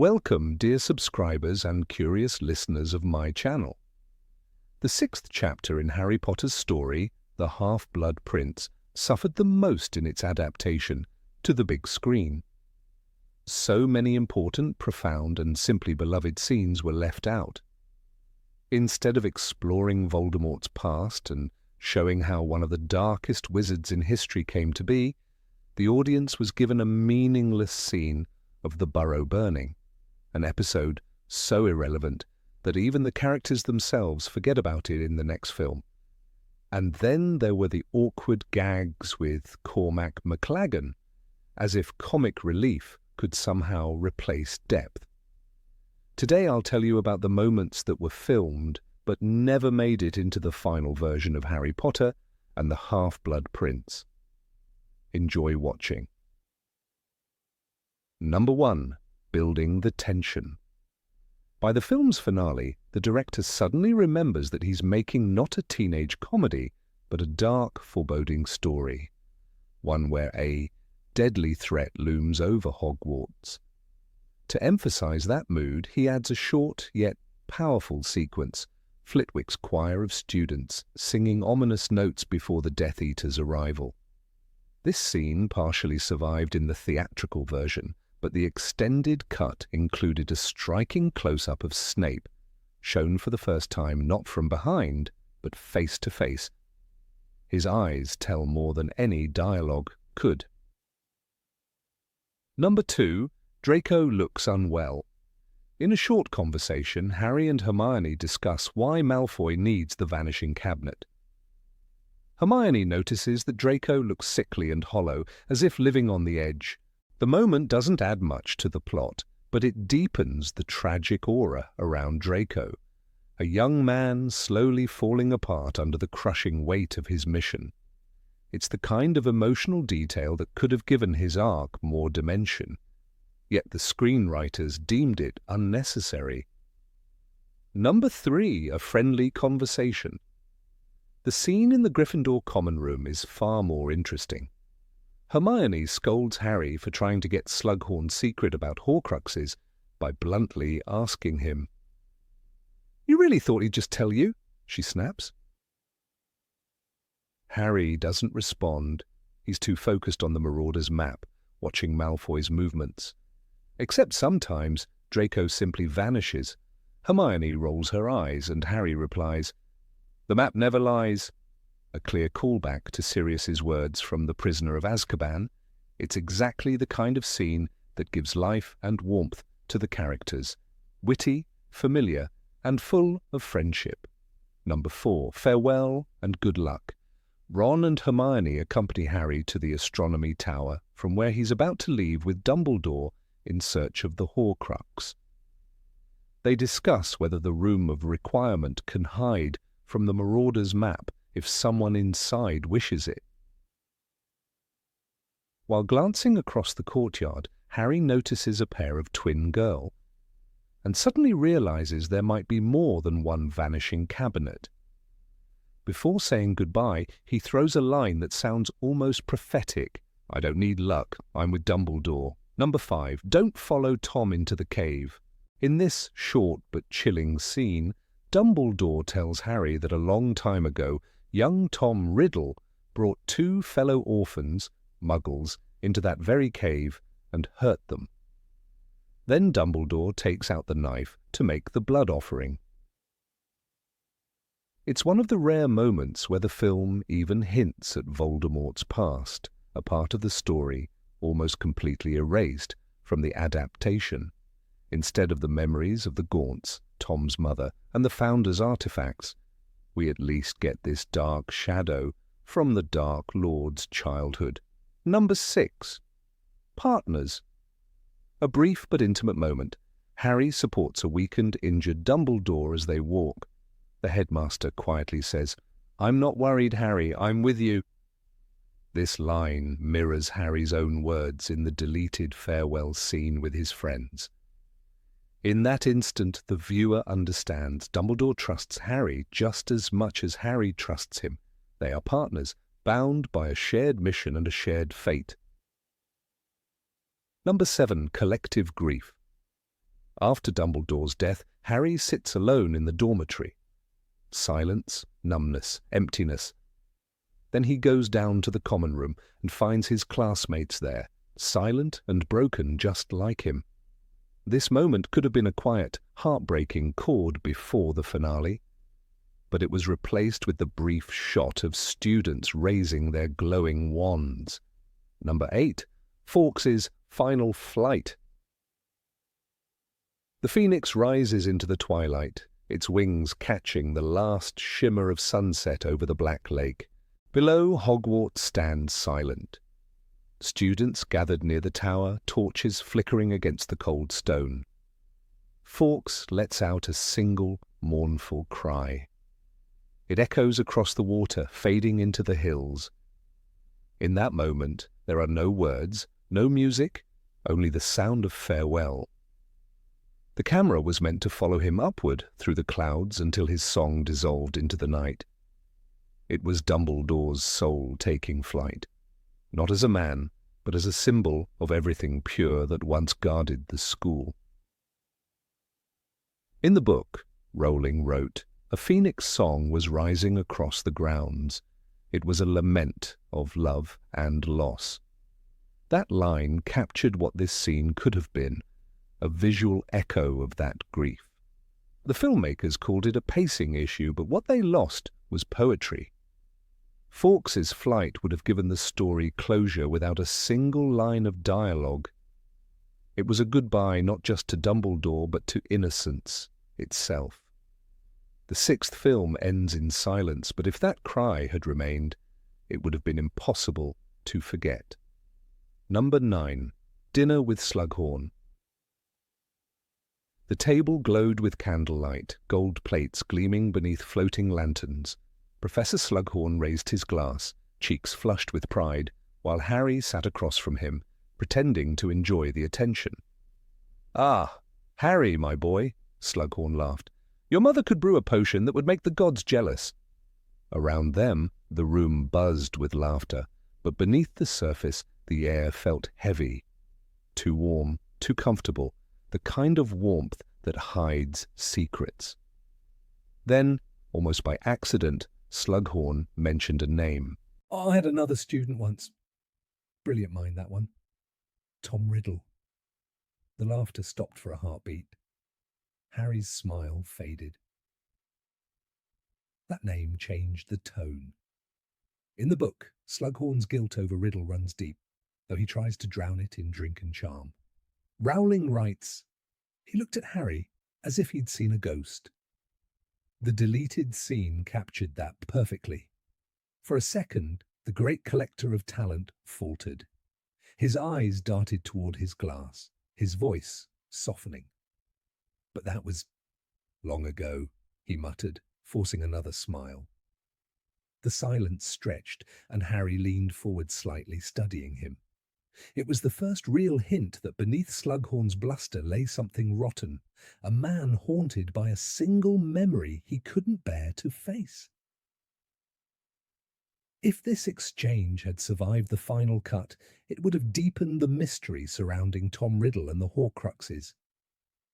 Welcome, dear subscribers and curious listeners of my channel. The sixth chapter in Harry Potter's story, The Half-Blood Prince, suffered the most in its adaptation to the big screen. So many important, profound, and simply beloved scenes were left out. Instead of exploring Voldemort's past and showing how one of the darkest wizards in history came to be, the audience was given a meaningless scene of the burrow burning, an episode so irrelevant that even the characters themselves forget about it in the next film. And then there were the awkward gags with Cormac McLaggen, as if comic relief could somehow replace depth. Today I'll tell you about the moments that were filmed but never made it into the final version of Harry Potter and the Half-Blood Prince. Enjoy watching. Number 1. Building the tension. By the film's finale, the director suddenly remembers that he's making not a teenage comedy, but a dark, foreboding story. One where a deadly threat looms over Hogwarts. To emphasize that mood, he adds a short yet powerful sequence, Flitwick's choir of students singing ominous notes before the Death Eater's arrival. This scene partially survived in the theatrical version, but the extended cut included a striking close-up of Snape, shown for the first time not from behind, but face to face. His eyes tell more than any dialogue could. Number 2. Draco looks unwell. In a short conversation, Harry and Hermione discuss why Malfoy needs the Vanishing Cabinet. Hermione notices that Draco looks sickly and hollow, as if living on the edge. The moment doesn't add much to the plot, but it deepens the tragic aura around Draco, a young man slowly falling apart under the crushing weight of his mission. It's the kind of emotional detail that could have given his arc more dimension, yet the screenwriters deemed it unnecessary. Number 3. A friendly conversation. The scene in the Gryffindor common room is far more interesting. Hermione scolds Harry for trying to get Slughorn's secret about Horcruxes by bluntly asking him. "You really thought he'd just tell you?" she snaps. Harry doesn't respond. He's too focused on the Marauder's map, watching Malfoy's movements. Except sometimes, Draco simply vanishes. Hermione rolls her eyes and Harry replies, "The map never lies." A clear callback to Sirius's words from The Prisoner of Azkaban. It's exactly the kind of scene that gives life and warmth to the characters, witty, familiar, and full of friendship. Number 4. Farewell and good luck. Ron and Hermione accompany Harry to the astronomy tower, from where he's about to leave with Dumbledore in search of the Horcrux. They discuss whether the Room of Requirement can hide from the Marauder's map if someone inside wishes it. While glancing across the courtyard, Harry notices a pair of twin girls, and suddenly realizes there might be more than one Vanishing Cabinet. Before saying goodbye, he throws a line that sounds almost prophetic. "I don't need luck, I'm with Dumbledore." Number 5. Don't follow Tom into the cave. In this short but chilling scene, Dumbledore tells Harry that a long time ago, young Tom Riddle brought 2 fellow orphans, muggles, into that very cave and hurt them. Then Dumbledore takes out the knife to make the blood offering. It's one of the rare moments where the film even hints at Voldemort's past, a part of the story almost completely erased from the adaptation. Instead of the memories of the Gaunts, Tom's mother, and the Founder's artifacts, we at least get this dark shadow from the Dark Lord's childhood. Number 6. Partners. A brief but intimate moment. Harry supports a weakened, injured Dumbledore as they walk. The headmaster quietly says, "I'm not worried, Harry, I'm with you." This line mirrors Harry's own words in the deleted farewell scene with his friends. In that instant, the viewer understands Dumbledore trusts Harry just as much as Harry trusts him. They are partners, bound by a shared mission and a shared fate. Number 7. Collective grief. After Dumbledore's death, Harry sits alone in the dormitory. Silence, numbness, emptiness. Then he goes down to the common room and finds his classmates there, silent and broken just like him. This moment could have been a quiet, heartbreaking chord before the finale, but it was replaced with the brief shot of students raising their glowing wands. Number 8, Fawkes's final flight. The phoenix rises into the twilight, its wings catching the last shimmer of sunset over the black lake. Below, Hogwarts stands silent. Students gathered near the tower, torches flickering against the cold stone. Fawkes lets out a single, mournful cry. It echoes across the water, fading into the hills. In that moment, there are no words, no music, only the sound of farewell. The camera was meant to follow him upward through the clouds until his song dissolved into the night. It was Dumbledore's soul taking flight, not as a man, but as a symbol of everything pure that once guarded the school. In the book, Rowling wrote, a phoenix song was rising across the grounds. It was a lament of love and loss. That line captured what this scene could have been, a visual echo of that grief. The filmmakers called it a pacing issue, but what they lost was poetry. Fawkes's flight would have given the story closure without a single line of dialogue. It was a goodbye not just to Dumbledore, but to innocence itself. The 6th film ends in silence, but if that cry had remained, it would have been impossible to forget. Number 9, Dinner with Slughorn. The table glowed with candlelight, gold plates gleaming beneath floating lanterns. Professor Slughorn raised his glass, cheeks flushed with pride, while Harry sat across from him, pretending to enjoy the attention. "Ah, Harry, my boy," Slughorn laughed. "Your mother could brew a potion that would make the gods jealous." Around them, the room buzzed with laughter, but beneath the surface, the air felt heavy. Too warm, too comfortable, the kind of warmth that hides secrets. Then, almost by accident, Slughorn mentioned a name. "I had another student once. Brilliant mind, that one. Tom Riddle." The laughter stopped for a heartbeat. Harry's smile faded. That name changed the tone. In the book, Slughorn's guilt over Riddle runs deep, though he tries to drown it in drink and charm. Rowling writes, "He looked at Harry as if he'd seen a ghost." The deleted scene captured that perfectly. For a second, the great collector of talent faltered. His eyes darted toward his glass, his voice softening. "But that was long ago," he muttered, forcing another smile. The silence stretched, and Harry leaned forward slightly, studying him. It was the first real hint that beneath Slughorn's bluster lay something rotten, a man haunted by a single memory he couldn't bear to face. If this exchange had survived the final cut, it would have deepened the mystery surrounding Tom Riddle and the Horcruxes.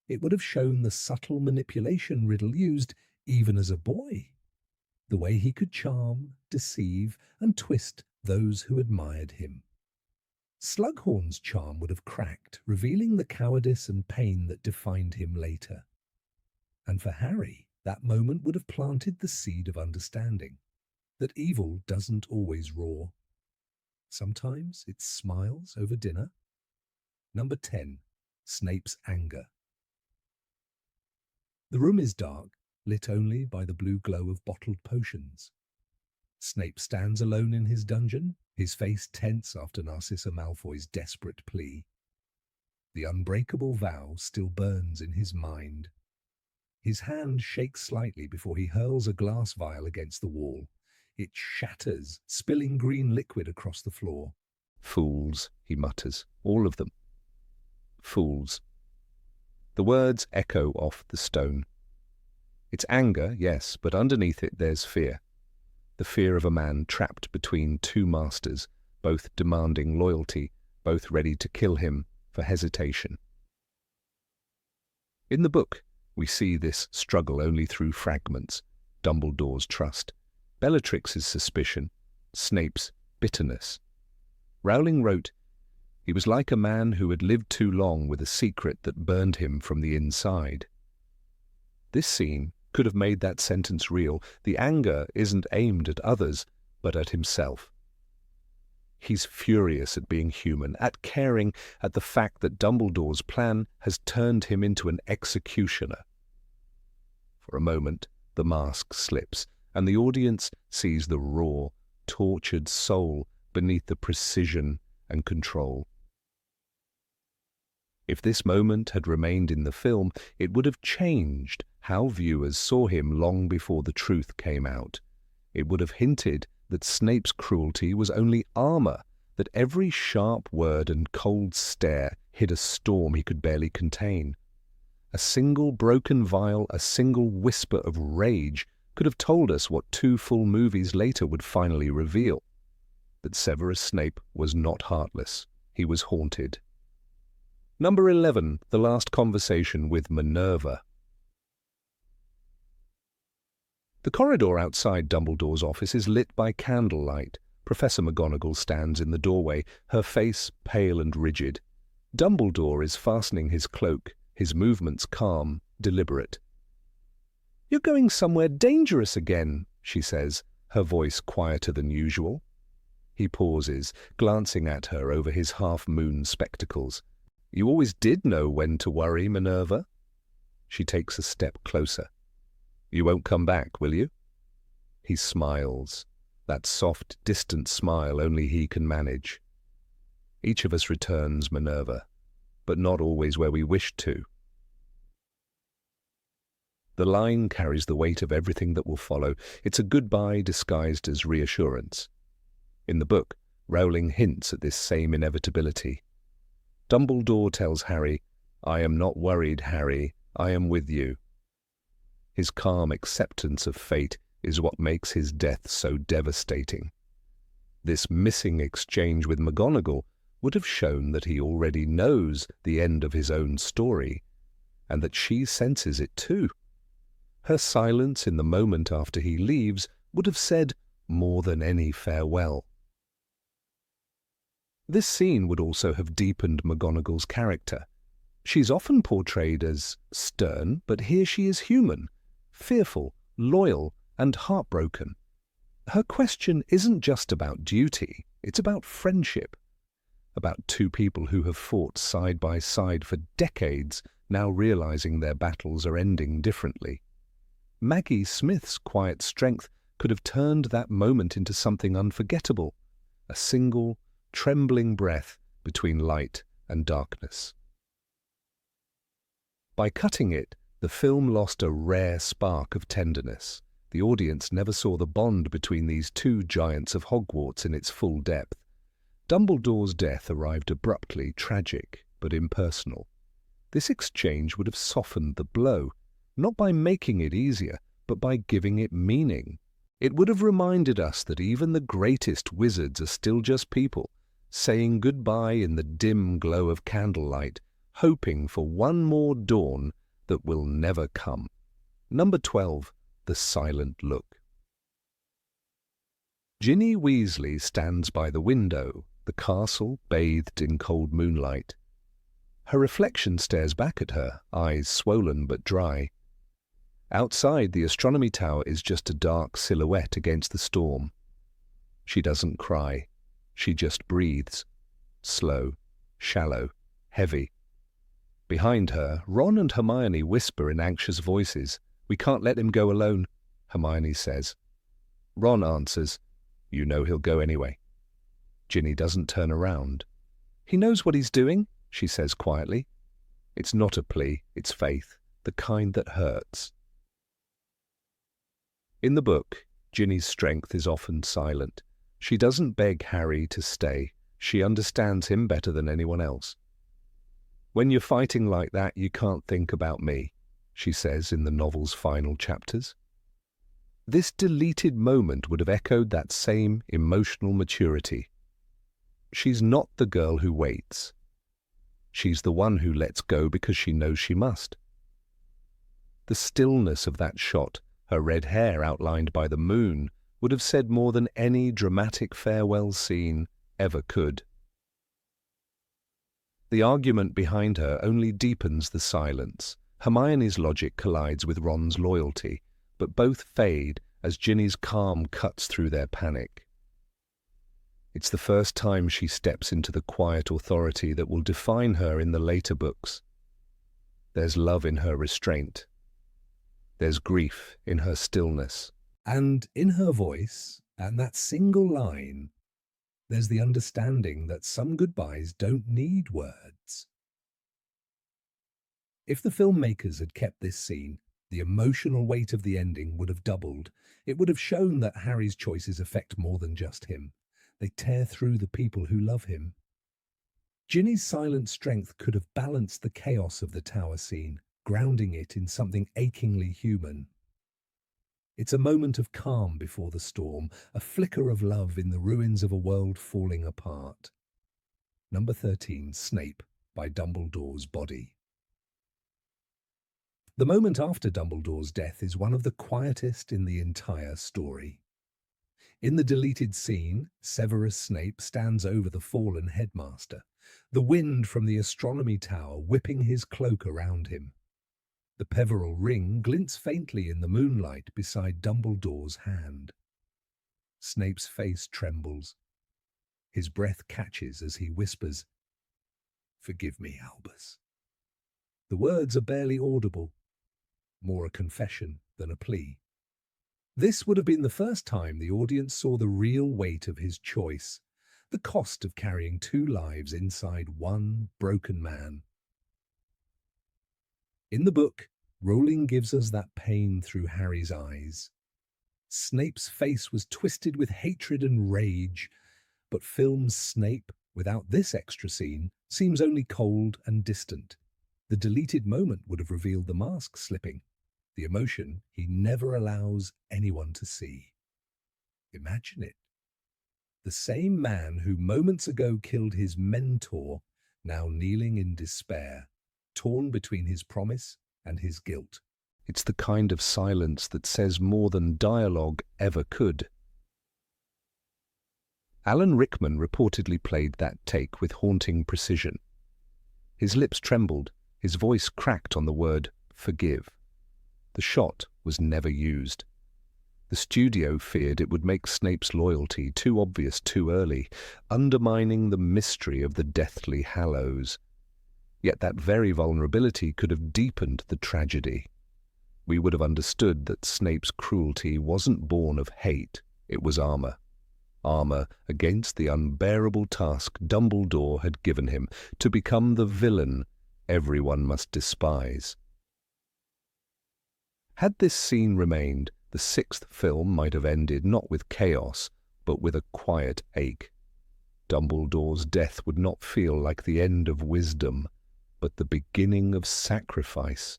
It would have shown the subtle manipulation Riddle used even as a boy, the way he could charm, deceive, and twist those who admired him. Slughorn's charm would have cracked, revealing the cowardice and pain that defined him later. And for Harry, that moment would have planted the seed of understanding, that evil doesn't always roar. Sometimes it smiles over dinner. Number 10, Snape's anger. The room is dark, lit only by the blue glow of bottled potions. Snape stands alone in his dungeon, his face tense after Narcissa Malfoy's desperate plea. The unbreakable vow still burns in his mind. His hand shakes slightly before he hurls a glass vial against the wall. It shatters, spilling green liquid across the floor. "Fools," he mutters, "all of them. Fools." The words echo off the stone. It's anger, yes, but underneath it there's fear. The fear of a man trapped between two masters, both demanding loyalty, both ready to kill him for hesitation. In the book, we see this struggle only through fragments: Dumbledore's trust, Bellatrix's suspicion, Snape's bitterness. Rowling wrote, "He was like a man who had lived too long with a secret that burned him from the inside." This scene could have made that sentence real. The anger isn't aimed at others, but at himself. He's furious at being human, at caring, at the fact that Dumbledore's plan has turned him into an executioner. For a moment, the mask slips, and the audience sees the raw, tortured soul beneath the precision and control. If this moment had remained in the film, it would have changed how viewers saw him long before the truth came out. It would have hinted that Snape's cruelty was only armor, that every sharp word and cold stare hid a storm he could barely contain. A single broken vial, a single whisper of rage could have told us what 2 full movies later would finally reveal: that Severus Snape was not heartless, he was haunted. Number 11, The Last Conversation with Minerva. The corridor outside Dumbledore's office is lit by candlelight. Professor McGonagall stands in the doorway, her face pale and rigid. Dumbledore is fastening his cloak, his movements calm, deliberate. "You're going somewhere dangerous again," she says, her voice quieter than usual. He pauses, glancing at her over his half-moon spectacles. "You always did know when to worry, Minerva." She takes a step closer. "You won't come back, will you?" He smiles, that soft, distant smile only he can manage. "Each of us returns, Minerva, but not always where we wished to." The line carries the weight of everything that will follow. It's a goodbye disguised as reassurance. In the book, Rowling hints at this same inevitability. Dumbledore tells Harry, "I am not worried, Harry, I am with you." His calm acceptance of fate is what makes his death so devastating. This missing exchange with McGonagall would have shown that he already knows the end of his own story, and that she senses it too. Her silence in the moment after he leaves would have said more than any farewell. This scene would also have deepened McGonagall's character. She's often portrayed as stern, but here she is human, fearful, loyal, and heartbroken. Her question isn't just about duty, it's about friendship, about 2 people who have fought side by side for decades, now realizing their battles are ending differently. Maggie Smith's quiet strength could have turned that moment into something unforgettable, a single, trembling breath between light and darkness. By cutting it, the film lost a rare spark of tenderness. The audience never saw the bond between these 2 giants of Hogwarts in its full depth. Dumbledore's death arrived abruptly, tragic, but impersonal. This exchange would have softened the blow, not by making it easier, but by giving it meaning. It would have reminded us that even the greatest wizards are still just people, saying goodbye in the dim glow of candlelight, hoping for one more dawn that will never come. Number 12, The Silent Look. Ginny Weasley stands by the window, the castle bathed in cold moonlight. Her reflection stares back at her, eyes swollen but dry. Outside, the astronomy tower is just a dark silhouette against the storm. She doesn't cry. She just breathes. Slow, shallow, heavy. Behind her, Ron and Hermione whisper in anxious voices. "We can't let him go alone," Hermione says. Ron answers, "You know he'll go anyway." Ginny doesn't turn around. "He knows what he's doing," she says quietly. It's not a plea, it's faith, the kind that hurts. In the book, Ginny's strength is often silent. She doesn't beg Harry to stay. She understands him better than anyone else. "When you're fighting like that, you can't think about me," she says in the novel's final chapters. This deleted moment would have echoed that same emotional maturity. She's not the girl who waits. She's the one who lets go because she knows she must. The stillness of that shot, her red hair outlined by the moon, would have said more than any dramatic farewell scene ever could. The argument behind her only deepens the silence. Hermione's logic collides with Ron's loyalty, but both fade as Ginny's calm cuts through their panic. It's the first time she steps into the quiet authority that will define her in the later books. There's love in her restraint. There's grief in her stillness. And in her voice, and that single line, there's the understanding that some goodbyes don't need words. If the filmmakers had kept this scene, the emotional weight of the ending would have doubled. It would have shown that Harry's choices affect more than just him. They tear through the people who love him. Ginny's silent strength could have balanced the chaos of the tower scene, grounding it in something achingly human. It's a moment of calm before the storm, a flicker of love in the ruins of a world falling apart. Number 13, Snape, by Dumbledore's body. The moment after Dumbledore's death is one of the quietest in the entire story. In the deleted scene, Severus Snape stands over the fallen headmaster, the wind from the astronomy tower whipping his cloak around him. The Peveril ring glints faintly in the moonlight beside Dumbledore's hand. Snape's face trembles. His breath catches as he whispers, "Forgive me, Albus." The words are barely audible, more a confession than a plea. This would have been the first time the audience saw the real weight of his choice, the cost of carrying two lives inside one broken man. In the book, Rowling gives us that pain through Harry's eyes. Snape's face was twisted with hatred and rage, but film's Snape, without this extra scene, seems only cold and distant. The deleted moment would have revealed the mask slipping, the emotion he never allows anyone to see. Imagine it. The same man who moments ago killed his mentor, now kneeling in despair, torn between his promise and his guilt. It's the kind of silence that says more than dialogue ever could. Alan Rickman reportedly played that take with haunting precision. His lips trembled, his voice cracked on the word forgive. The shot was never used. The studio feared it would make Snape's loyalty too obvious too early, undermining the mystery of the deathly Hallows. Yet that very vulnerability could have deepened the tragedy. We would have understood that Snape's cruelty wasn't born of hate, it was armor. Armor against the unbearable task Dumbledore had given him to become the villain everyone must despise. Had this scene remained, the sixth film might have ended not with chaos, but with a quiet ache. Dumbledore's death would not feel like the end of wisdom, but the beginning of sacrifice.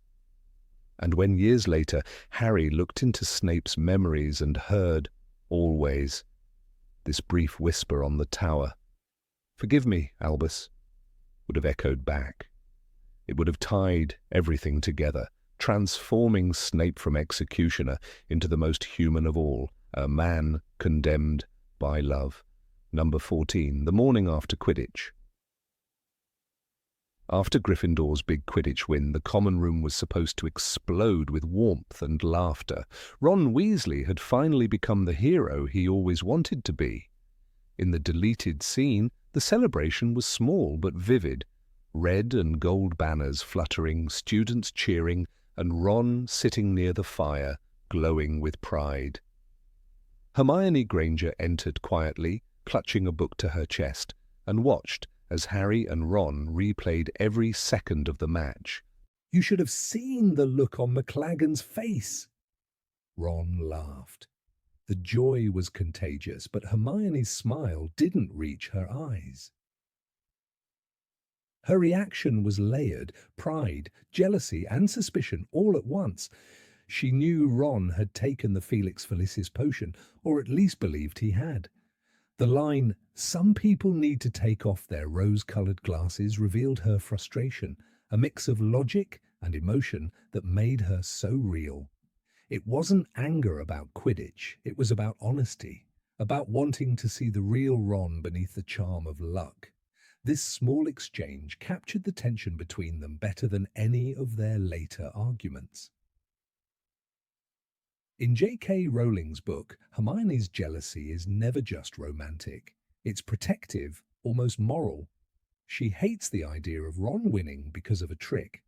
And when years later Harry looked into Snape's memories and heard, always, this brief whisper on the tower, "Forgive me, Albus," would have echoed back. It would have tied everything together, transforming Snape from executioner into the most human of all, a man condemned by love. Number 14, the morning after Quidditch. After Gryffindor's big Quidditch win, the common room was supposed to explode with warmth and laughter. Ron Weasley had finally become the hero he always wanted to be. In the deleted scene, the celebration was small but vivid. Red and gold banners fluttering, students cheering, and Ron sitting near the fire, glowing with pride. Hermione Granger entered quietly, clutching a book to her chest, and watched as Harry and Ron replayed every second of the match. "You should have seen the look on McLagan's face." Ron laughed. The joy was contagious, but Hermione's smile didn't reach her eyes. Her reaction was layered, pride, jealousy, and suspicion all at once. She knew Ron had taken the Felix Felicis potion, or at least believed he had. The line, "Some people need to take off their rose-colored glasses," revealed her frustration, a mix of logic and emotion that made her so real. It wasn't anger about Quidditch, it was about honesty, about wanting to see the real Ron beneath the charm of luck. This small exchange captured the tension between them better than any of their later arguments. In J.K. Rowling's book, Hermione's jealousy is never just romantic. It's protective, almost moral. She hates the idea of Ron winning because of a trick.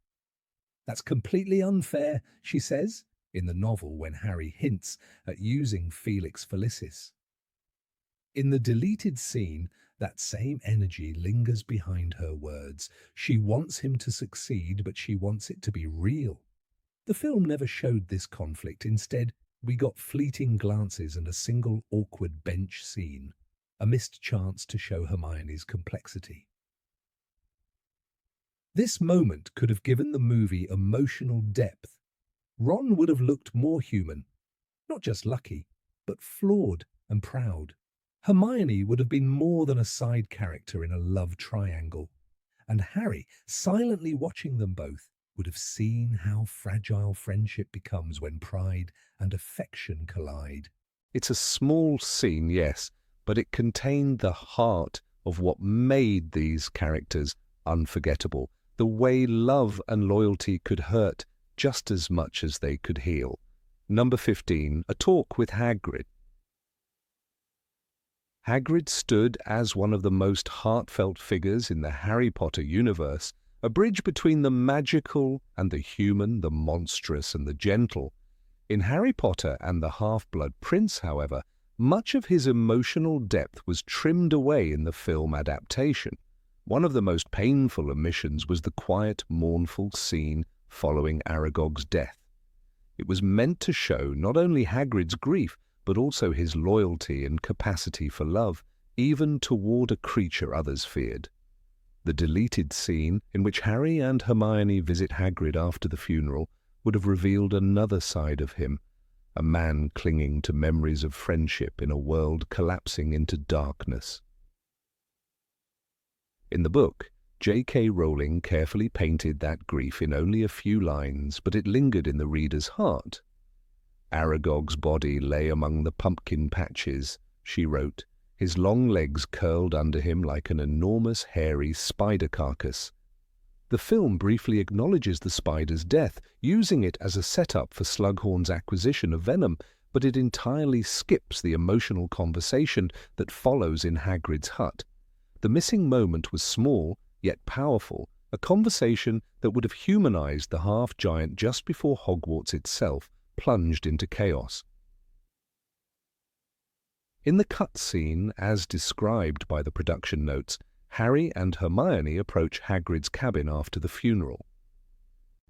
"That's completely unfair," she says, in the novel when Harry hints at using Felix Felicis. In the deleted scene, that same energy lingers behind her words. She wants him to succeed, but she wants it to be real. The film never showed this conflict. Instead, we got fleeting glances and a single awkward bench scene, a missed chance to show Hermione's complexity. This moment could have given the movie emotional depth. Ron would have looked more human, not just lucky, but flawed and proud. Hermione would have been more than a side character in a love triangle, and Harry, silently watching them both, would have seen how fragile friendship becomes when pride and affection collide. It's a small scene, yes, but it contained the heart of what made these characters unforgettable, the way love and loyalty could hurt just as much as they could heal. Number 15, A Talk with Hagrid. Hagrid stood as one of the most heartfelt figures in the Harry Potter universe, a bridge between the magical and the human, the monstrous and the gentle. In Harry Potter and the Half-Blood Prince, however, much of his emotional depth was trimmed away in the film adaptation. One of the most painful omissions was the quiet, mournful scene following Aragog's death. It was meant to show not only Hagrid's grief, but also his loyalty and capacity for love, even toward a creature others feared. The deleted scene, in which Harry and Hermione visit Hagrid after the funeral, would have revealed another side of him, a man clinging to memories of friendship in a world collapsing into darkness. In the book, J.K. Rowling carefully painted that grief in only a few lines, but it lingered in the reader's heart. "Aragog's body lay among the pumpkin patches," she wrote, "his long legs curled under him like an enormous hairy spider carcass." The film briefly acknowledges the spider's death, using it as a setup for Slughorn's acquisition of venom, but it entirely skips the emotional conversation that follows in Hagrid's hut. The missing moment was small, yet powerful, a conversation that would have humanized the half-giant just before Hogwarts itself plunged into chaos. In the cut scene, as described by the production notes, Harry and Hermione approach Hagrid's cabin after the funeral.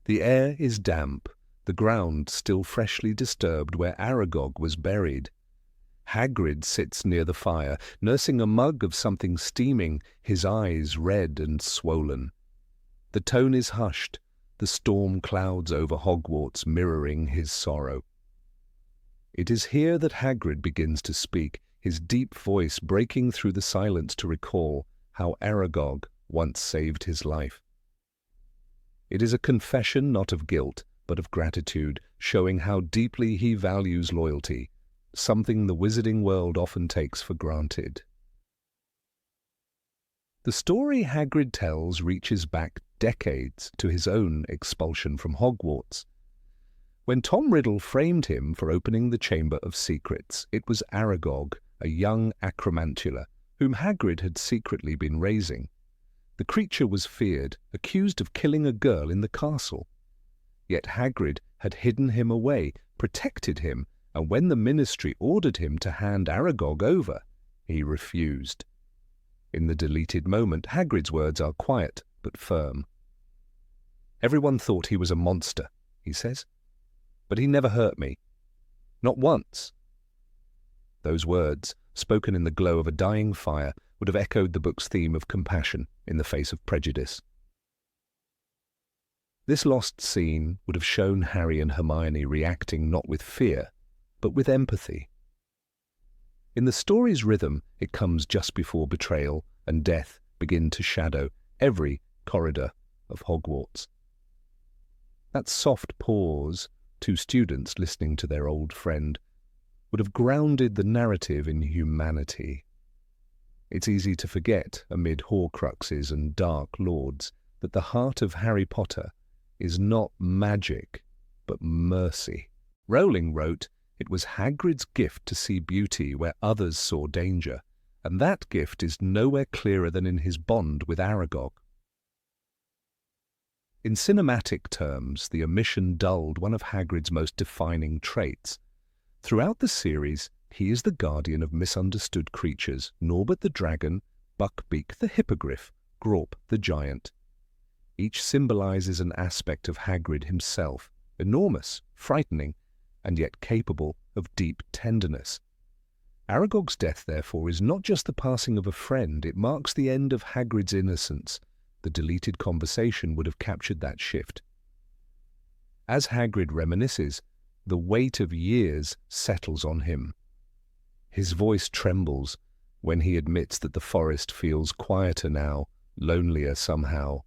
The air is damp, the ground still freshly disturbed where Aragog was buried. Hagrid sits near the fire, nursing a mug of something steaming, his eyes red and swollen. The tone is hushed, the storm clouds over Hogwarts mirroring his sorrow. It is here that Hagrid begins to speak, his deep voice breaking through the silence to recall how Aragog once saved his life. It is a confession not of guilt, but of gratitude, showing how deeply he values loyalty, something the wizarding world often takes for granted. The story Hagrid tells reaches back decades to his own expulsion from Hogwarts. When Tom Riddle framed him for opening the Chamber of Secrets, it was Aragog, a young acromantula, whom Hagrid had secretly been raising. The creature was feared, accused of killing a girl in the castle. Yet Hagrid had hidden him away, protected him, and when the ministry ordered him to hand Aragog over, he refused. In the deleted moment, Hagrid's words are quiet but firm. "Everyone thought he was a monster," he says, "but he never hurt me. Not once." Those words, spoken in the glow of a dying fire, would have echoed the book's theme of compassion in the face of prejudice. This lost scene would have shown Harry and Hermione reacting not with fear, but with empathy. In the story's rhythm, it comes just before betrayal and death begin to shadow every corridor of Hogwarts. That soft pause, two students listening to their old friend, would have grounded the narrative in humanity. It's easy to forget, amid Horcruxes and Dark Lords, that the heart of Harry Potter is not magic, but mercy. Rowling wrote, "It was Hagrid's gift to see beauty where others saw danger, and that gift is nowhere clearer than in his bond with Aragog." In cinematic terms, the omission dulled one of Hagrid's most defining traits. Throughout the series, he is the guardian of misunderstood creatures: Norbert the dragon, Buckbeak the hippogriff, Grawp the giant. Each symbolizes an aspect of Hagrid himself, enormous, frightening, and yet capable of deep tenderness. Aragog's death, therefore, is not just the passing of a friend, it marks the end of Hagrid's innocence. The deleted conversation would have captured that shift. As Hagrid reminisces, the weight of years settles on him. His voice trembles when he admits that the forest feels quieter now, lonelier somehow.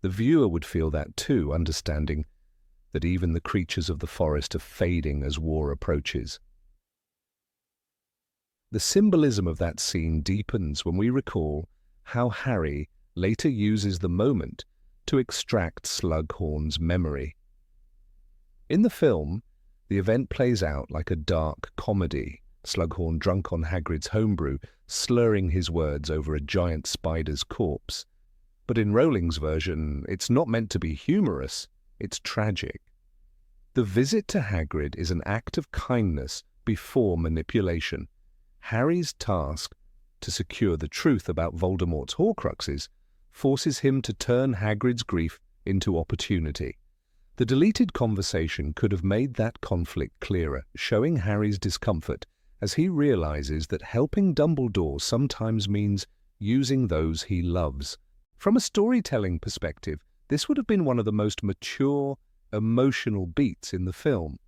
The viewer would feel that too, understanding that even the creatures of the forest are fading as war approaches. The symbolism of that scene deepens when we recall how Harry later uses the moment to extract Slughorn's memory. In the film, the event plays out like a dark comedy, Slughorn drunk on Hagrid's homebrew, slurring his words over a giant spider's corpse. But in Rowling's version, it's not meant to be humorous, it's tragic. The visit to Hagrid is an act of kindness before manipulation. Harry's task to secure the truth about Voldemort's Horcruxes forces him to turn Hagrid's grief into opportunity. The deleted conversation could have made that conflict clearer, showing Harry's discomfort as he realizes that helping Dumbledore sometimes means using those he loves. From a storytelling perspective, this would have been one of the most mature, emotional beats in the film.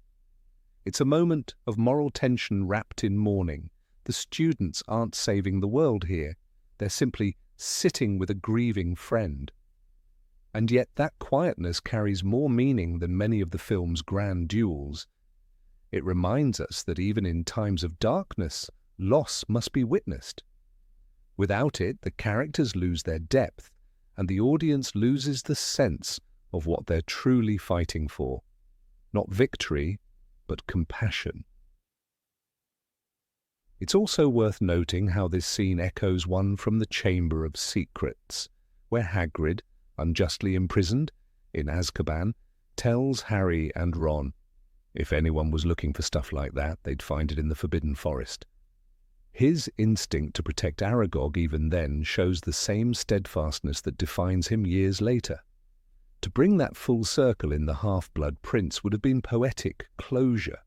It's a moment of moral tension wrapped in mourning. The students aren't saving the world here. They're simply sitting with a grieving friend. And yet that quietness carries more meaning than many of the film's grand duels. It reminds us that even in times of darkness, loss must be witnessed. Without it, the characters lose their depth, and the audience loses the sense of what they're truly fighting for. Not victory, but compassion. It's also worth noting how this scene echoes one from the Chamber of Secrets, where Hagrid, unjustly imprisoned in Azkaban, tells Harry and Ron, if anyone was looking for stuff like that, they'd find it in the Forbidden Forest. His instinct to protect Aragog even then shows the same steadfastness that defines him years later. To bring that full circle in The Half-Blood Prince would have been poetic closure.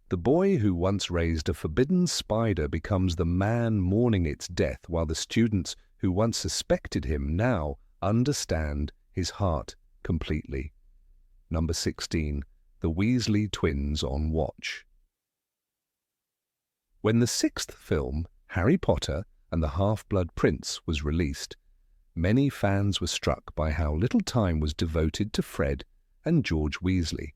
The boy who once raised a forbidden spider becomes the man mourning its death, while the students who once suspected him now understand his heart completely. Number 16. The Weasley Twins on Watch. When the sixth film, Harry Potter and the Half-Blood Prince, was released, many fans were struck by how little time was devoted to Fred and George Weasley.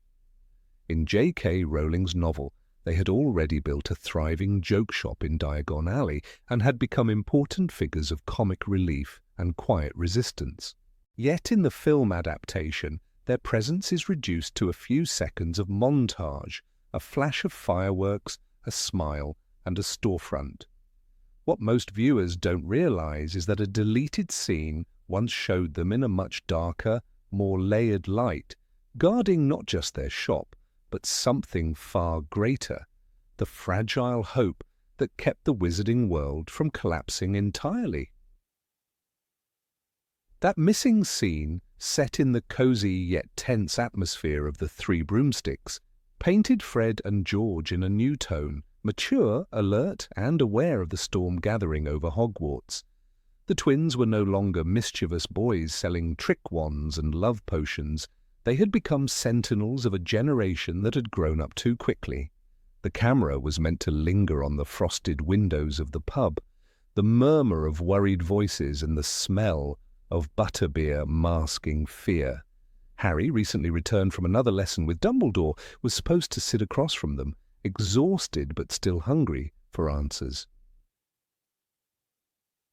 In J.K. Rowling's novel, they had already built a thriving joke shop in Diagon Alley and had become important figures of comic relief and quiet resistance. Yet in the film adaptation, their presence is reduced to a few seconds of montage, a flash of fireworks, a smile, and a storefront. What most viewers don't realize is that a deleted scene once showed them in a much darker, more layered light, guarding not just their shop, but something far greater, the fragile hope that kept the wizarding world from collapsing entirely. That missing scene, set in the cozy yet tense atmosphere of the Three Broomsticks, painted Fred and George in a new tone, mature, alert, and aware of the storm gathering over Hogwarts. The twins were no longer mischievous boys selling trick wands and love potions. They had become sentinels of a generation that had grown up too quickly. The camera was meant to linger on the frosted windows of the pub, the murmur of worried voices and the smell of butterbeer masking fear. Harry, recently returned from another lesson with Dumbledore, was supposed to sit across from them, exhausted but still hungry for answers.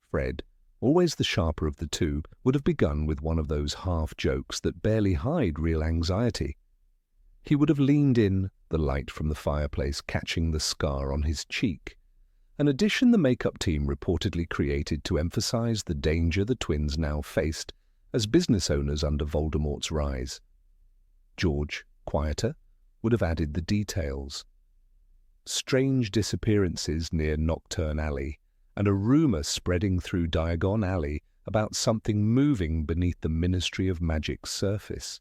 Fred, always the sharper of the two, would have begun with one of those half-jokes that barely hide real anxiety. He would have leaned in, the light from the fireplace catching the scar on his cheek, an addition the makeup team reportedly created to emphasize the danger the twins now faced as business owners under Voldemort's rise. George, quieter, would have added the details. Strange disappearances near Nocturne Alley, and a rumour spreading through Diagon Alley about something moving beneath the Ministry of Magic's surface.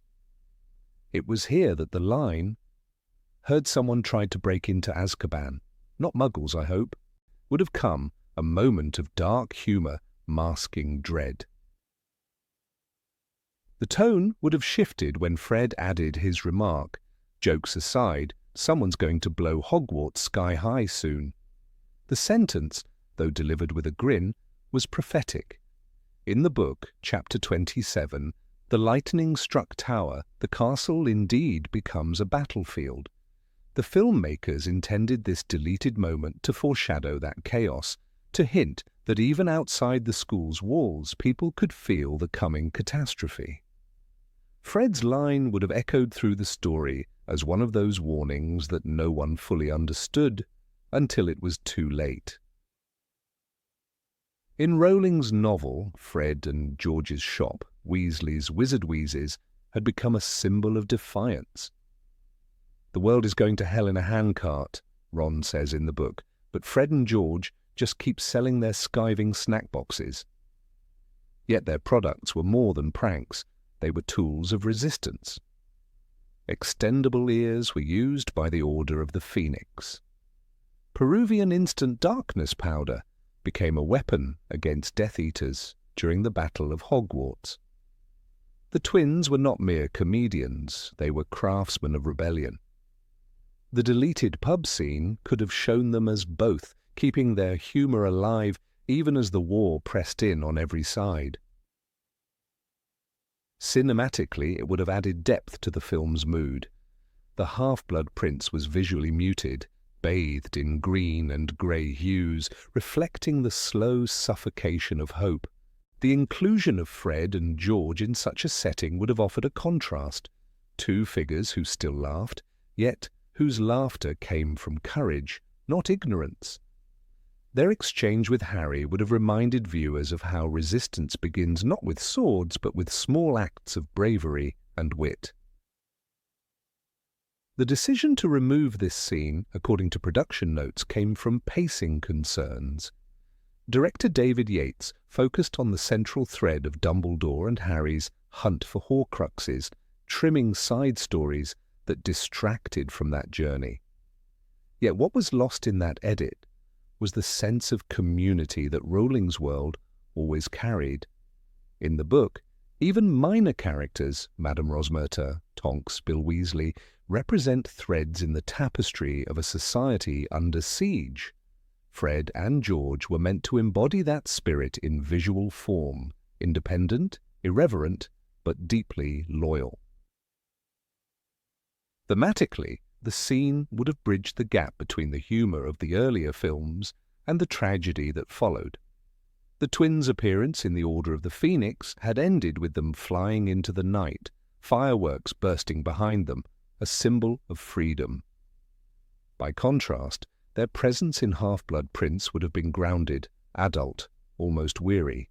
It was here that the line, "Heard someone tried to break into Azkaban, not Muggles, I hope," would have come, a moment of dark humour masking dread. The tone would have shifted when Fred added his remark, "Jokes aside, someone's going to blow Hogwarts sky high soon." The sentence, though delivered with a grin, was prophetic. In the book, Chapter 27, the lightning-struck tower, the castle indeed becomes a battlefield. The filmmakers intended this deleted moment to foreshadow that chaos, to hint that even outside the school's walls people could feel the coming catastrophe. Fred's line would have echoed through the story as one of those warnings that no one fully understood until it was too late. In Rowling's novel, Fred and George's shop, Weasley's Wizard Wheezes, had become a symbol of defiance. "The world is going to hell in a handcart," Ron says in the book, but Fred and George just keep selling their skiving snack boxes. Yet their products were more than pranks. They were tools of resistance. Extendable ears were used by the Order of the Phoenix. Peruvian instant darkness powder became a weapon against Death Eaters during the Battle of Hogwarts. The twins were not mere comedians, they were craftsmen of rebellion. The deleted pub scene could have shown them as both, keeping their humour alive even as the war pressed in on every side. Cinematically, it would have added depth to the film's mood. The Half-Blood Prince was visually muted, bathed in green and grey hues, reflecting the slow suffocation of hope. The inclusion of Fred and George in such a setting would have offered a contrast. Two figures who still laughed, yet whose laughter came from courage, not ignorance. Their exchange with Harry would have reminded viewers of how resistance begins not with swords but with small acts of bravery and wit. The decision to remove this scene, according to production notes, came from pacing concerns. Director David Yates focused on the central thread of Dumbledore and Harry's hunt for Horcruxes, trimming side stories that distracted from that journey. Yet what was lost in that edit was the sense of community that Rowling's world always carried. In the book, even minor characters, Madame Rosmerta, Tonks, Bill Weasley, represent threads in the tapestry of a society under siege. Fred and George were meant to embody that spirit in visual form, independent, irreverent, but deeply loyal. Thematically, the scene would have bridged the gap between the humour of the earlier films and the tragedy that followed. The twins' appearance in the Order of the Phoenix had ended with them flying into the night, fireworks bursting behind them, a symbol of freedom. By contrast, their presence in Half-Blood Prince would have been grounded, adult, almost weary.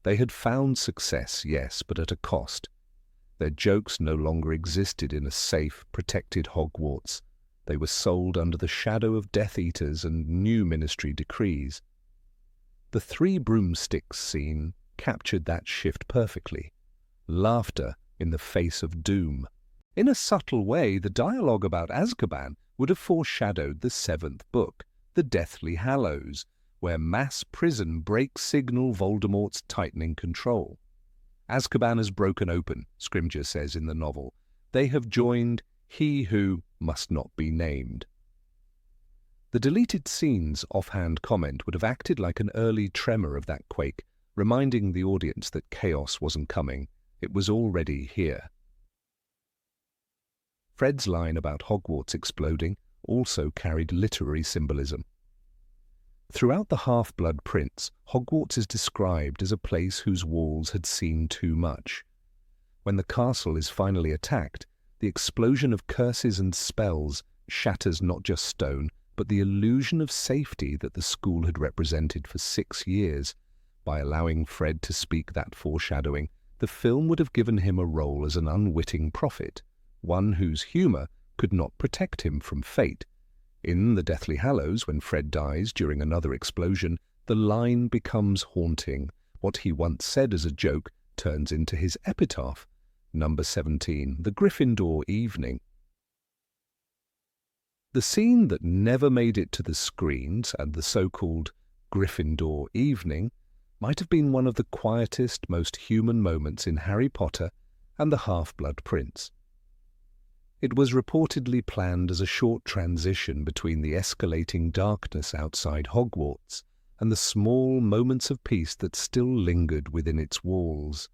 They had found success, yes, but at a cost. Their jokes no longer existed in a safe, protected Hogwarts. They were sold under the shadow of Death Eaters and new Ministry decrees. The Three Broomsticks scene captured that shift perfectly. Laughter in the face of doom. In a subtle way, the dialogue about Azkaban would have foreshadowed the seventh book, The Deathly Hallows, where mass prison breaks signal Voldemort's tightening control. Azkaban has broken open, Scrimgeour says in the novel. They have joined he who must not be named. The deleted scene's offhand comment would have acted like an early tremor of that quake, reminding the audience that chaos wasn't coming, it was already here. Fred's line about Hogwarts exploding also carried literary symbolism. Throughout The Half-Blood Prince, Hogwarts is described as a place whose walls had seen too much. When the castle is finally attacked, the explosion of curses and spells shatters not just stone, but the illusion of safety that the school had represented for 6 years. By allowing Fred to speak that foreshadowing, the film would have given him a role as an unwitting prophet, one whose humour could not protect him from fate. In The Deathly Hallows, when Fred dies during another explosion, the line becomes haunting. What he once said as a joke turns into his epitaph. Number 17, The Gryffindor Evening. The scene that never made it to the screens, and the so-called Gryffindor Evening, might have been one of the quietest, most human moments in Harry Potter and the Half-Blood Prince. It was reportedly planned as a short transition between the escalating darkness outside Hogwarts and the small moments of peace that still lingered within its walls.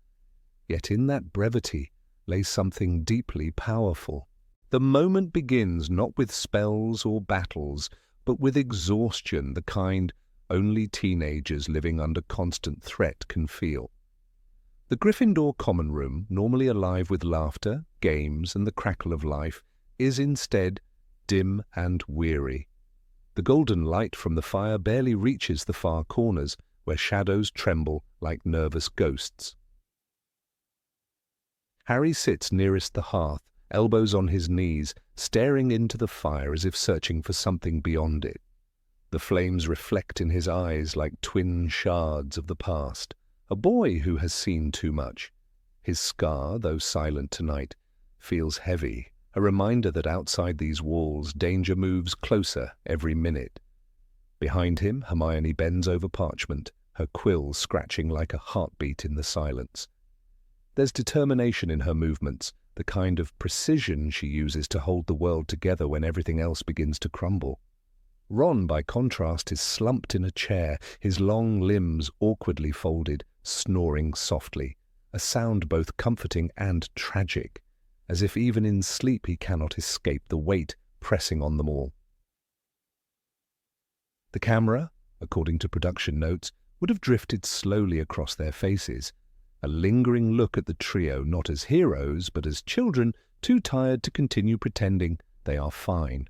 Yet in that brevity lay something deeply powerful. The moment begins not with spells or battles, but with exhaustion, the kind only teenagers living under constant threat can feel. The Gryffindor common room, normally alive with laughter, games, and the crackle of life, is instead dim and weary. The golden light from the fire barely reaches the far corners, where shadows tremble like nervous ghosts. Harry sits nearest the hearth, elbows on his knees, staring into the fire as if searching for something beyond it. The flames reflect in his eyes like twin shards of the past. A boy who has seen too much. His scar, though silent tonight, feels heavy, a reminder that outside these walls danger moves closer every minute. Behind him, Hermione bends over parchment, her quill scratching like a heartbeat in the silence. There's determination in her movements, the kind of precision she uses to hold the world together when everything else begins to crumble. Ron, by contrast, is slumped in a chair, his long limbs awkwardly folded, snoring softly, a sound both comforting and tragic, as if even in sleep he cannot escape the weight pressing on them all. The camera, according to production notes, would have drifted slowly across their faces, a lingering look at the trio not as heroes but as children too tired to continue pretending they are fine.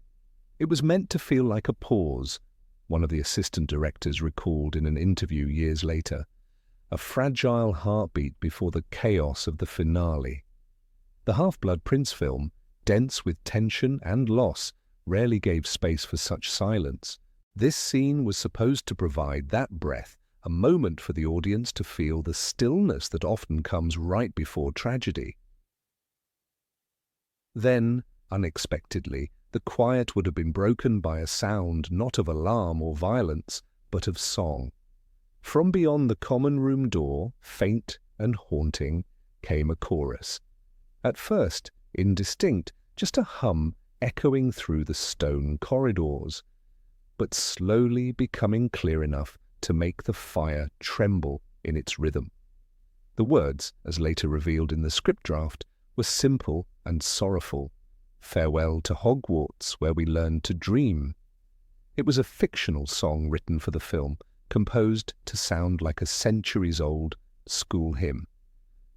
It was meant to feel like a pause, one of the assistant directors recalled in an interview years later, a fragile heartbeat before the chaos of the finale. The Half-Blood Prince film, dense with tension and loss, rarely gave space for such silence. This scene was supposed to provide that breath, a moment for the audience to feel the stillness that often comes right before tragedy. Then, unexpectedly, the quiet would have been broken by a sound not of alarm or violence, but of song. From beyond the common room door, faint and haunting, came a chorus. At first, indistinct, just a hum echoing through the stone corridors, but slowly becoming clear enough to make the fire tremble in its rhythm. The words, as later revealed in the script draft, were simple and sorrowful. Farewell to Hogwarts, where we learned to dream. It was a fictional song written for the film, composed to sound like a centuries-old school hymn.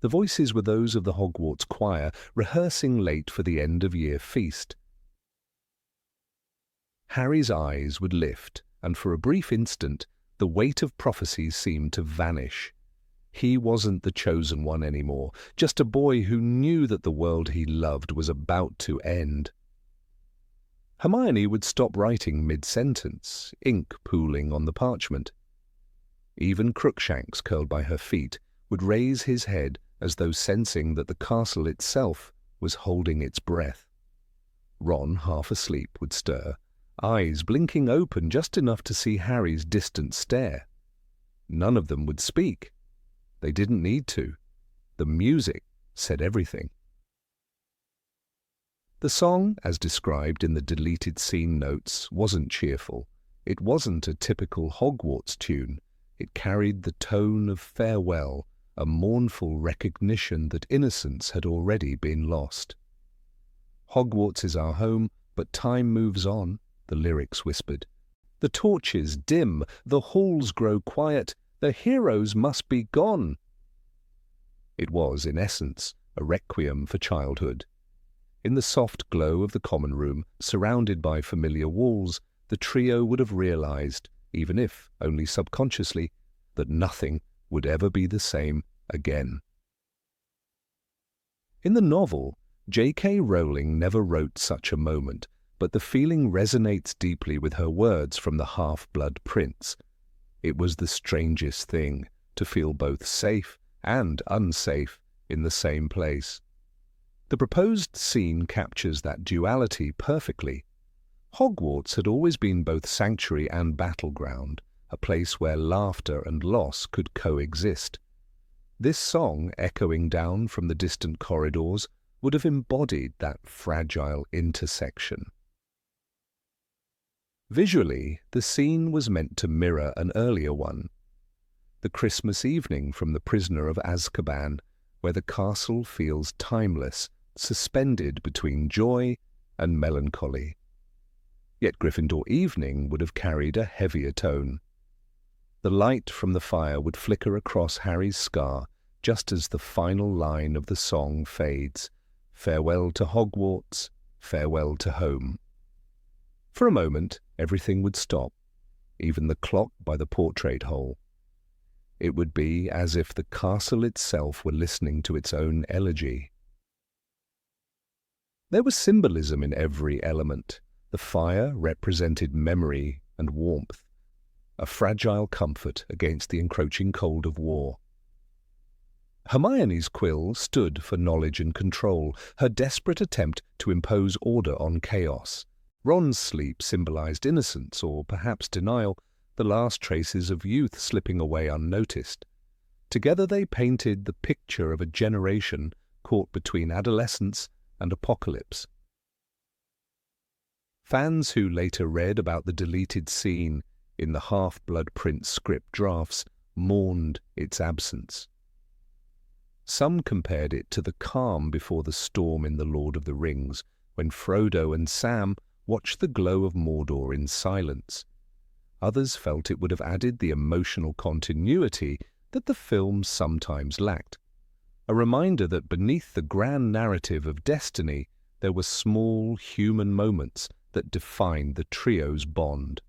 The voices were those of the Hogwarts choir, rehearsing late for the end-of-year feast. Harry's eyes would lift, and for a brief instant, the weight of prophecy seemed to vanish. He wasn't the chosen one anymore, just a boy who knew that the world he loved was about to end. Hermione would stop writing mid-sentence, ink pooling on the parchment. Even Crookshanks, curled by her feet, would raise his head as though sensing that the castle itself was holding its breath. Ron, half asleep, would stir, eyes blinking open just enough to see Harry's distant stare. None of them would speak. They didn't need to. The music said everything. The song, as described in the deleted scene notes, wasn't cheerful. It wasn't a typical Hogwarts tune. It carried the tone of farewell, a mournful recognition that innocence had already been lost. Hogwarts is our home, but time moves on, the lyrics whispered. The torches dim, the halls grow quiet, the heroes must be gone. It was, in essence, a requiem for childhood. In the soft glow of the common room, surrounded by familiar walls, the trio would have realized, even if only subconsciously, that nothing would ever be the same again. In the novel, J.K. Rowling never wrote such a moment, but the feeling resonates deeply with her words from the Half-Blood Prince. It was the strangest thing to feel both safe and unsafe in the same place. The proposed scene captures that duality perfectly. Hogwarts had always been both sanctuary and battleground, a place where laughter and loss could coexist. This song, echoing down from the distant corridors, would have embodied that fragile intersection. Visually, the scene was meant to mirror an earlier one. The Christmas evening from The Prisoner of Azkaban, where the castle feels timeless, suspended between joy and melancholy. Yet Gryffindor Evening would have carried a heavier tone. The light from the fire would flicker across Harry's scar just as the final line of the song fades. Farewell to Hogwarts, farewell to home. For a moment, everything would stop, even the clock by the portrait hole. It would be as if the castle itself were listening to its own elegy. There was symbolism in every element. The fire represented memory and warmth, a fragile comfort against the encroaching cold of war. Hermione's quill stood for knowledge and control, her desperate attempt to impose order on chaos. Ron's sleep symbolized innocence, or perhaps denial, the last traces of youth slipping away unnoticed. Together they painted the picture of a generation caught between adolescence and apocalypse. Fans who later read about the deleted scene in the Half-Blood Prince script drafts mourned its absence. Some compared it to the calm before the storm in The Lord of the Rings, when Frodo and Sam watched the glow of Mordor in silence. Others felt it would have added the emotional continuity that the film sometimes lacked. A reminder that beneath the grand narrative of destiny, there were small human moments that defined the trio's bond.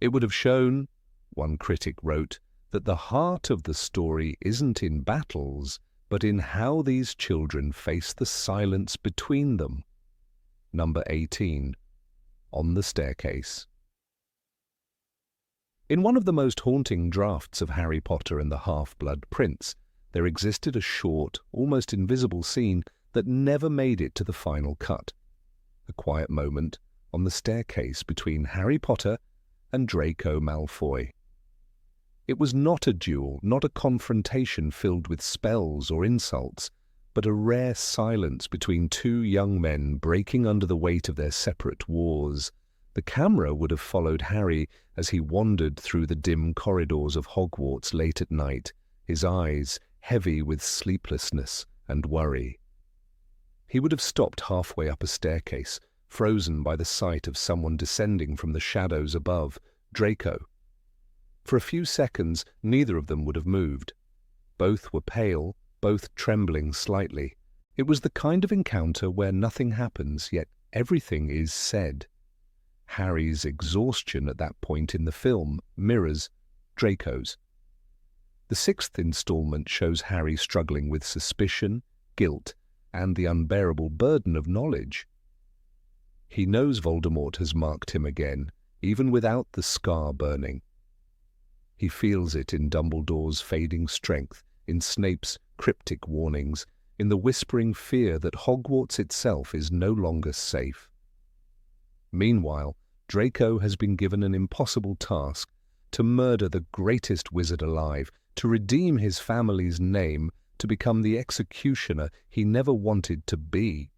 It would have shown, one critic wrote, that the heart of the story isn't in battles, but in how these children face the silence between them. Number 18. On the Staircase. In one of the most haunting drafts of Harry Potter and the Half-Blood Prince, there existed a short, almost invisible scene that never made it to the final cut. A quiet moment on the staircase between Harry Potter and Draco Malfoy. It was not a duel, not a confrontation filled with spells or insults, but a rare silence between two young men breaking under the weight of their separate wars. The camera would have followed Harry as he wandered through the dim corridors of Hogwarts late at night, his eyes heavy with sleeplessness and worry. He would have stopped halfway up a staircase, frozen by the sight of someone descending from the shadows above, Draco. For a few seconds, neither of them would have moved. Both were pale, both trembling slightly. It was the kind of encounter where nothing happens, yet everything is said. Harry's exhaustion at that point in the film mirrors Draco's. The sixth installment shows Harry struggling with suspicion, guilt, and the unbearable burden of knowledge. He knows Voldemort has marked him again, even without the scar burning. He feels it in Dumbledore's fading strength, in Snape's cryptic warnings, in the whispering fear that Hogwarts itself is no longer safe. Meanwhile, Draco has been given an impossible task: to murder the greatest wizard alive, to redeem his family's name, to become the executioner he never wanted to be.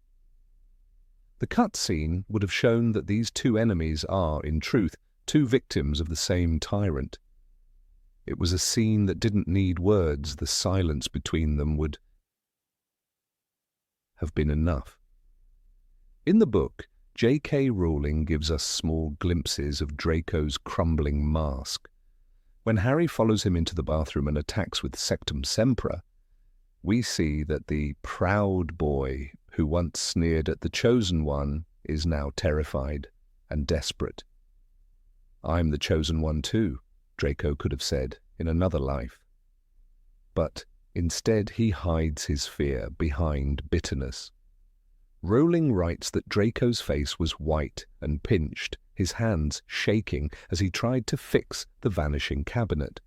The cutscene would have shown that these two enemies are, in truth, two victims of the same tyrant. It was a scene that didn't need words. The silence between them would have been enough. In the book, J.K. Rowling gives us small glimpses of Draco's crumbling mask. When Harry follows him into the bathroom and attacks with Sectum Sempra, we see that the proud boy who once sneered at the Chosen One is now terrified and desperate. "I'm the Chosen One too," Draco could have said in another life. But instead he hides his fear behind bitterness. Rowling writes that Draco's face was white and pinched, his hands shaking as he tried to fix the vanishing cabinet.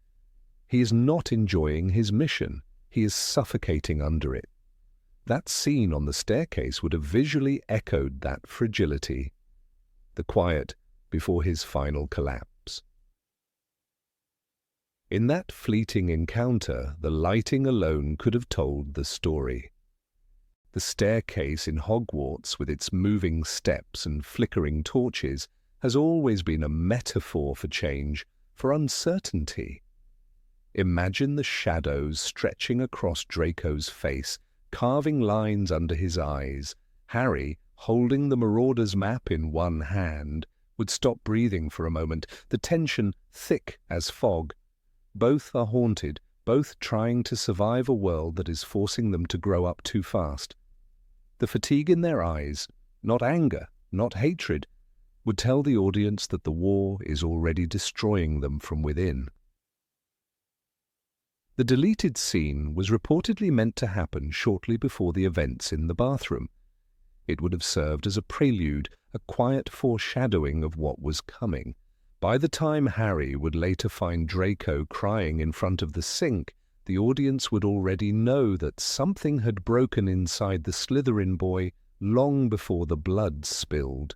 He is not enjoying his mission. He is suffocating under it. That scene on the staircase would have visually echoed that fragility, the quiet before his final collapse. In that fleeting encounter, the lighting alone could have told the story. The staircase in Hogwarts, with its moving steps and flickering torches, has always been a metaphor for change, for uncertainty. Imagine the shadows stretching across Draco's face, carving lines under his eyes. Harry, holding the Marauder's map in one hand, would stop breathing for a moment, the tension thick as fog. Both are haunted, both trying to survive a world that is forcing them to grow up too fast. The fatigue in their eyes, not anger, not hatred, would tell the audience that the war is already destroying them from within. The deleted scene was reportedly meant to happen shortly before the events in the bathroom. It would have served as a prelude, a quiet foreshadowing of what was coming. By the time Harry would later find Draco crying in front of the sink, the audience would already know that something had broken inside the Slytherin boy long before the blood spilled.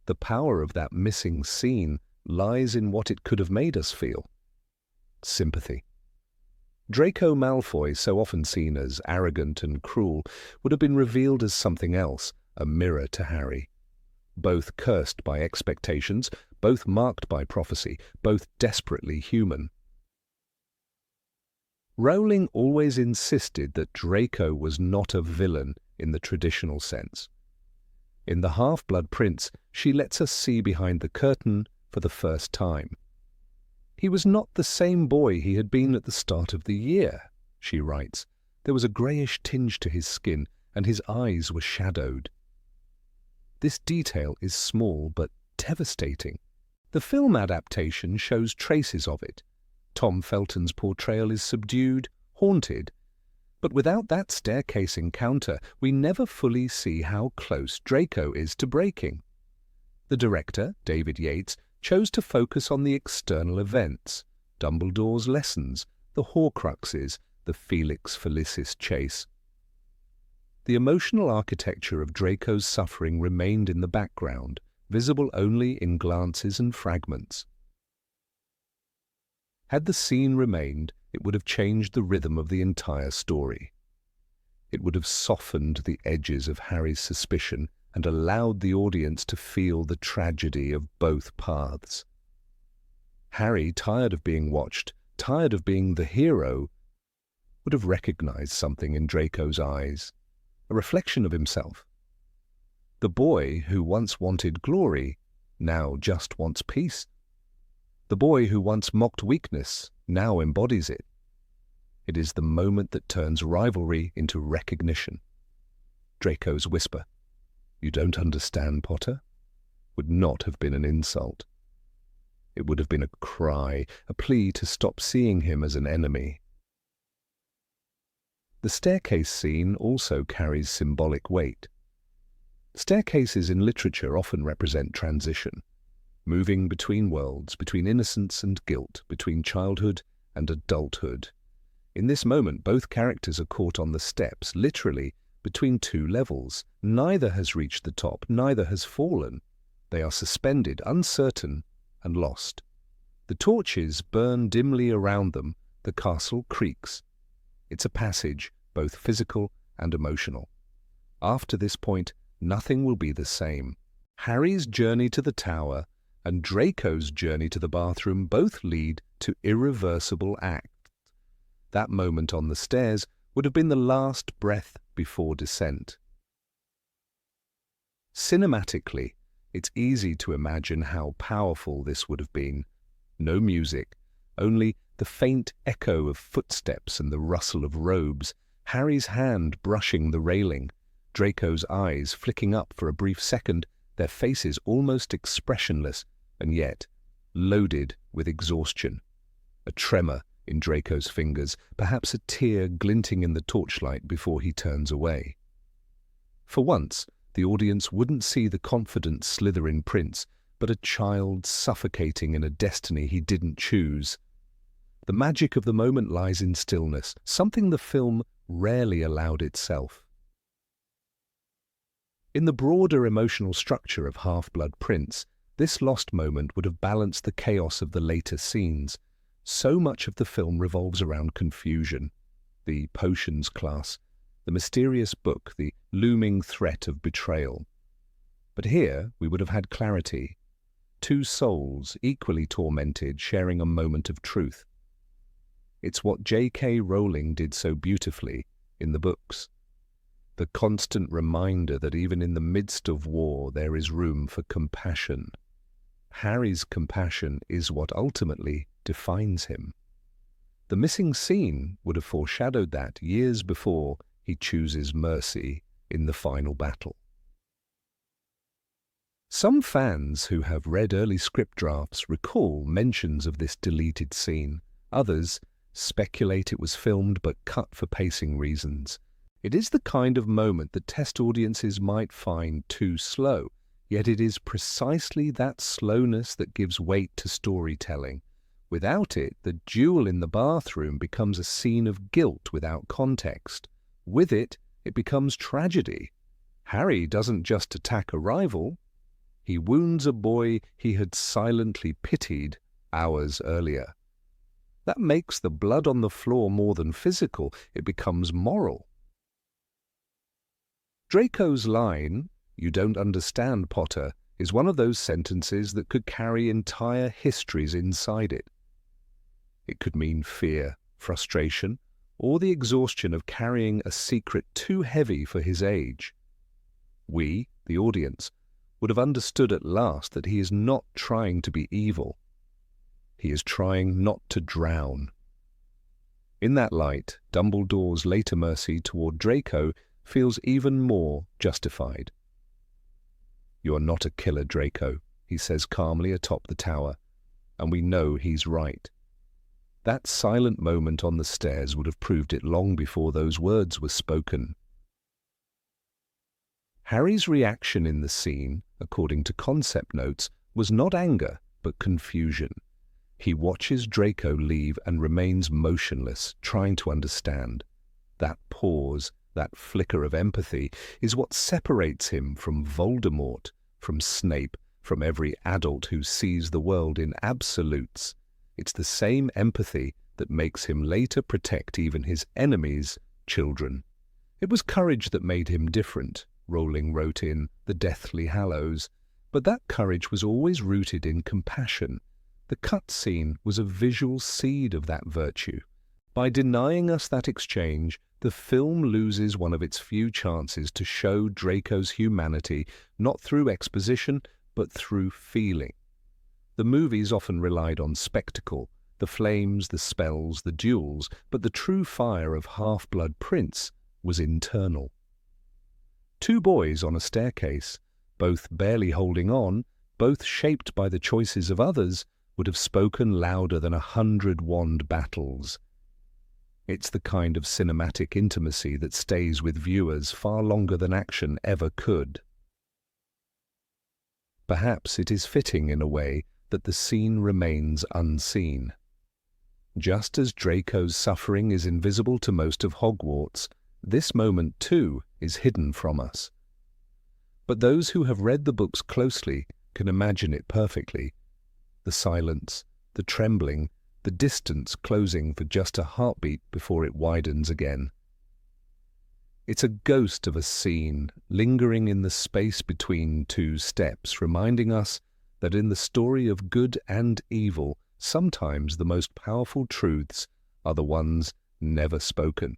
The power of that missing scene lies in what it could have made us feel. Sympathy. Draco Malfoy, so often seen as arrogant and cruel, would have been revealed as something else, a mirror to Harry. Both cursed by expectations, both marked by prophecy, both desperately human. Rowling always insisted that Draco was not a villain in the traditional sense. In The Half-Blood Prince, she lets us see behind the curtain for the first time. He was not the same boy he had been at the start of the year, she writes. There was a greyish tinge to his skin, and his eyes were shadowed. This detail is small but devastating. The film adaptation shows traces of it. Tom Felton's portrayal is subdued, haunted. But without that staircase encounter, we never fully see how close Draco is to breaking. The director, David Yates, chose to focus on the external events, Dumbledore's lessons, the Horcruxes, the Felix Felicis chase. The emotional architecture of Draco's suffering remained in the background, visible only in glances and fragments. Had the scene remained, it would have changed the rhythm of the entire story. It would have softened the edges of Harry's suspicion and allowed the audience to feel the tragedy of both paths. Harry, tired of being watched, tired of being the hero, would have recognized something in Draco's eyes, a reflection of himself. The boy who once wanted glory now just wants peace. The boy who once mocked weakness now embodies it. It is the moment that turns rivalry into recognition. Draco's whisper, "You don't understand, Potter," would not have been an insult. It would have been a cry, a plea to stop seeing him as an enemy. The staircase scene also carries symbolic weight. Staircases in literature often represent transition, moving between worlds, between innocence and guilt, between childhood and adulthood. In this moment, both characters are caught on the steps, literally between two levels. Neither has reached the top, neither has fallen. They are suspended, uncertain, and lost. The torches burn dimly around them, the castle creaks. It's a passage, both physical and emotional. After this point, nothing will be the same. Harry's journey to the tower and Draco's journey to the bathroom both lead to irreversible acts. That moment on the stairs would have been the last breath before descent. Cinematically, it's easy to imagine how powerful this would have been. No music, only the faint echo of footsteps and the rustle of robes, Harry's hand brushing the railing, Draco's eyes flicking up for a brief second, their faces almost expressionless, and yet loaded with exhaustion. A tremor in Draco's fingers, perhaps a tear glinting in the torchlight before he turns away. For once, the audience wouldn't see the confident Slytherin prince, but a child suffocating in a destiny he didn't choose. The magic of the moment lies in stillness, something the film rarely allowed itself. In the broader emotional structure of Half-Blood Prince, this lost moment would have balanced the chaos of the later scenes. So much of the film revolves around confusion, the potions class, the mysterious book, the looming threat of betrayal. But here we would have had clarity. Two souls, equally tormented, sharing a moment of truth. It's what J.K. Rowling did so beautifully in the books. The constant reminder that even in the midst of war there is room for compassion. Harry's compassion is what ultimately defines him. The missing scene would have foreshadowed that years before he chooses mercy in the final battle. Some fans who have read early script drafts recall mentions of this deleted scene. Others speculate it was filmed but cut for pacing reasons. It is the kind of moment that test audiences might find too slow, yet it is precisely that slowness that gives weight to storytelling. Without it, the duel in the bathroom becomes a scene of guilt without context. With it, it becomes tragedy. Harry doesn't just attack a rival. He wounds a boy he had silently pitied hours earlier. That makes the blood on the floor more than physical. It becomes moral. Draco's line, "You don't understand, Potter," is one of those sentences that could carry entire histories inside it. It could mean fear, frustration, or the exhaustion of carrying a secret too heavy for his age. We, the audience, would have understood at last that he is not trying to be evil. He is trying not to drown. In that light, Dumbledore's later mercy toward Draco feels even more justified. "You are not a killer, Draco," he says calmly atop the tower, and we know he's right. That silent moment on the stairs would have proved it long before those words were spoken. Harry's reaction in the scene, according to concept notes, was not anger, but confusion. He watches Draco leave and remains motionless, trying to understand. That pause, that flicker of empathy, is what separates him from Voldemort, from Snape, from every adult who sees the world in absolutes. It's the same empathy that makes him later protect even his enemies' children. It was courage that made him different, Rowling wrote in The Deathly Hallows, but that courage was always rooted in compassion. The cut scene was a visual seed of that virtue. By denying us that exchange, the film loses one of its few chances to show Draco's humanity, not through exposition, but through feeling. The movies often relied on spectacle, the flames, the spells, the duels, but the true fire of Half-Blood Prince was internal. Two boys on a staircase, both barely holding on, both shaped by the choices of others, would have spoken louder than 100 wand battles. It's the kind of cinematic intimacy that stays with viewers far longer than action ever could. Perhaps it is fitting in a way that the scene remains unseen. Just as Draco's suffering is invisible to most of Hogwarts, this moment too is hidden from us. But those who have read the books closely can imagine it perfectly. The silence, the trembling, the distance closing for just a heartbeat before it widens again. It's a ghost of a scene lingering in the space between two steps, reminding us that in the story of good and evil, sometimes the most powerful truths are the ones never spoken.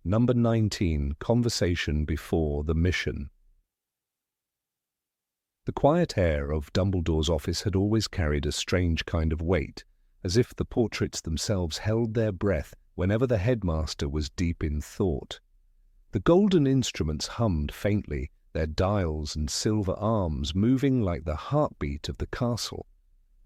Number 19, Conversation Before the Mission. The quiet air of Dumbledore's office had always carried a strange kind of weight, as if the portraits themselves held their breath whenever the headmaster was deep in thought. The golden instruments hummed faintly, their dials and silver arms moving like the heartbeat of the castle.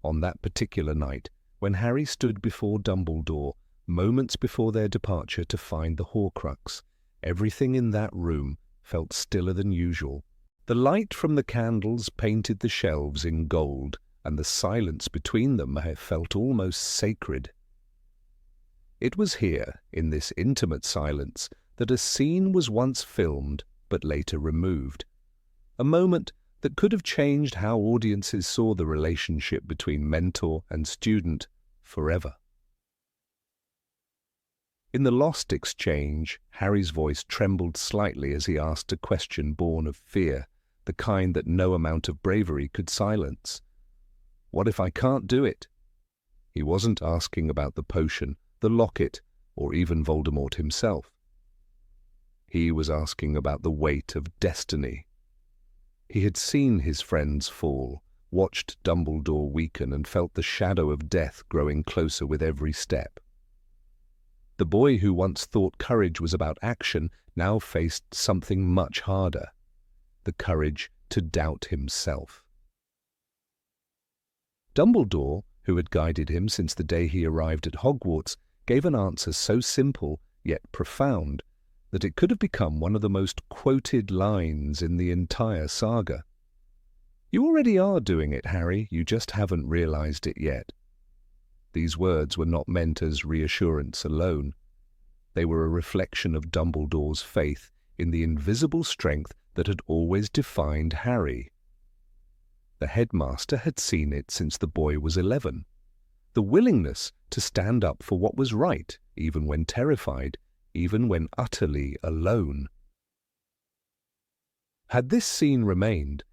On that particular night, when Harry stood before Dumbledore, moments before their departure to find the Horcrux, everything in that room felt stiller than usual. The light from the candles painted the shelves in gold, and the silence between them felt almost sacred. It was here, in this intimate silence, that a scene was once filmed but later removed. A moment that could have changed how audiences saw the relationship between mentor and student forever. In the lost exchange, Harry's voice trembled slightly as he asked a question born of fear, the kind that no amount of bravery could silence. What if I can't do it? He wasn't asking about the potion, the locket, or even Voldemort himself. He was asking about the weight of destiny. He had seen his friends fall, watched Dumbledore weaken, and felt the shadow of death growing closer with every step. The boy who once thought courage was about action now faced something much harder, the courage to doubt himself. Dumbledore, who had guided him since the day he arrived at Hogwarts, gave an answer so simple yet profound that it could have become one of the most quoted lines in the entire saga. "You already are doing it, Harry, you just haven't realized it yet." These words were not meant as reassurance alone. They were a reflection of Dumbledore's faith in the invisible strength that had always defined Harry. The headmaster had seen it since the boy was 11. The willingness to stand up for what was right, even when terrified, even when utterly alone. Had this scene remained,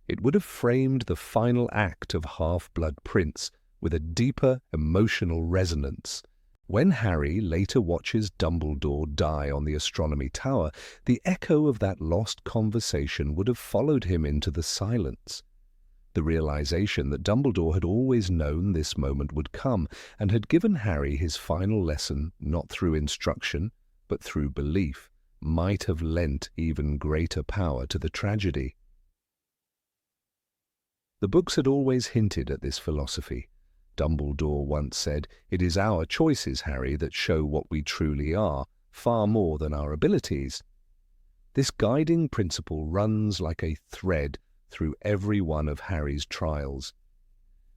it would have framed the final act of Half-Blood Prince with a deeper emotional resonance. When Harry later watches Dumbledore die on the Astronomy Tower, the echo of that lost conversation would have followed him into the silence. The realization that Dumbledore had always known this moment would come and had given Harry his final lesson not through instruction, but through belief, might have lent even greater power to the tragedy. The books had always hinted at this philosophy. Dumbledore once said, "It is our choices, Harry, that show what we truly are, far more than our abilities." This guiding principle runs like a thread through every one of Harry's trials.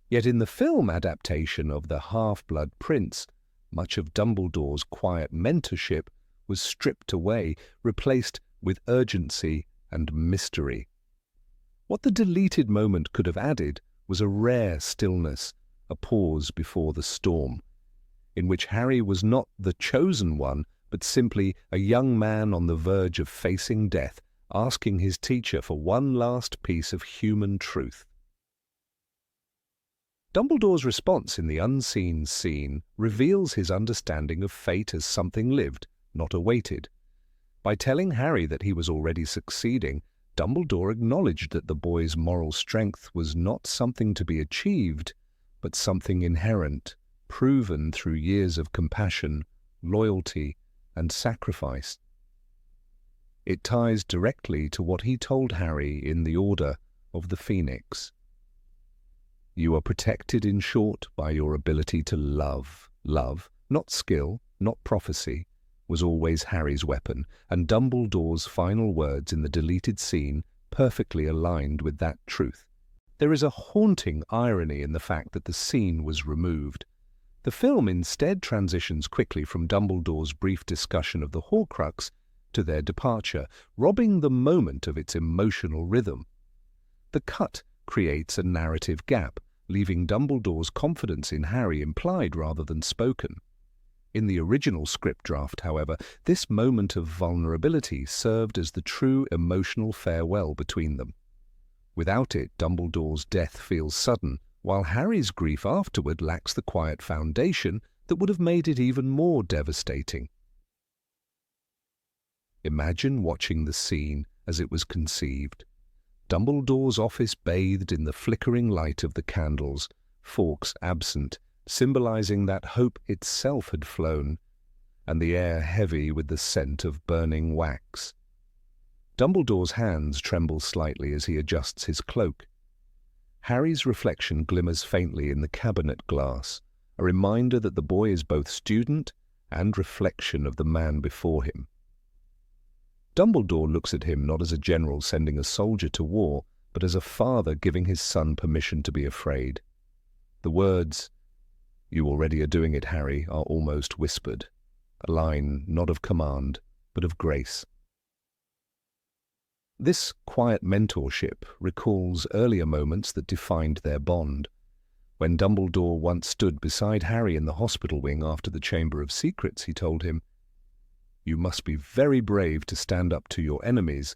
Yet in the film adaptation of The Half-Blood Prince, much of Dumbledore's quiet mentorship was stripped away, replaced with urgency and mystery. What the deleted moment could have added was a rare stillness, a pause before the storm, in which Harry was not the chosen one, but simply a young man on the verge of facing death, asking his teacher for one last piece of human truth. Dumbledore's response in the unseen scene reveals his understanding of fate as something lived, not awaited. By telling Harry that he was already succeeding, Dumbledore acknowledged that the boy's moral strength was not something to be achieved, but something inherent, proven through years of compassion, loyalty, and sacrifice. It ties directly to what he told Harry in The Order of the Phoenix. You are protected, in short, by your ability to love. Love, not skill, not prophecy, was always Harry's weapon, and Dumbledore's final words in the deleted scene perfectly aligned with that truth. There is a haunting irony in the fact that the scene was removed. The film instead transitions quickly from Dumbledore's brief discussion of the Horcrux to their departure, robbing the moment of its emotional rhythm. The cut creates a narrative gap, leaving Dumbledore's confidence in Harry implied rather than spoken. In the original script draft, however, this moment of vulnerability served as the true emotional farewell between them. Without it, Dumbledore's death feels sudden, while Harry's grief afterward lacks the quiet foundation that would have made it even more devastating. Imagine watching the scene as it was conceived. Dumbledore's office bathed in the flickering light of the candles, forks absent, symbolizing that hope itself had flown, and the air heavy with the scent of burning wax. Dumbledore's hands tremble slightly as he adjusts his cloak. Harry's reflection glimmers faintly in the cabinet glass, a reminder that the boy is both student and reflection of the man before him. Dumbledore looks at him not as a general sending a soldier to war, but as a father giving his son permission to be afraid. The words, "You already are doing it, Harry," are almost whispered, a line not of command, but of grace. This quiet mentorship recalls earlier moments that defined their bond. When Dumbledore once stood beside Harry in the hospital wing after the Chamber of Secrets, he told him, "You must be very brave to stand up to your enemies,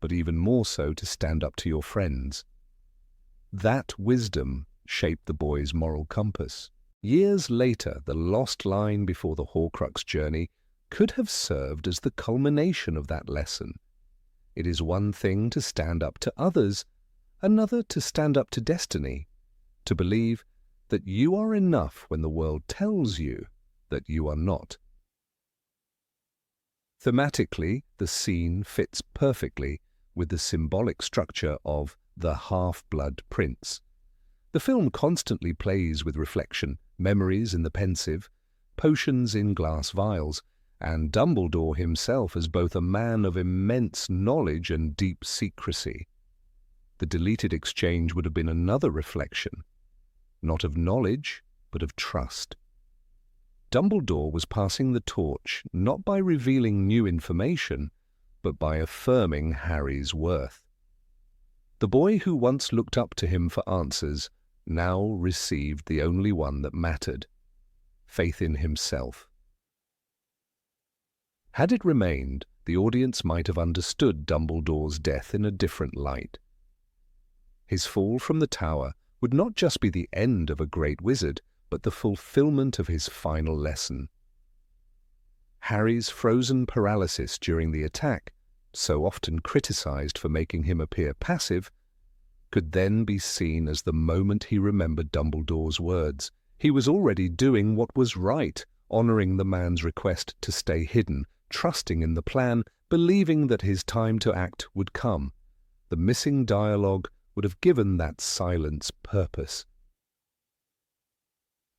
but even more so to stand up to your friends." That wisdom shaped the boy's moral compass. Years later, the lost line before the Horcrux journey could have served as the culmination of that lesson. It is one thing to stand up to others, another to stand up to destiny, to believe that you are enough when the world tells you that you are not. Thematically, the scene fits perfectly with the symbolic structure of the Half-Blood Prince. The film constantly plays with reflection, memories in the pensive, potions in glass vials, and Dumbledore himself as both a man of immense knowledge and deep secrecy. The deleted exchange would have been another reflection, not of knowledge, but of trust. Dumbledore was passing the torch not by revealing new information, but by affirming Harry's worth. The boy who once looked up to him for answers now received the only one that mattered: faith in himself. Had it remained, the audience might have understood Dumbledore's death in a different light. His fall from the tower would not just be the end of a great wizard, but the fulfillment of his final lesson. Harry's frozen paralysis during the attack, so often criticized for making him appear passive, could then be seen as the moment he remembered Dumbledore's words. He was already doing what was right, honoring the man's request to stay hidden, trusting in the plan, believing that his time to act would come. The missing dialogue would have given that silence purpose.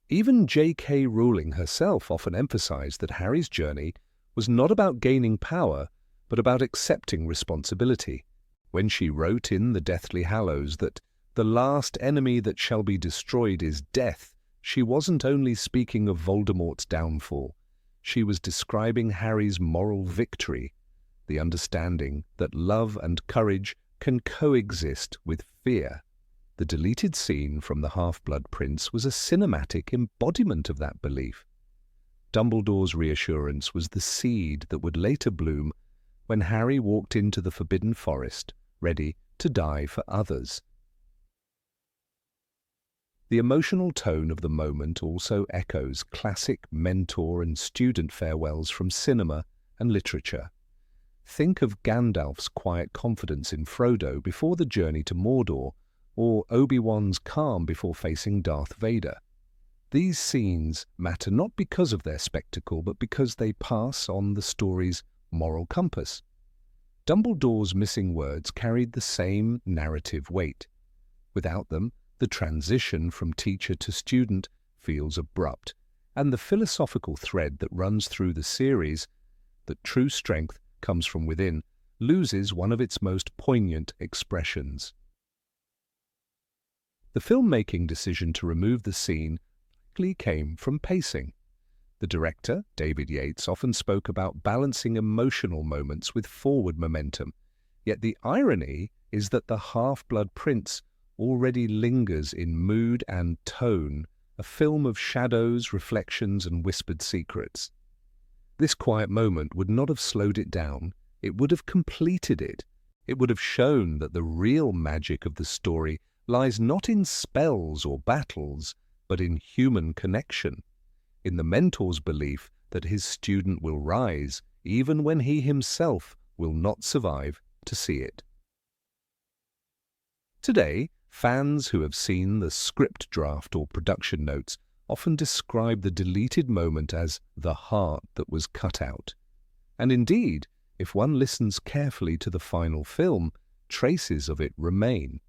Even J.K. Rowling herself often emphasized that Harry's journey was not about gaining power, but about accepting responsibility. When she wrote in The Deathly Hallows that the last enemy that shall be destroyed is death, she wasn't only speaking of Voldemort's downfall. She was describing Harry's moral victory, the understanding that love and courage can coexist with fear. The deleted scene from The Half-Blood Prince was a cinematic embodiment of that belief. Dumbledore's reassurance was the seed that would later bloom when Harry walked into the Forbidden Forest, ready to die for others. The emotional tone of the moment also echoes classic mentor and student farewells from cinema and literature. Think of Gandalf's quiet confidence in Frodo before the journey to Mordor, or Obi-Wan's calm before facing Darth Vader. These scenes matter not because of their spectacle, but because they pass on the story's moral compass. Dumbledore's missing words carried the same narrative weight. Without them, the transition from teacher to student feels abrupt, and the philosophical thread that runs through the series, that true strength comes from within, loses one of its most poignant expressions. The filmmaking decision to remove the scene likely came from pacing. The director, David Yates, often spoke about balancing emotional moments with forward momentum, yet the irony is that The Half-Blood Prince already lingers in mood and tone, a film of shadows, reflections, and whispered secrets. This quiet moment would not have slowed it down, it would have completed it. It would have shown that the real magic of the story lies not in spells or battles, but in human connection, in the mentor's belief that his student will rise, even when he himself will not survive to see it. Today, fans who have seen the script draft or production notes often describe the deleted moment as the heart that was cut out. And indeed, if one listens carefully to the final film, traces of it remain.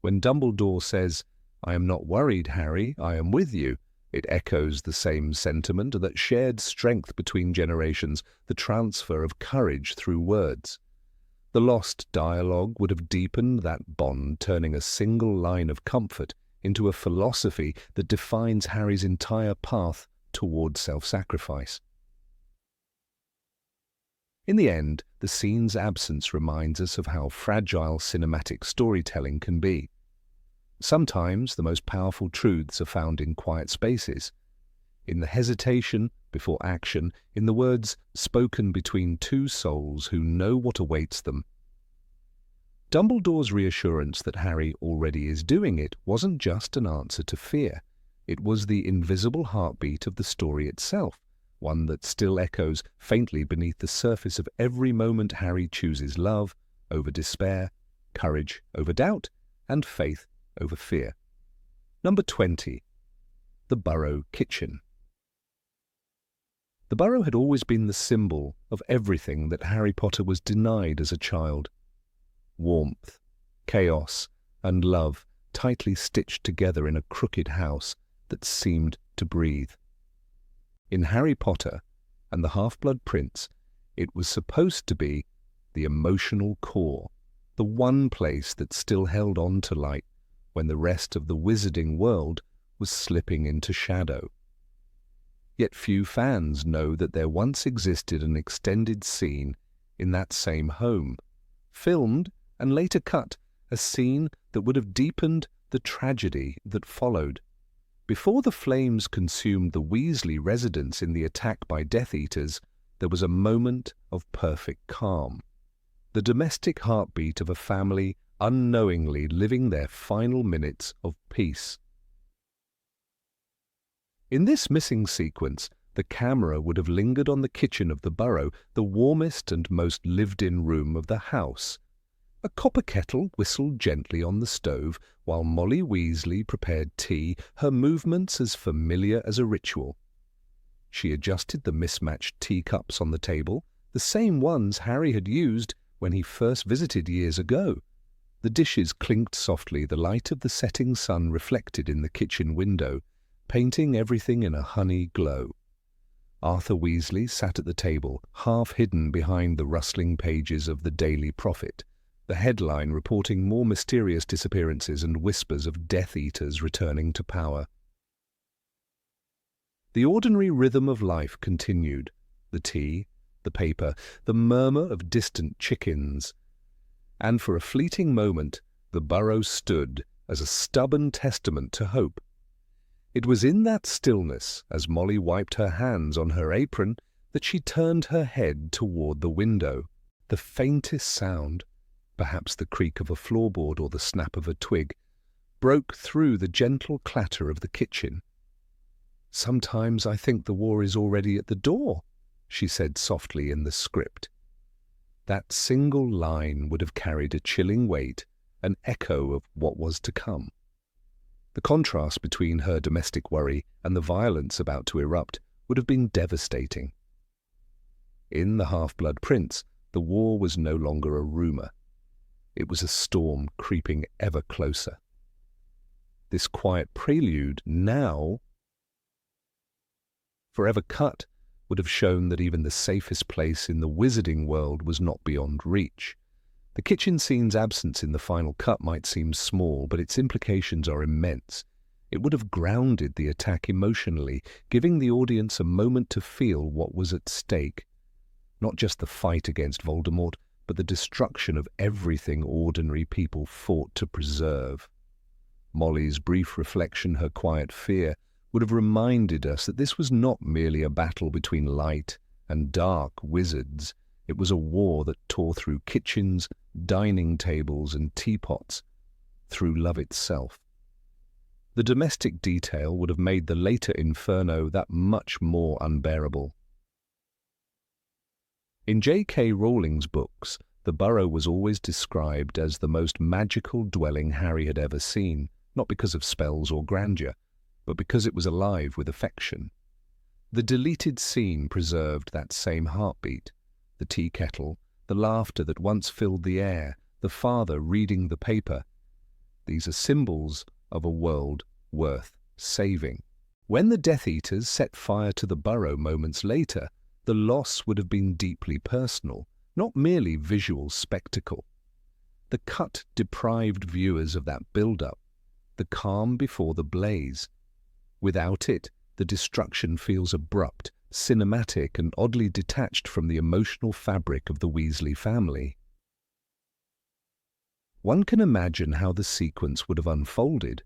When Dumbledore says, "I am not worried, Harry, I am with you," it echoes the same sentiment, that shared strength between generations, the transfer of courage through words. The lost dialogue would have deepened that bond, turning a single line of comfort into a philosophy that defines Harry's entire path toward self-sacrifice. In the end, the scene's absence reminds us of how fragile cinematic storytelling can be. Sometimes the most powerful truths are found in quiet spaces, in the hesitation before action, in the words spoken between two souls who know what awaits them. Dumbledore's reassurance that Harry already is doing it wasn't just an answer to fear. It was the invisible heartbeat of the story itself, one that still echoes faintly beneath the surface of every moment Harry chooses love over despair, courage over doubt, and faith over fear. Number 20. The Burrow Kitchen. The burrow had always been the symbol of everything that Harry Potter was denied as a child. Warmth, chaos, and love tightly stitched together in a crooked house that seemed to breathe. In Harry Potter and the Half-Blood Prince, it was supposed to be the emotional core, the one place that still held on to light when the rest of the wizarding world was slipping into shadow. Yet few fans know that there once existed an extended scene in that same home, filmed and later cut, a scene that would have deepened the tragedy that followed. Before the flames consumed the Weasley residence in the attack by Death Eaters, there was a moment of perfect calm. The domestic heartbeat of a family unknowingly living their final minutes of peace. In this missing sequence, the camera would have lingered on the kitchen of the burrow, the warmest and most lived-in room of the house. A copper kettle whistled gently on the stove, while Molly Weasley prepared tea, her movements as familiar as a ritual. She adjusted the mismatched teacups on the table, the same ones Harry had used when he first visited years ago. The dishes clinked softly, the light of the setting sun reflected in the kitchen window, painting everything in a honey glow. Arthur Weasley sat at the table, half hidden behind the rustling pages of the Daily Prophet, the headline reporting more mysterious disappearances and whispers of Death Eaters returning to power. The ordinary rhythm of life continued, the tea, the paper, the murmur of distant chickens. And for a fleeting moment, the burrow stood as a stubborn testament to hope. It was in that stillness, as Molly wiped her hands on her apron, that she turned her head toward the window. The faintest sound, perhaps the creak of a floorboard or the snap of a twig, broke through the gentle clatter of the kitchen. "Sometimes I think the war is already at the door," she said softly in the script. That single line would have carried a chilling weight, an echo of what was to come. The contrast between her domestic worry and the violence about to erupt would have been devastating. In The Half-Blood Prince, the war was no longer a rumour. It was a storm creeping ever closer. This quiet prelude, now forever cut, would have shown that even the safest place in the wizarding world was not beyond reach. The kitchen scene's absence in the final cut might seem small, but its implications are immense. It would have grounded the attack emotionally, giving the audience a moment to feel what was at stake. Not just the fight against Voldemort, but the destruction of everything ordinary people fought to preserve. Molly's brief reflection, her quiet fear, would have reminded us that this was not merely a battle between light and dark wizards. It was a war that tore through kitchens, dining tables, and teapots, through love itself. The domestic detail would have made the later inferno that much more unbearable. In J.K. Rowling's books, The burrow was always described as the most magical dwelling Harry had ever seen, not because of spells or grandeur, but because it was alive with affection. The deleted scene preserved that same heartbeat, the tea kettle, the laughter that once filled the air, the father reading the paper. These are symbols of a world worth saving. When the Death Eaters set fire to the burrow moments later, the loss would have been deeply personal, not merely visual spectacle. The cut deprived viewers of that build-up, the calm before the blaze. Without it, the destruction feels abrupt, cinematic, and oddly detached from the emotional fabric of the Weasley family. One can imagine how the sequence would have unfolded,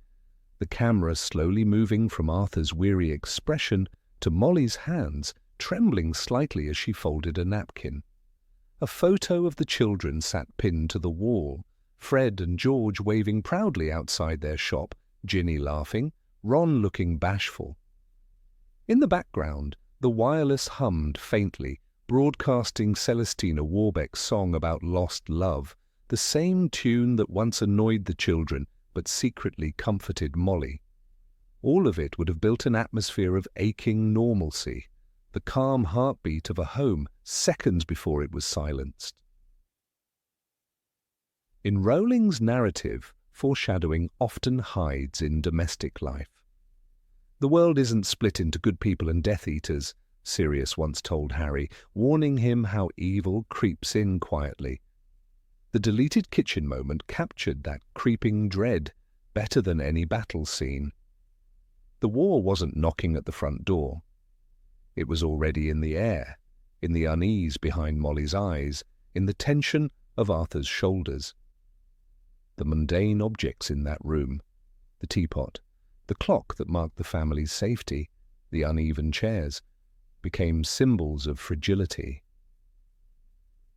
the camera slowly moving from Arthur's weary expression to Molly's hands trembling slightly as she folded a napkin. A photo of the children sat pinned to the wall, Fred and George waving proudly outside their shop, Ginny laughing, Ron looking bashful. In the background, the wireless hummed faintly, broadcasting Celestina Warbeck's song about lost love, the same tune that once annoyed the children but secretly comforted Molly. All of it would have built an atmosphere of aching normalcy, the calm heartbeat of a home seconds before it was silenced. In Rowling's narrative, foreshadowing often hides in domestic life. The world isn't split into good people and Death Eaters, Sirius once told Harry, warning him how evil creeps in quietly. The deleted kitchen moment captured that creeping dread better than any battle scene. The war wasn't knocking at the front door. It was already in the air, in the unease behind Molly's eyes, in the tension of Arthur's shoulders. The mundane objects in that room, the teapot, the clock that marked the family's safety, the uneven chairs, became symbols of fragility.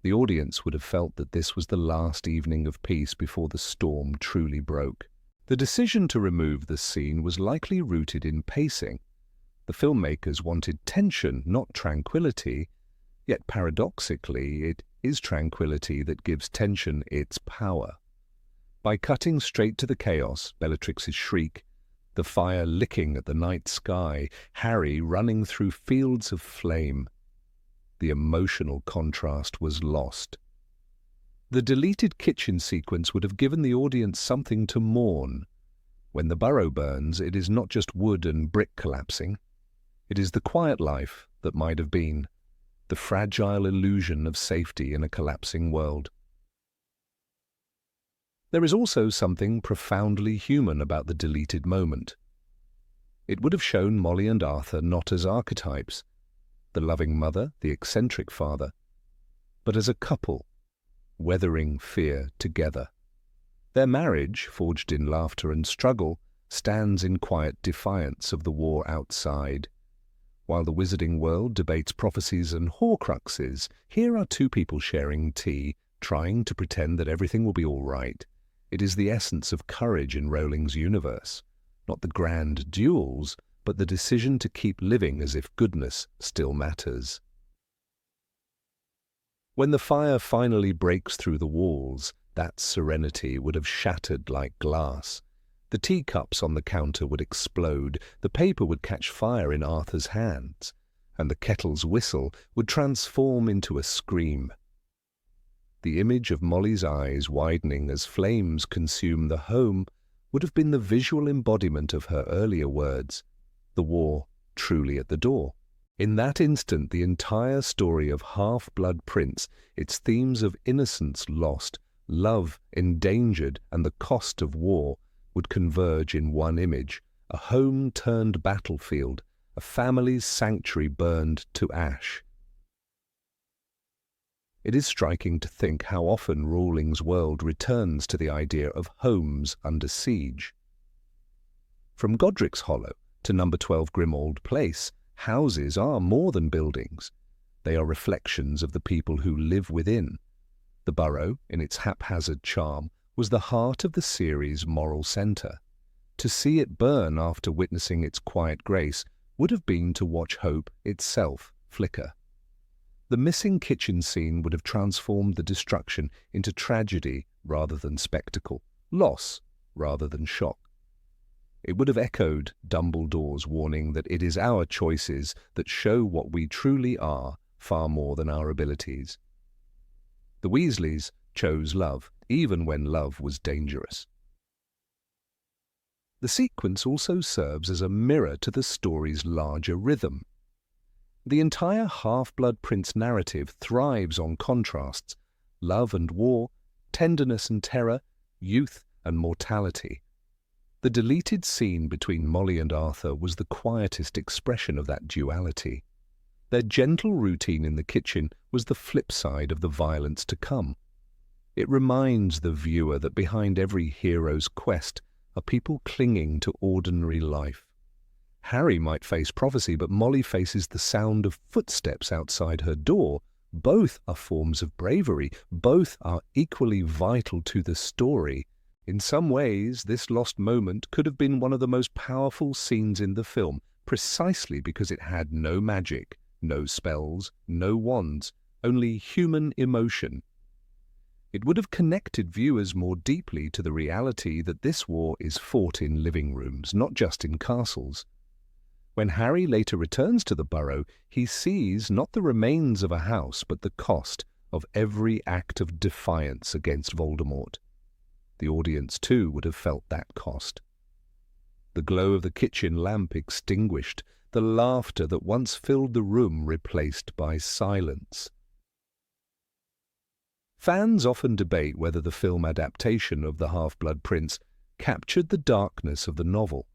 The audience would have felt that this was the last evening of peace before the storm truly broke. The decision to remove the scene was likely rooted in pacing. The filmmakers wanted tension, not tranquility, yet paradoxically it is tranquility that gives tension its power. By cutting straight to the chaos, Bellatrix's shriek, the fire licking at the night sky, Harry running through fields of flame, the emotional contrast was lost. The deleted kitchen sequence would have given the audience something to mourn. When the burrow burns, it is not just wood and brick collapsing. It is the quiet life that might have been, the fragile illusion of safety in a collapsing world. There is also something profoundly human about the deleted moment. It would have shown Molly and Arthur not as archetypes, the loving mother, the eccentric father, but as a couple, weathering fear together. Their marriage, forged in laughter and struggle, stands in quiet defiance of the war outside. While the wizarding world debates prophecies and horcruxes, here are two people sharing tea, trying to pretend that everything will be all right. It is the essence of courage in Rowling's universe, not the grand duels, but the decision to keep living as if goodness still matters. When the fire finally breaks through the walls, that serenity would have shattered like glass. The teacups on the counter would explode, the paper would catch fire in Arthur's hands, and the kettle's whistle would transform into a scream. The image of Molly's eyes widening as flames consume the home would have been the visual embodiment of her earlier words, the war truly at the door. In that instant, the entire story of Half-Blood Prince, its themes of innocence lost, love endangered, and the cost of war, would converge in one image, a home turned battlefield, a family's sanctuary burned to ash. It is striking to think how often Rowling's world returns to the idea of homes under siege. From Godric's Hollow to number 12 Grimmauld Place, houses are more than buildings. They are reflections of the people who live within. The burrow, in its haphazard charm, was the heart of the series' moral centre. To see it burn after witnessing its quiet grace would have been to watch hope itself flicker. The missing kitchen scene would have transformed the destruction into tragedy rather than spectacle, loss rather than shock. It would have echoed Dumbledore's warning that it is our choices that show what we truly are far more than our abilities. The Weasleys chose love, even when love was dangerous. The sequence also serves as a mirror to the story's larger rhythm. The entire Half-Blood Prince narrative thrives on contrasts: love and war, tenderness and terror, youth and mortality. The deleted scene between Molly and Arthur was the quietest expression of that duality. Their gentle routine in the kitchen was the flip side of the violence to come. It reminds the viewer that behind every hero's quest are people clinging to ordinary life. Harry might face prophecy, but Molly faces the sound of footsteps outside her door. Both are forms of bravery. Both are equally vital to the story. In some ways, this lost moment could have been one of the most powerful scenes in the film, precisely because it had no magic, no spells, no wands, only human emotion. It would have connected viewers more deeply to the reality that this war is fought in living rooms, not just in castles. When Harry later returns to the burrow, he sees not the remains of a house, but the cost of every act of defiance against Voldemort. The audience, too, would have felt that cost. The glow of the kitchen lamp extinguished, the laughter that once filled the room replaced by silence. Fans often debate whether the film adaptation of The Half-Blood Prince captured the darkness of the novel.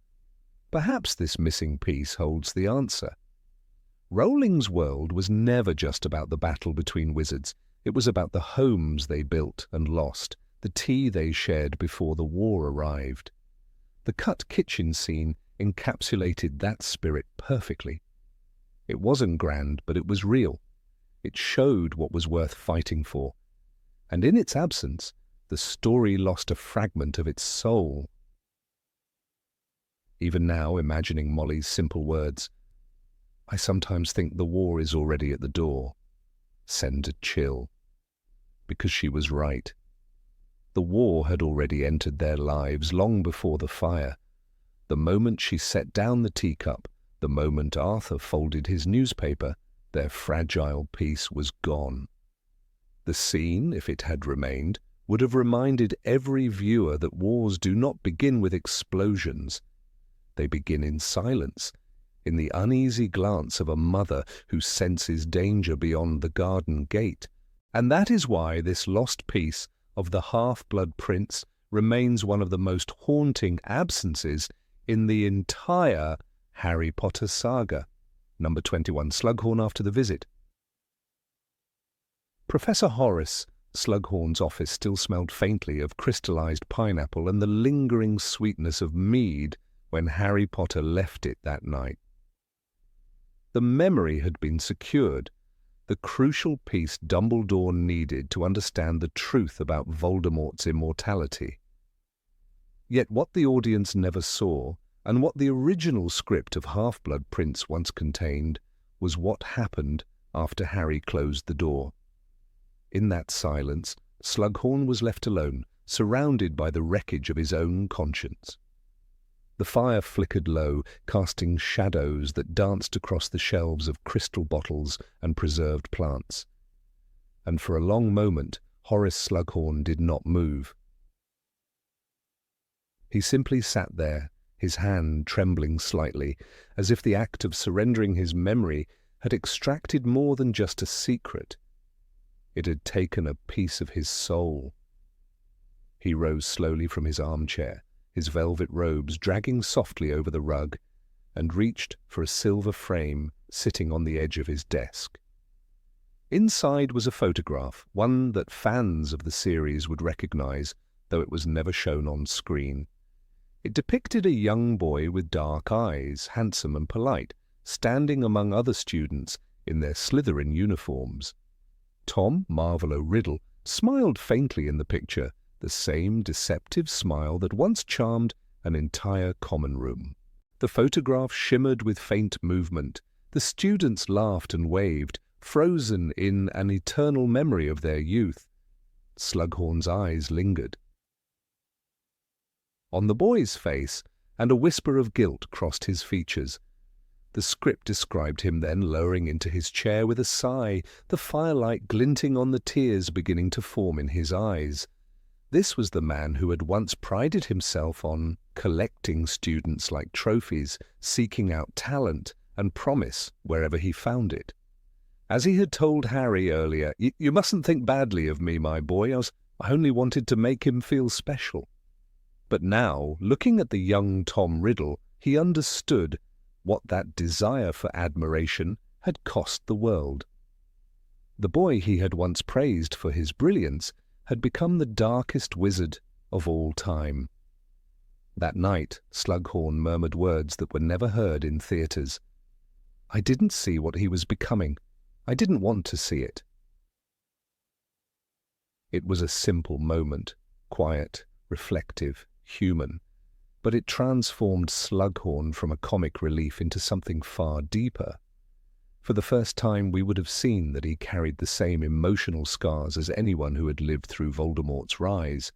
Perhaps this missing piece holds the answer. Rowling's world was never just about the battle between wizards. It was about the homes they built and lost, the tea they shared before the war arrived. The cut kitchen scene encapsulated that spirit perfectly. It wasn't grand, but it was real. It showed what was worth fighting for. And in its absence, the story lost a fragment of its soul. Even now, imagining Molly's simple words, "I sometimes think the war is already at the door," send a chill. Because she was right. The war had already entered their lives long before the fire. The moment she set down the teacup, the moment Arthur folded his newspaper, their fragile peace was gone. The scene, if it had remained, would have reminded every viewer that wars do not begin with explosions. They begin in silence, in the uneasy glance of a mother who senses danger beyond the garden gate. And that is why this lost piece of the Half-Blood Prince remains one of the most haunting absences in the entire Harry Potter saga. Number 21, Slughorn after the visit. Professor Horace Slughorn's office still smelled faintly of crystallized pineapple and the lingering sweetness of mead when Harry Potter left it that night. The memory had been secured, the crucial piece Dumbledore needed to understand the truth about Voldemort's immortality. Yet what the audience never saw, and what the original script of Half-Blood Prince once contained, was what happened after Harry closed the door. In that silence, Slughorn was left alone, surrounded by the wreckage of his own conscience. The fire flickered low, casting shadows that danced across the shelves of crystal bottles and preserved plants. And for a long moment, Horace Slughorn did not move. He simply sat there, his hand trembling slightly, as if the act of surrendering his memory had extracted more than just a secret. It had taken a piece of his soul. He rose slowly from his armchair, his velvet robes dragging softly over the rug, and reached for a silver frame sitting on the edge of his desk. Inside was a photograph, one that fans of the series would recognize, though it was never shown on screen. It depicted a young boy with dark eyes, handsome and polite, standing among other students in their Slytherin uniforms. Tom Marvolo Riddle smiled faintly in the picture, the same deceptive smile that once charmed an entire common room. The photograph shimmered with faint movement. The students laughed and waved, frozen in an eternal memory of their youth. Slughorn's eyes lingered on the boy's face, and a whisper of guilt crossed his features. The script described him then lowering into his chair with a sigh, the firelight glinting on the tears beginning to form in his eyes. This was the man who had once prided himself on collecting students like trophies, seeking out talent and promise wherever he found it. As he had told Harry earlier, "You mustn't think badly of me, my boy. I only wanted to make him feel special." But now, looking at the young Tom Riddle, he understood what that desire for admiration had cost the world. The boy he had once praised for his brilliance had become the darkest wizard of all time. That night, Slughorn murmured words that were never heard in theatres. "I didn't see what he was becoming. I didn't want to see it." It was a simple moment, quiet, reflective, human, but it transformed Slughorn from a comic relief into something far deeper. For the first time we would have seen that he carried the same emotional scars as anyone who had lived through Voldemort's rise.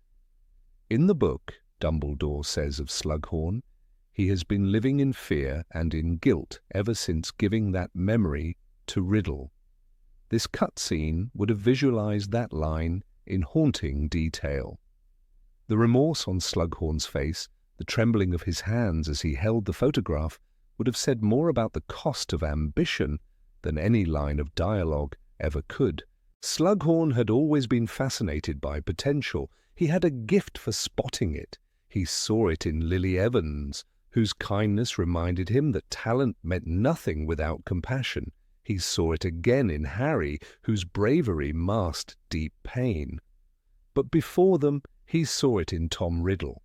In the book, Dumbledore says of Slughorn, he has been living in fear and in guilt ever since giving that memory to Riddle. This cutscene would have visualized that line in haunting detail. The remorse on Slughorn's face, the trembling of his hands as he held the photograph, would have said more about the cost of ambition than any line of dialogue ever could. Slughorn had always been fascinated by potential. He had a gift for spotting it. He saw it in Lily Evans, whose kindness reminded him that talent meant nothing without compassion. He saw it again in Harry, whose bravery masked deep pain. But before them, he saw it in Tom Riddle.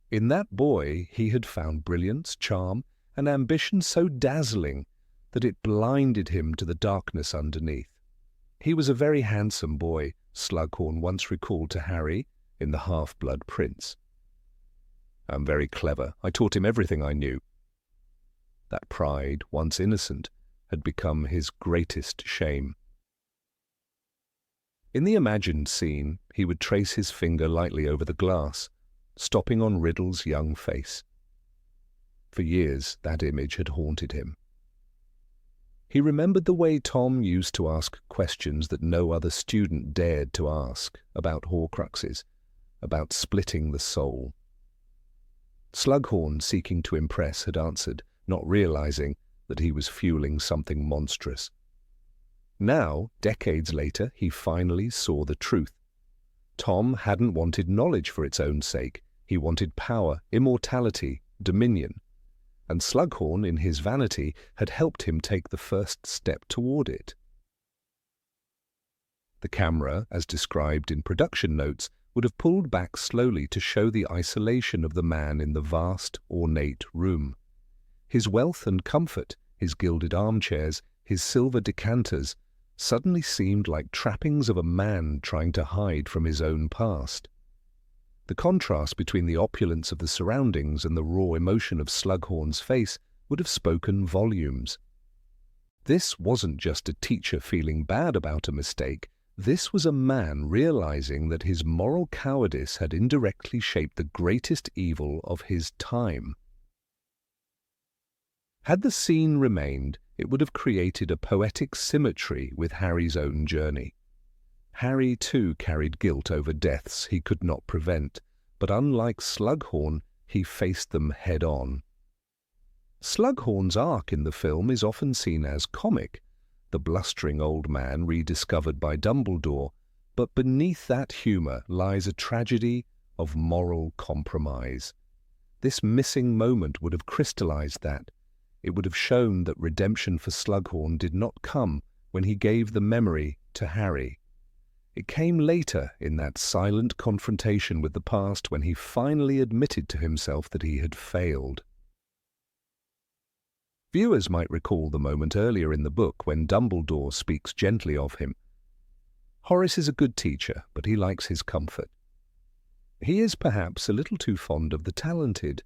In that boy he had found brilliance, charm, and ambition so dazzling that it blinded him to the darkness underneath. He was a very handsome boy, Slughorn once recalled to Harry in The Half-Blood Prince. "I'm very clever. I taught him everything I knew." That pride, once innocent, had become his greatest shame. In the imagined scene, he would trace his finger lightly over the glass, stopping on Riddle's young face. For years, that image had haunted him. He remembered the way Tom used to ask questions that no other student dared to ask, about Horcruxes, about splitting the soul. Slughorn, seeking to impress, had answered, not realizing that he was fueling something monstrous. Now, decades later, he finally saw the truth. Tom hadn't wanted knowledge for its own sake. He wanted power, immortality, dominion. And Slughorn, in his vanity, had helped him take the first step toward it. The camera, as described in production notes, would have pulled back slowly to show the isolation of the man in the vast, ornate room. His wealth and comfort, his gilded armchairs, his silver decanters, suddenly seemed like trappings of a man trying to hide from his own past. The contrast between the opulence of the surroundings and the raw emotion of Slughorn's face would have spoken volumes. This wasn't just a teacher feeling bad about a mistake. This was a man realizing that his moral cowardice had indirectly shaped the greatest evil of his time. Had the scene remained, it would have created a poetic symmetry with Harry's own journey. Harry, too, carried guilt over deaths he could not prevent, but unlike Slughorn, he faced them head-on. Slughorn's arc in the film is often seen as comic, the blustering old man rediscovered by Dumbledore, but beneath that humour lies a tragedy of moral compromise. This missing moment would have crystallized that. It would have shown that redemption for Slughorn did not come when he gave the memory to Harry. It came later in that silent confrontation with the past when he finally admitted to himself that he had failed. Viewers might recall the moment earlier in the book when Dumbledore speaks gently of him. Horace is a good teacher, but he likes his comfort. He is perhaps a little too fond of the talented.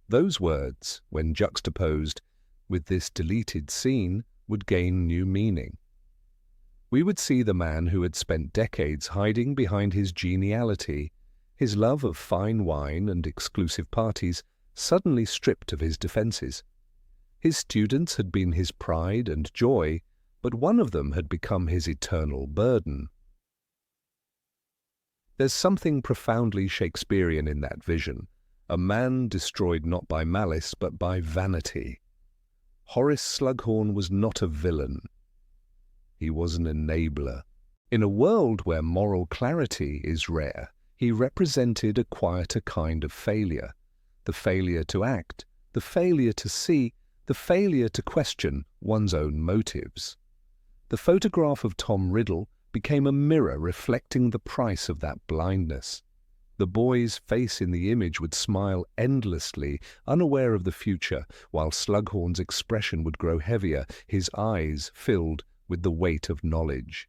Those words, when juxtaposed with this deleted scene, would gain new meaning. We would see the man who had spent decades hiding behind his geniality, his love of fine wine and exclusive parties, suddenly stripped of his defences. His students had been his pride and joy, but one of them had become his eternal burden. There's something profoundly Shakespearean in that vision, a man destroyed not by malice but by vanity. Horace Slughorn was not a villain. He was an enabler. In a world where moral clarity is rare, he represented a quieter kind of failure, the failure to act, the failure to see, the failure to question one's own motives. The photograph of Tom Riddle became a mirror reflecting the price of that blindness. The boy's face in the image would smile endlessly, unaware of the future, while Slughorn's expression would grow heavier, his eyes filled with the weight of knowledge.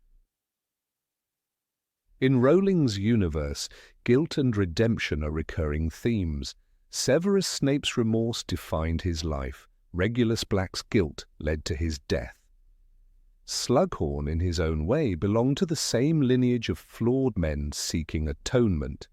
In Rowling's universe, guilt and redemption are recurring themes. Severus Snape's remorse defined his life. Regulus Black's guilt led to his death. Slughorn, in his own way, belonged to the same lineage of flawed men seeking atonement.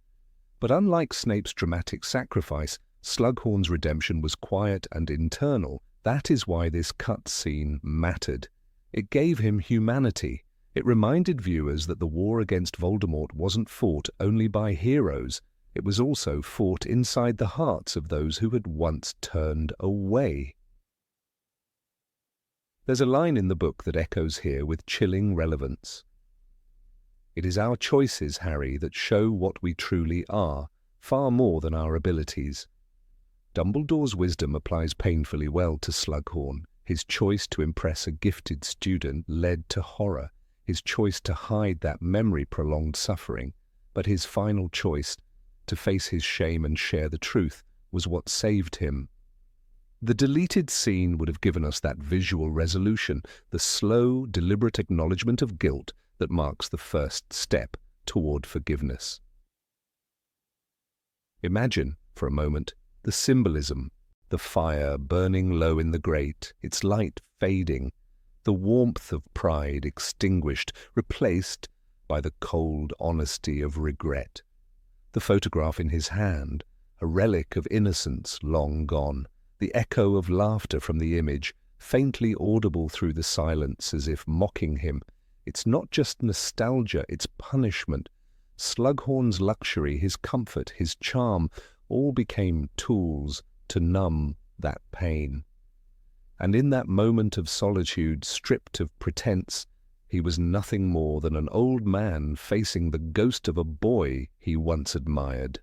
But unlike Snape's dramatic sacrifice, Slughorn's redemption was quiet and internal. That is why this cut scene mattered. It gave him humanity. It reminded viewers that the war against Voldemort wasn't fought only by heroes. It was also fought inside the hearts of those who had once turned away. There's a line in the book that echoes here with chilling relevance. It is our choices, Harry, that show what we truly are, far more than our abilities. Dumbledore's wisdom applies painfully well to Slughorn. His choice to impress a gifted student led to horror. His choice to hide that memory prolonged suffering. But his final choice, to face his shame and share the truth, was what saved him. The deleted scene would have given us that visual resolution, the slow, deliberate acknowledgement of guilt that marks the first step toward forgiveness. Imagine, for a moment, the symbolism, the fire burning low in the grate, its light fading, the warmth of pride extinguished, replaced by the cold honesty of regret. The photograph in his hand, a relic of innocence long gone, the echo of laughter from the image, faintly audible through the silence as if mocking him. It's not just nostalgia, it's punishment. Slughorn's luxury, his comfort, his charm, all became tools to numb that pain. And in that moment of solitude, stripped of pretense, he was nothing more than an old man facing the ghost of a boy he once admired.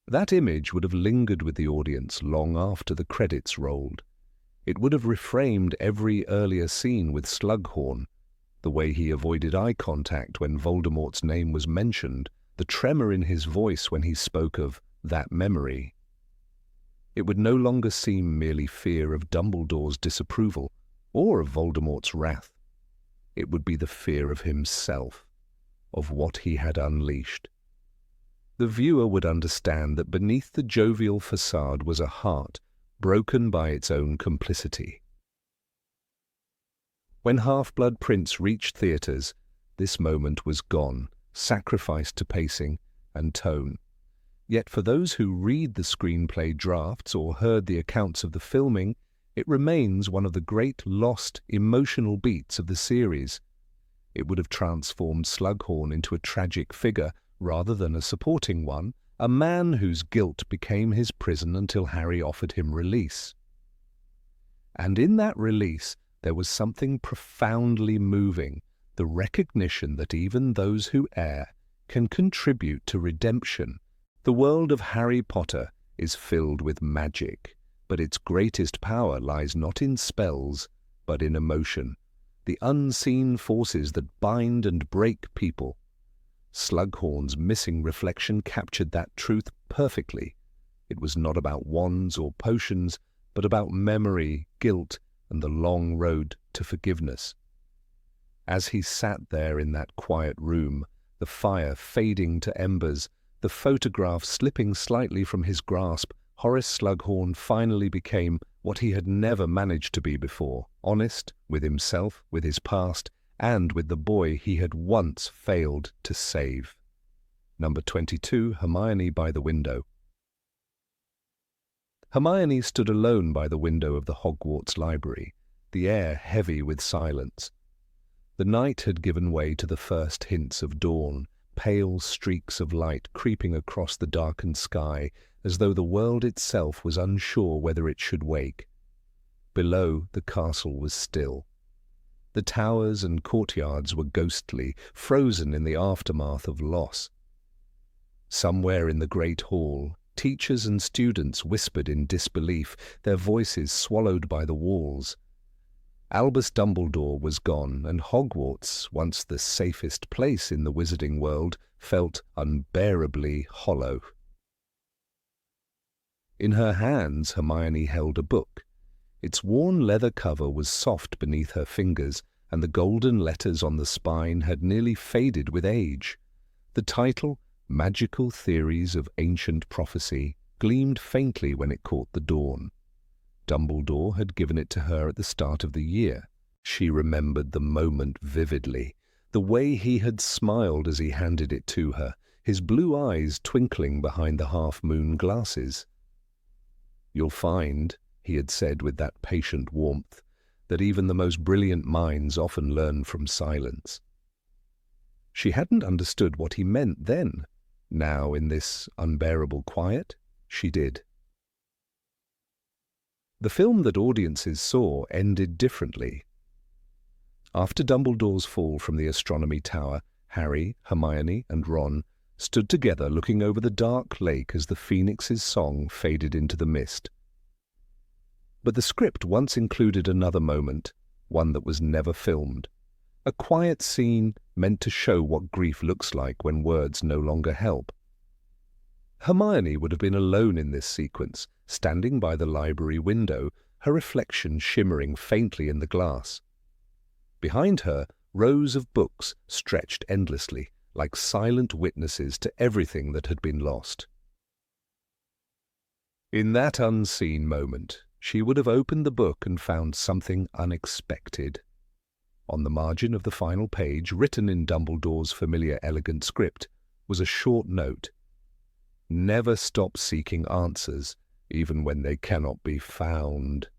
That image would have lingered with the audience long after the credits rolled. It would have reframed every earlier scene with Slughorn, the way he avoided eye contact when Voldemort's name was mentioned, the tremor in his voice when he spoke of that memory. It would no longer seem merely fear of Dumbledore's disapproval or of Voldemort's wrath. It would be the fear of himself, of what he had unleashed. The viewer would understand that beneath the jovial facade was a heart broken by its own complicity. When Half-Blood Prince reached theatres, this moment was gone, sacrificed to pacing and tone. Yet for those who read the screenplay drafts or heard the accounts of the filming, it remains one of the great lost emotional beats of the series. It would have transformed Slughorn into a tragic figure rather than a supporting one, a man whose guilt became his prison until Harry offered him release. And in that release, there was something profoundly moving, the recognition that even those who err can contribute to redemption. The world of Harry Potter is filled with magic, but its greatest power lies not in spells, but in emotion, the unseen forces that bind and break people. Slughorn's missing reflection captured that truth perfectly. It was not about wands or potions, but about memory, guilt, and the long road to forgiveness. As he sat there in that quiet room, the fire fading to embers, the photograph slipping slightly from his grasp, Horace Slughorn finally became what he had never managed to be before, honest with himself, with his past, and with the boy he had once failed to save. Number 22, Hermione by the window. Hermione stood alone by the window of the Hogwarts library, the air heavy with silence. The night had given way to the first hints of dawn, pale streaks of light creeping across the darkened sky, as though the world itself was unsure whether it should wake. Below, the castle was still. The towers and courtyards were ghostly, frozen in the aftermath of loss. Somewhere in the great hall, teachers and students whispered in disbelief, their voices swallowed by the walls. Albus Dumbledore was gone, and Hogwarts, once the safest place in the wizarding world, felt unbearably hollow. In her hands, Hermione held a book. Its worn leather cover was soft beneath her fingers, and the golden letters on the spine had nearly faded with age. The title, Magical Theories of Ancient Prophecy, gleamed faintly when it caught the dawn. Dumbledore had given it to her at the start of the year. She remembered the moment vividly, the way he had smiled as he handed it to her, his blue eyes twinkling behind the half-moon glasses. "You'll find," he had said with that patient warmth, "that even the most brilliant minds often learn from silence." She hadn't understood what he meant then. Now, in this unbearable quiet, she did. The film that audiences saw ended differently. After Dumbledore's fall from the astronomy tower, Harry, Hermione, and Ron stood together looking over the dark lake as the phoenix's song faded into the mist. But the script once included another moment, one that was never filmed. A quiet scene meant to show what grief looks like when words no longer help. Hermione would have been alone in this sequence, standing by the library window, her reflection shimmering faintly in the glass. Behind her, rows of books stretched endlessly, like silent witnesses to everything that had been lost. In that unseen moment, she would have opened the book and found something unexpected. On the margin of the final page, written in Dumbledore's familiar elegant script, was a short note. "Never stop seeking answers, even when they cannot be found."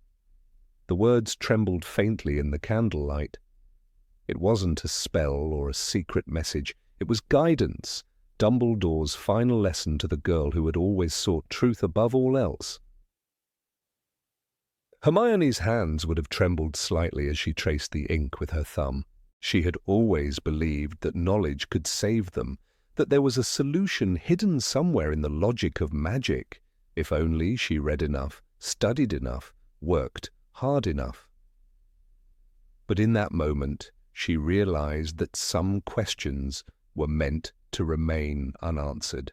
The words trembled faintly in the candlelight. It wasn't a spell or a secret message. It was guidance, Dumbledore's final lesson to the girl who had always sought truth above all else. Hermione's hands would have trembled slightly as she traced the ink with her thumb. She had always believed that knowledge could save them, that there was a solution hidden somewhere in the logic of magic, if only she read enough, studied enough, worked hard enough. But in that moment, she realized that some questions were meant to remain unanswered.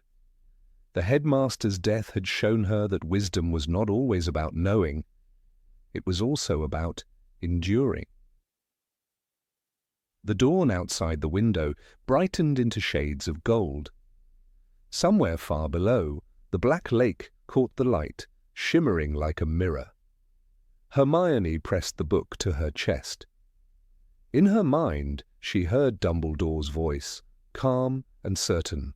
The headmaster's death had shown her that wisdom was not always about knowing. It was also about enduring. The dawn outside the window brightened into shades of gold. Somewhere far below, the black lake caught the light, shimmering like a mirror. Hermione pressed the book to her chest. In her mind, she heard Dumbledore's voice, calm and certain.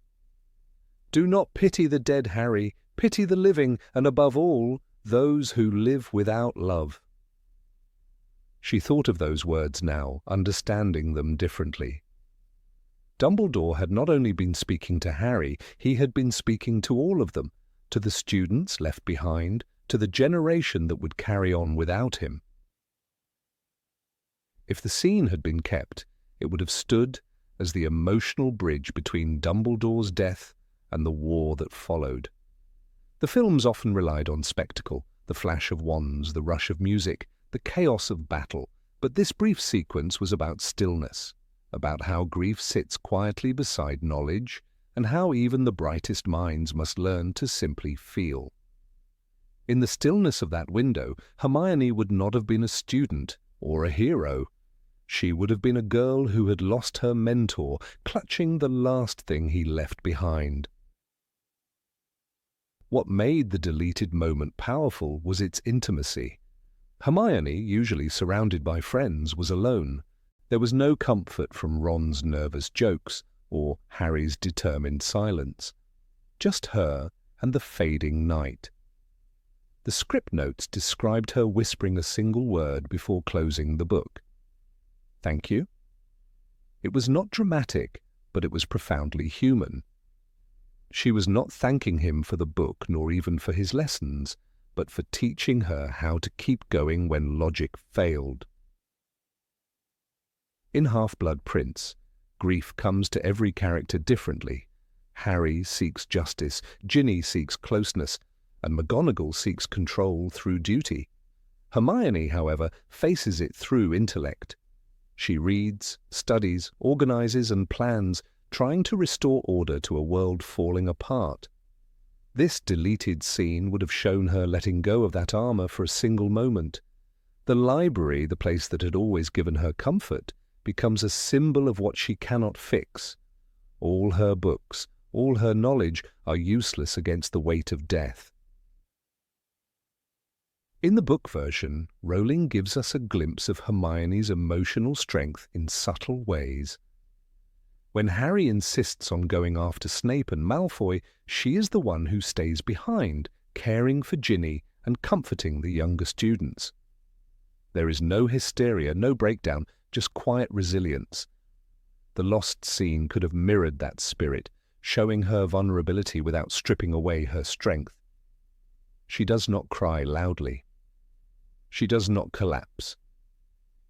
"Do not pity the dead, Harry. Pity the living, and above all, those who live without love." She thought of those words now, understanding them differently. Dumbledore had not only been speaking to Harry, he had been speaking to all of them, to the students left behind, to the generation that would carry on without him. If the scene had been kept, it would have stood as the emotional bridge between Dumbledore's death and the war that followed. The films often relied on spectacle, the flash of wands, the rush of music, the chaos of battle, but this brief sequence was about stillness, about how grief sits quietly beside knowledge, and how even the brightest minds must learn to simply feel. In the stillness of that window, Hermione would not have been a student or a hero. She would have been a girl who had lost her mentor, clutching the last thing he left behind. What made the deleted moment powerful was its intimacy. Hermione, usually surrounded by friends, was alone. There was no comfort from Ron's nervous jokes or Harry's determined silence. Just her and the fading night. The script notes described her whispering a single word before closing the book. "Thank you." It was not dramatic, but it was profoundly human. She was not thanking him for the book nor even for his lessons, but for teaching her how to keep going when logic failed. In Half-Blood Prince, grief comes to every character differently. Harry seeks justice, Ginny seeks closeness, and McGonagall seeks control through duty. Hermione, however, faces it through intellect. She reads, studies, organizes, and plans, trying to restore order to a world falling apart. This deleted scene would have shown her letting go of that armor for a single moment. The library, the place that had always given her comfort, becomes a symbol of what she cannot fix. All her books, all her knowledge are useless against the weight of death. In the book version, Rowling gives us a glimpse of Hermione's emotional strength in subtle ways. When Harry insists on going after Snape and Malfoy, she is the one who stays behind, caring for Ginny and comforting the younger students. There is no hysteria, no breakdown, just quiet resilience. The lost scene could have mirrored that spirit, showing her vulnerability without stripping away her strength. She does not cry loudly. She does not collapse.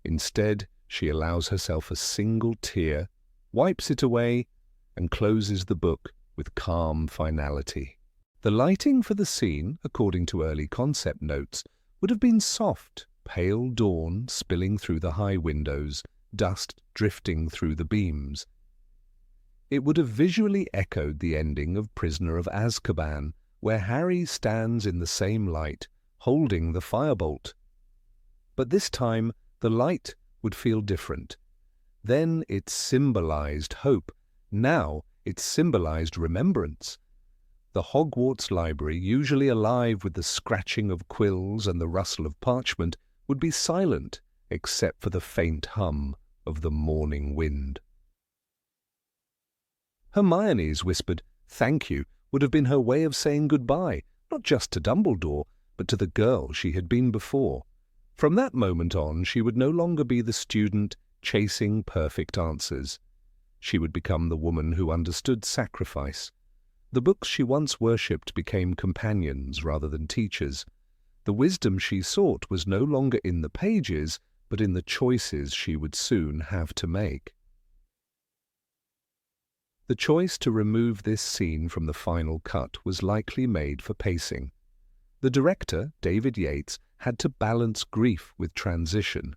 Instead, she allows herself a single tear, wipes it away, and closes the book with calm finality. The lighting for the scene, according to early concept notes, would have been soft, pale dawn spilling through the high windows, dust drifting through the beams. It would have visually echoed the ending of Prisoner of Azkaban, where Harry stands in the same light, holding the firebolt. But this time, the light would feel different. Then it symbolized hope. Now it symbolized remembrance. The Hogwarts library, usually alive with the scratching of quills and the rustle of parchment, would be silent except for the faint hum of the morning wind. Hermione's whispered "thank you" would have been her way of saying goodbye, not just to Dumbledore, but to the girl she had been before. From that moment on, she would no longer be the student chasing perfect answers. She would become the woman who understood sacrifice. The books she once worshipped became companions rather than teachers. The wisdom she sought was no longer in the pages, but in the choices she would soon have to make. The choice to remove this scene from the final cut was likely made for pacing. The director, David Yates, had to balance grief with transition.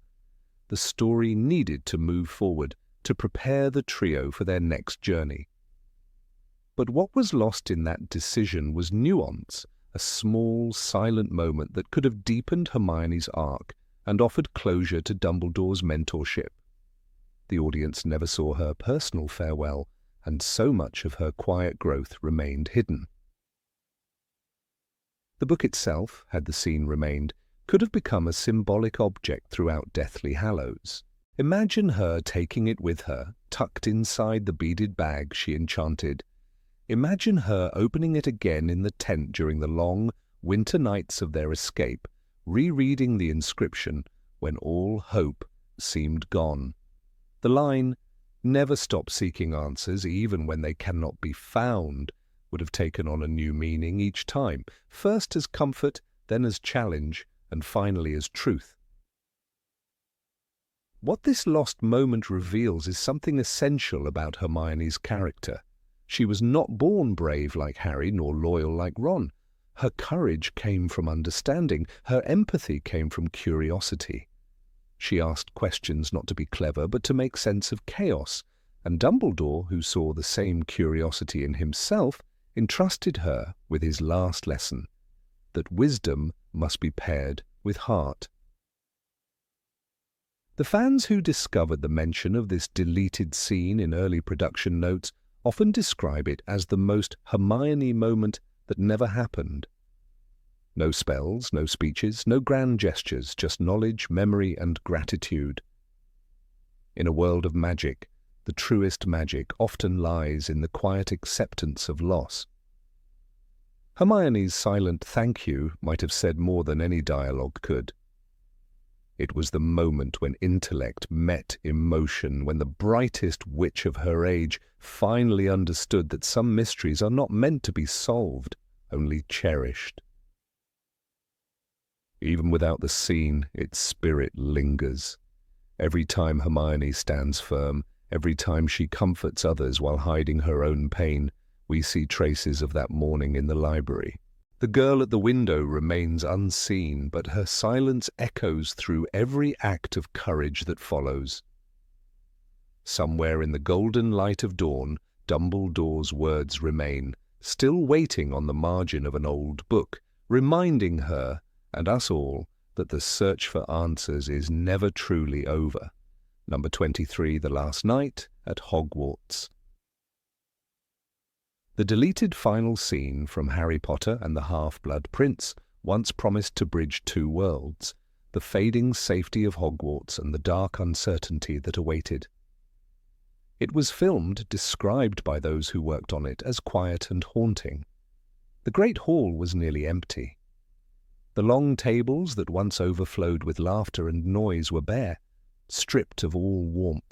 The story needed to move forward, to prepare the trio for their next journey. But what was lost in that decision was nuance, a small, silent moment that could have deepened Hermione's arc and offered closure to Dumbledore's mentorship. The audience never saw her personal farewell, and so much of her quiet growth remained hidden. The book itself, had the scene remained, could have become a symbolic object throughout Deathly Hallows. Imagine her taking it with her, tucked inside the beaded bag she enchanted. Imagine her opening it again in the tent during the long winter nights of their escape, rereading the inscription when all hope seemed gone. The line, "Never stop seeking answers even when they cannot be found," would have taken on a new meaning each time, first as comfort, then as challenge, and finally as truth. What this lost moment reveals is something essential about Hermione's character. She was not born brave like Harry, nor loyal like Ron. Her courage came from understanding. Her empathy came from curiosity. She asked questions not to be clever, but to make sense of chaos, and Dumbledore, who saw the same curiosity in himself, entrusted her with his last lesson, that wisdom must be paired with heart. The fans who discovered the mention of this deleted scene in early production notes often describe it as the most Hermione moment that never happened. No spells, no speeches, no grand gestures, just knowledge, memory, and gratitude. In a world of magic, the truest magic often lies in the quiet acceptance of loss. Hermione's silent thank you might have said more than any dialogue could. It was the moment when intellect met emotion, when the brightest witch of her age finally understood that some mysteries are not meant to be solved, only cherished. Even without the scene, its spirit lingers. Every time Hermione stands firm, every time she comforts others while hiding her own pain, we see traces of that morning in the library. The girl at the window remains unseen, but her silence echoes through every act of courage that follows. Somewhere in the golden light of dawn, Dumbledore's words remain, still waiting on the margin of an old book, reminding her, and us all, that the search for answers is never truly over. Number 23, The Last Night at Hogwarts. The deleted final scene from Harry Potter and the Half-Blood Prince once promised to bridge two worlds, the fading safety of Hogwarts and the dark uncertainty that awaited. It was filmed, described by those who worked on it as quiet and haunting. The Great Hall was nearly empty. The long tables that once overflowed with laughter and noise were bare, stripped of all warmth.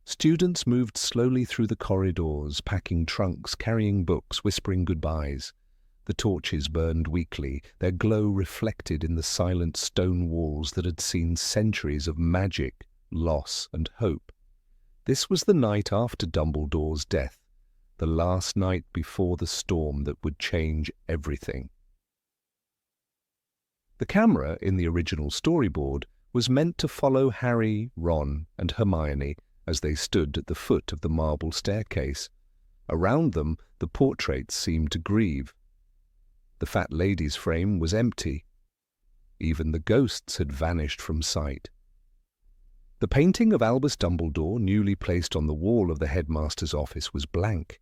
Students moved slowly through the corridors, packing trunks, carrying books, whispering goodbyes. The torches burned weakly, their glow reflected in the silent stone walls that had seen centuries of magic, loss, and hope. This was the night after Dumbledore's death, the last night before the storm that would change everything. The camera in the original storyboard was meant to follow Harry, Ron, and Hermione as they stood at the foot of the marble staircase. Around them, the portraits seemed to grieve. The fat lady's frame was empty. Even the ghosts had vanished from sight. The painting of Albus Dumbledore, newly placed on the wall of the headmaster's office, was blank,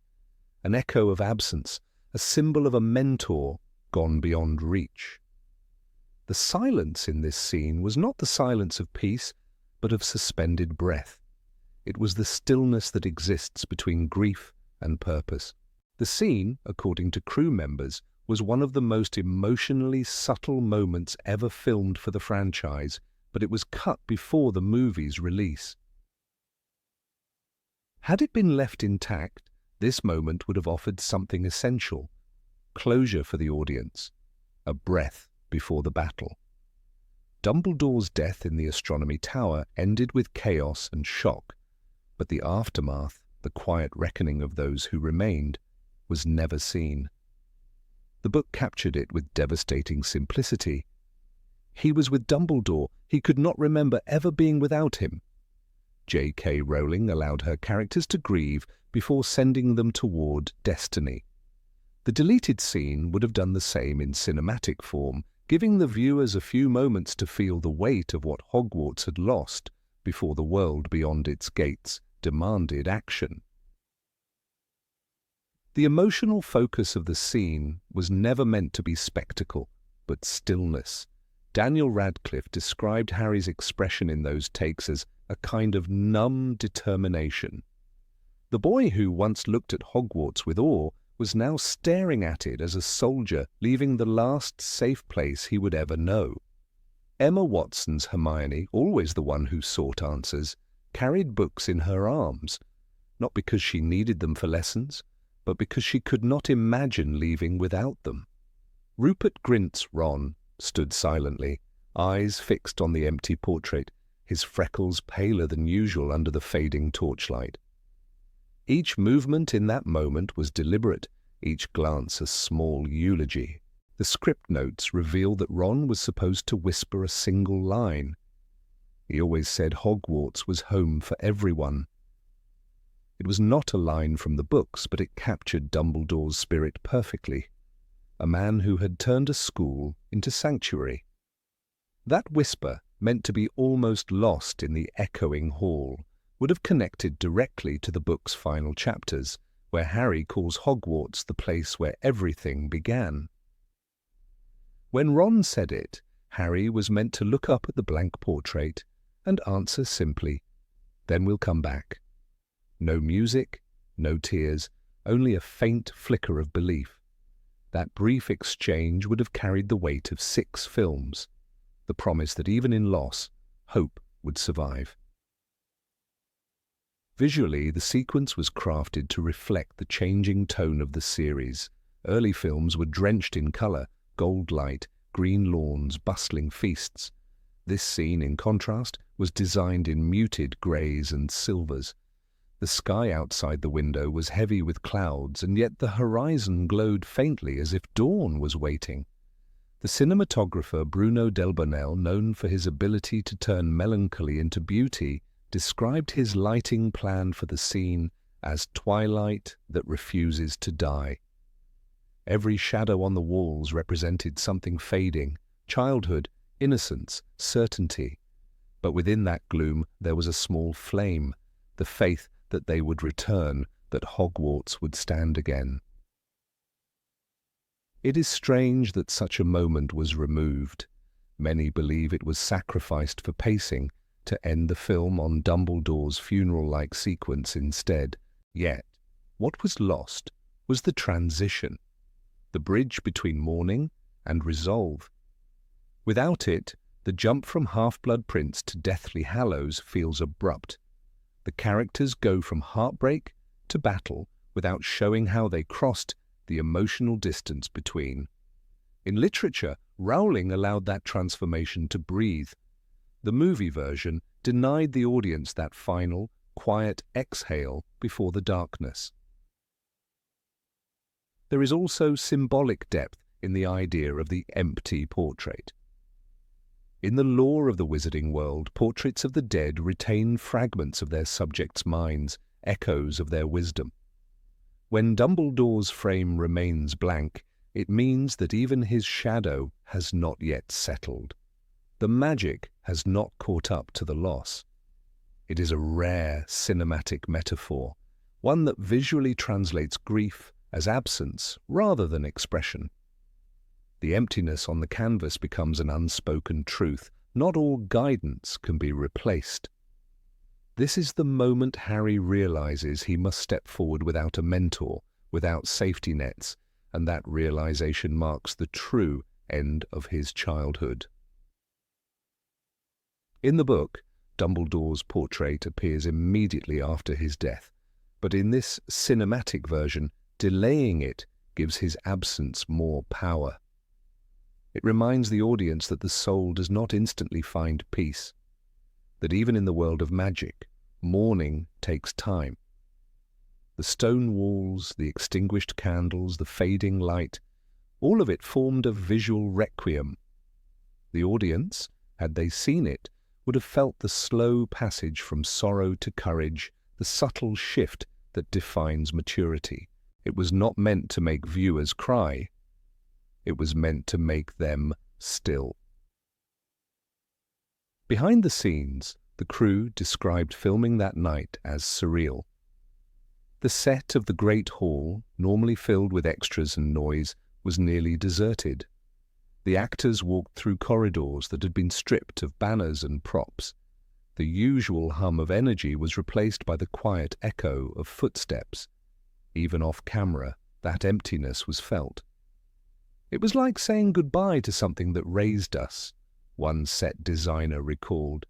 an echo of absence, a symbol of a mentor gone beyond reach. The silence in this scene was not the silence of peace, but of suspended breath. It was the stillness that exists between grief and purpose. The scene, according to crew members, was one of the most emotionally subtle moments ever filmed for the franchise, but it was cut before the movie's release. Had it been left intact, this moment would have offered something essential: closure for the audience, a breath before the battle. Dumbledore's death in the Astronomy Tower ended with chaos and shock, but the aftermath, the quiet reckoning of those who remained, was never seen. The book captured it with devastating simplicity. He was with Dumbledore. He could not remember ever being without him. J.K. Rowling allowed her characters to grieve before sending them toward destiny. The deleted scene would have done the same in cinematic form, giving the viewers a few moments to feel the weight of what Hogwarts had lost before the world beyond its gates demanded action. The emotional focus of the scene was never meant to be spectacle, but stillness. Daniel Radcliffe described Harry's expression in those takes as a kind of numb determination. The boy who once looked at Hogwarts with awe was now staring at it as a soldier leaving the last safe place he would ever know. Emma Watson's Hermione, always the one who sought answers, carried books in her arms, not because she needed them for lessons, but because she could not imagine leaving without them. Rupert Grint's Ron stood silently, eyes fixed on the empty portrait, his freckles paler than usual under the fading torchlight. Each movement in that moment was deliberate, each glance a small eulogy. The script notes reveal that Ron was supposed to whisper a single line. He always said Hogwarts was home for everyone. It was not a line from the books, but it captured Dumbledore's spirit perfectly. A man who had turned a school into sanctuary. That whisper, meant to be almost lost in the echoing hall, would have connected directly to the book's final chapters, where Harry calls Hogwarts the place where everything began. When Ron said it, Harry was meant to look up at the blank portrait and answer simply, "Then we'll come back." No music, no tears, only a faint flicker of belief. That brief exchange would have carried the weight of 6 films, the promise that even in loss, hope would survive. Visually, the sequence was crafted to reflect the changing tone of the series. Early films were drenched in colour, gold light, green lawns, bustling feasts. This scene, in contrast, was designed in muted greys and silvers. The sky outside the window was heavy with clouds, and yet the horizon glowed faintly as if dawn was waiting. The cinematographer Bruno Delbonnel, known for his ability to turn melancholy into beauty, described his lighting plan for the scene as twilight that refuses to die. Every shadow on the walls represented something fading: childhood, innocence, certainty. But within that gloom there was a small flame, the faith that they would return, that Hogwarts would stand again. It is strange that such a moment was removed. Many believe it was sacrificed for pacing, to end the film on Dumbledore's funeral-like sequence instead. Yet, what was lost was the transition, the bridge between mourning and resolve. Without it, the jump from Half-Blood Prince to Deathly Hallows feels abrupt. The characters go from heartbreak to battle without showing how they crossed the emotional distance between. In literature, Rowling allowed that transformation to breathe. The movie version denied the audience that final, quiet exhale before the darkness. There is also symbolic depth in the idea of the empty portrait. In the lore of the wizarding world, portraits of the dead retain fragments of their subjects' minds, echoes of their wisdom. When Dumbledore's frame remains blank, it means that even his shadow has not yet settled. The magic has not caught up to the loss. It is a rare cinematic metaphor, one that visually translates grief as absence rather than expression. The emptiness on the canvas becomes an unspoken truth. Not all guidance can be replaced. This is the moment Harry realizes he must step forward without a mentor, without safety nets, and that realization marks the true end of his childhood. In the book, Dumbledore's portrait appears immediately after his death, but in this cinematic version, delaying it gives his absence more power. It reminds the audience that the soul does not instantly find peace, that even in the world of magic, mourning takes time. The stone walls, the extinguished candles, the fading light, all of it formed a visual requiem. The audience, had they seen it, would have felt the slow passage from sorrow to courage, the subtle shift that defines maturity. It was not meant to make viewers cry. It was meant to make them still. Behind the scenes, the crew described filming that night as surreal. The set of the Great Hall, normally filled with extras and noise, was nearly deserted. The actors walked through corridors that had been stripped of banners and props. The usual hum of energy was replaced by the quiet echo of footsteps. Even off camera, that emptiness was felt. It was like saying goodbye to something that raised us, one set designer recalled.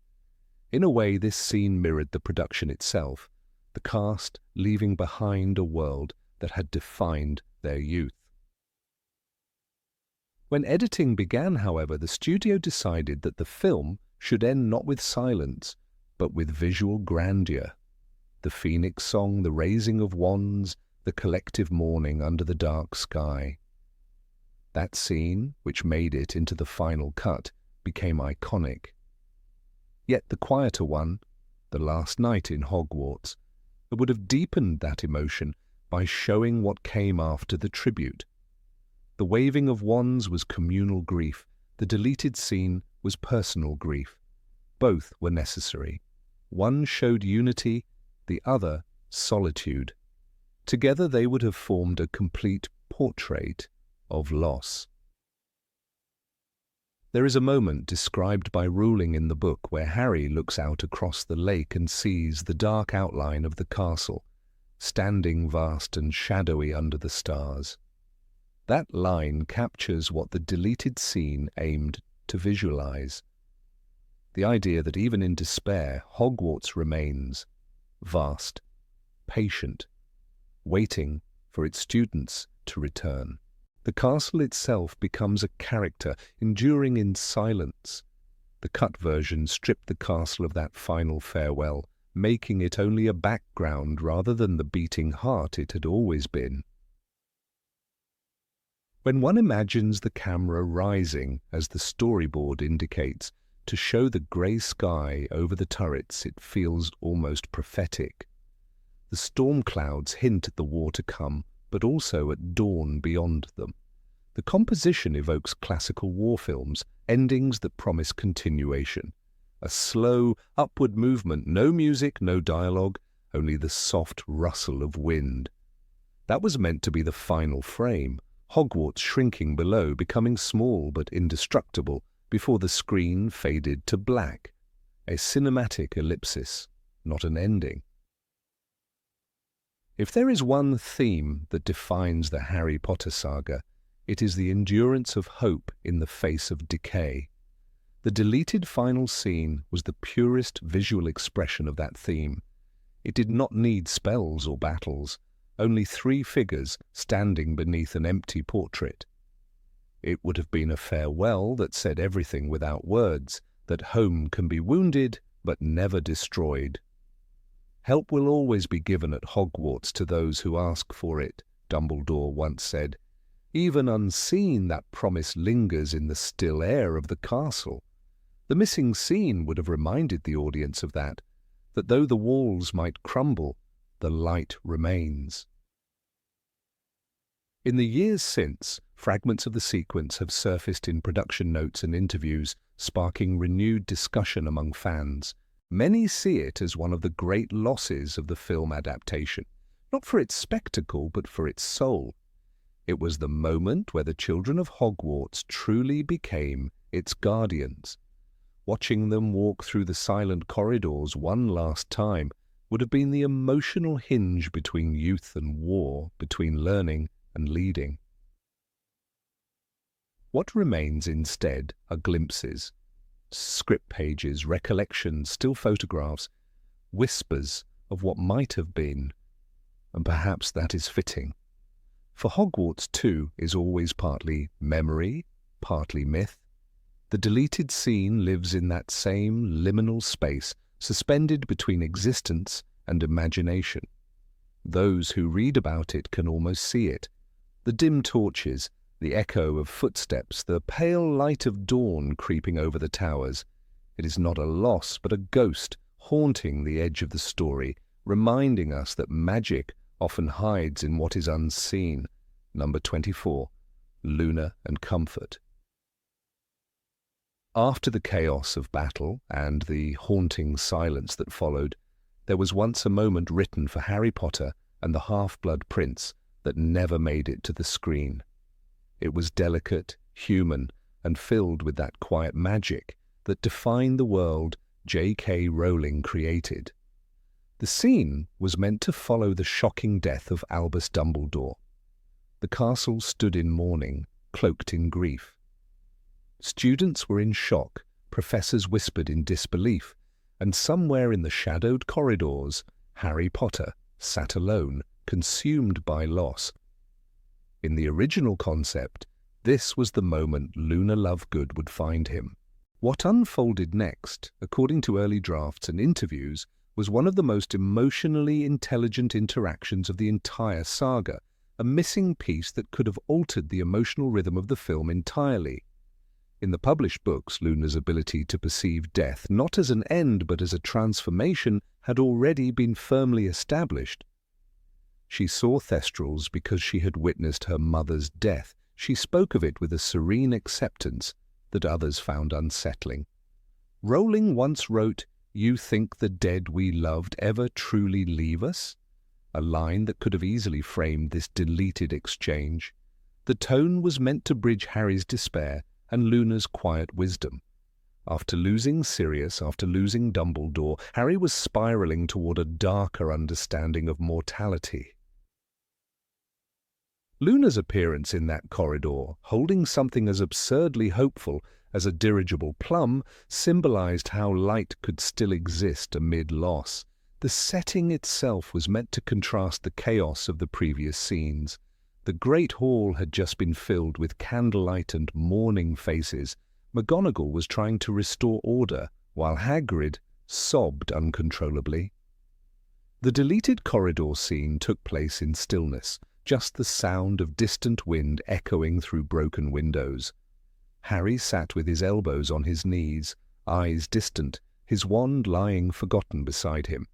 In a way, this scene mirrored the production itself, the cast leaving behind a world that had defined their youth. When editing began, however, the studio decided that the film should end not with silence, but with visual grandeur. The Phoenix song, the raising of wands, the collective mourning under the dark sky. That scene, which made it into the final cut, became iconic. Yet the quieter one, the last night in Hogwarts, would have deepened that emotion by showing what came after the tribute. The waving of wands was communal grief. The deleted scene was personal grief. Both were necessary. One showed unity, the other solitude. Together they would have formed a complete portrait of loss. There is a moment described by Rowling in the book where Harry looks out across the lake and sees the dark outline of the castle, standing vast and shadowy under the stars. That line captures what the deleted scene aimed to visualize. The idea that even in despair, Hogwarts remains vast, patient, waiting for its students to return. The castle itself becomes a character, enduring in silence. The cut version stripped the castle of that final farewell, making it only a background rather than the beating heart it had always been. When one imagines the camera rising, as the storyboard indicates, to show the grey sky over the turrets, it feels almost prophetic. The storm clouds hint at the war to come, but also at dawn beyond them. The composition evokes classical war films, endings that promise continuation. A slow, upward movement, no music, no dialogue, only the soft rustle of wind. That was meant to be the final frame, Hogwarts shrinking below, becoming small but indestructible, before the screen faded to black. A cinematic ellipsis, not an ending. If there is one theme that defines the Harry Potter saga, it is the endurance of hope in the face of decay. The deleted final scene was the purest visual expression of that theme. It did not need spells or battles, only 3 figures standing beneath an empty portrait. It would have been a farewell that said everything without words, that home can be wounded but never destroyed. Help will always be given at Hogwarts to those who ask for it, Dumbledore once said. Even unseen, that promise lingers in the still air of the castle. The missing scene would have reminded the audience of that though the walls might crumble, the light remains. In the years since, fragments of the sequence have surfaced in production notes and interviews, sparking renewed discussion among fans. Many see it as one of the great losses of the film adaptation, not for its spectacle but for its soul. It was the moment where the children of Hogwarts truly became its guardians. Watching them walk through the silent corridors one last time would have been the emotional hinge between youth and war, between learning and leading. What remains instead are glimpses, script pages, recollections, still photographs, whispers of what might have been, and perhaps that is fitting. For Hogwarts too is always partly memory, partly myth. The deleted scene lives in that same liminal space, suspended between existence and imagination. Those who read about it can almost see it. The dim torches, the echo of footsteps, the pale light of dawn creeping over the towers. It is not a loss, but a ghost haunting the edge of the story, reminding us that magic often hides in what is unseen. Number 24, Luna and Comfort. After the chaos of battle and the haunting silence that followed, there was once a moment written for Harry Potter and the Half-Blood Prince that never made it to the screen. It was delicate, human, and filled with that quiet magic that defined the world J.K. Rowling created. The scene was meant to follow the shocking death of Albus Dumbledore. The castle stood in mourning, cloaked in grief. Students were in shock, professors whispered in disbelief, and somewhere in the shadowed corridors, Harry Potter sat alone, consumed by loss. In the original concept, this was the moment Luna Lovegood would find him. What unfolded next, according to early drafts and interviews, was one of the most emotionally intelligent interactions of the entire saga, a missing piece that could have altered the emotional rhythm of the film entirely. In the published books, Luna's ability to perceive death not as an end but as a transformation had already been firmly established. She saw Thestrals because she had witnessed her mother's death. She spoke of it with a serene acceptance that others found unsettling. Rowling once wrote, "You think the dead we loved ever truly leave us?" A line that could have easily framed this deleted exchange. The tone was meant to bridge Harry's despair and Luna's quiet wisdom. After losing Sirius, after losing Dumbledore, Harry was spiraling toward a darker understanding of mortality. Luna's appearance in that corridor, holding something as absurdly hopeful as a dirigible plum, symbolized how light could still exist amid loss. The setting itself was meant to contrast the chaos of the previous scenes. The Great Hall had just been filled with candlelight and mourning faces. McGonagall was trying to restore order, while Hagrid sobbed uncontrollably. The deleted corridor scene took place in stillness, just the sound of distant wind echoing through broken windows. Harry sat with his elbows on his knees, eyes distant, his wand lying forgotten beside him.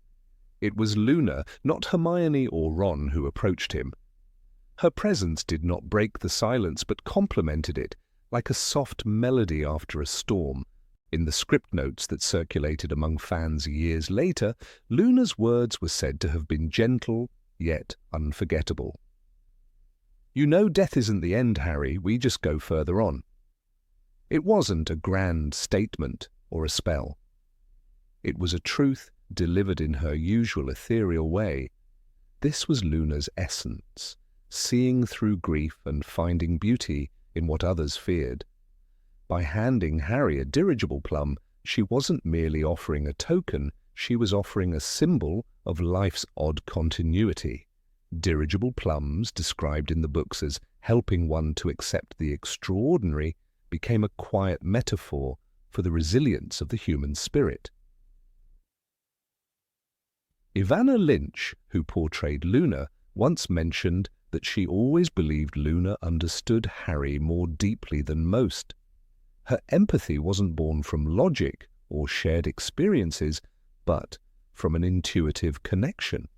It was Luna, not Hermione or Ron, who approached him. Her presence did not break the silence, but complemented it, like a soft melody after a storm. In the script notes that circulated among fans years later, Luna's words were said to have been gentle, yet unforgettable. "You know death isn't the end, Harry, we just go further on." It wasn't a grand statement or a spell. It was a truth delivered in her usual ethereal way. This was Luna's essence, seeing through grief and finding beauty in what others feared. By handing Harry a dirigible plum, she wasn't merely offering a token, she was offering a symbol of life's odd continuity. Dirigible plums, described in the books as helping one to accept the extraordinary, became a quiet metaphor for the resilience of the human spirit. Ivana Lynch, who portrayed Luna, once mentioned that she always believed Luna understood Harry more deeply than most. Her empathy wasn't born from logic or shared experiences, but from an intuitive connection.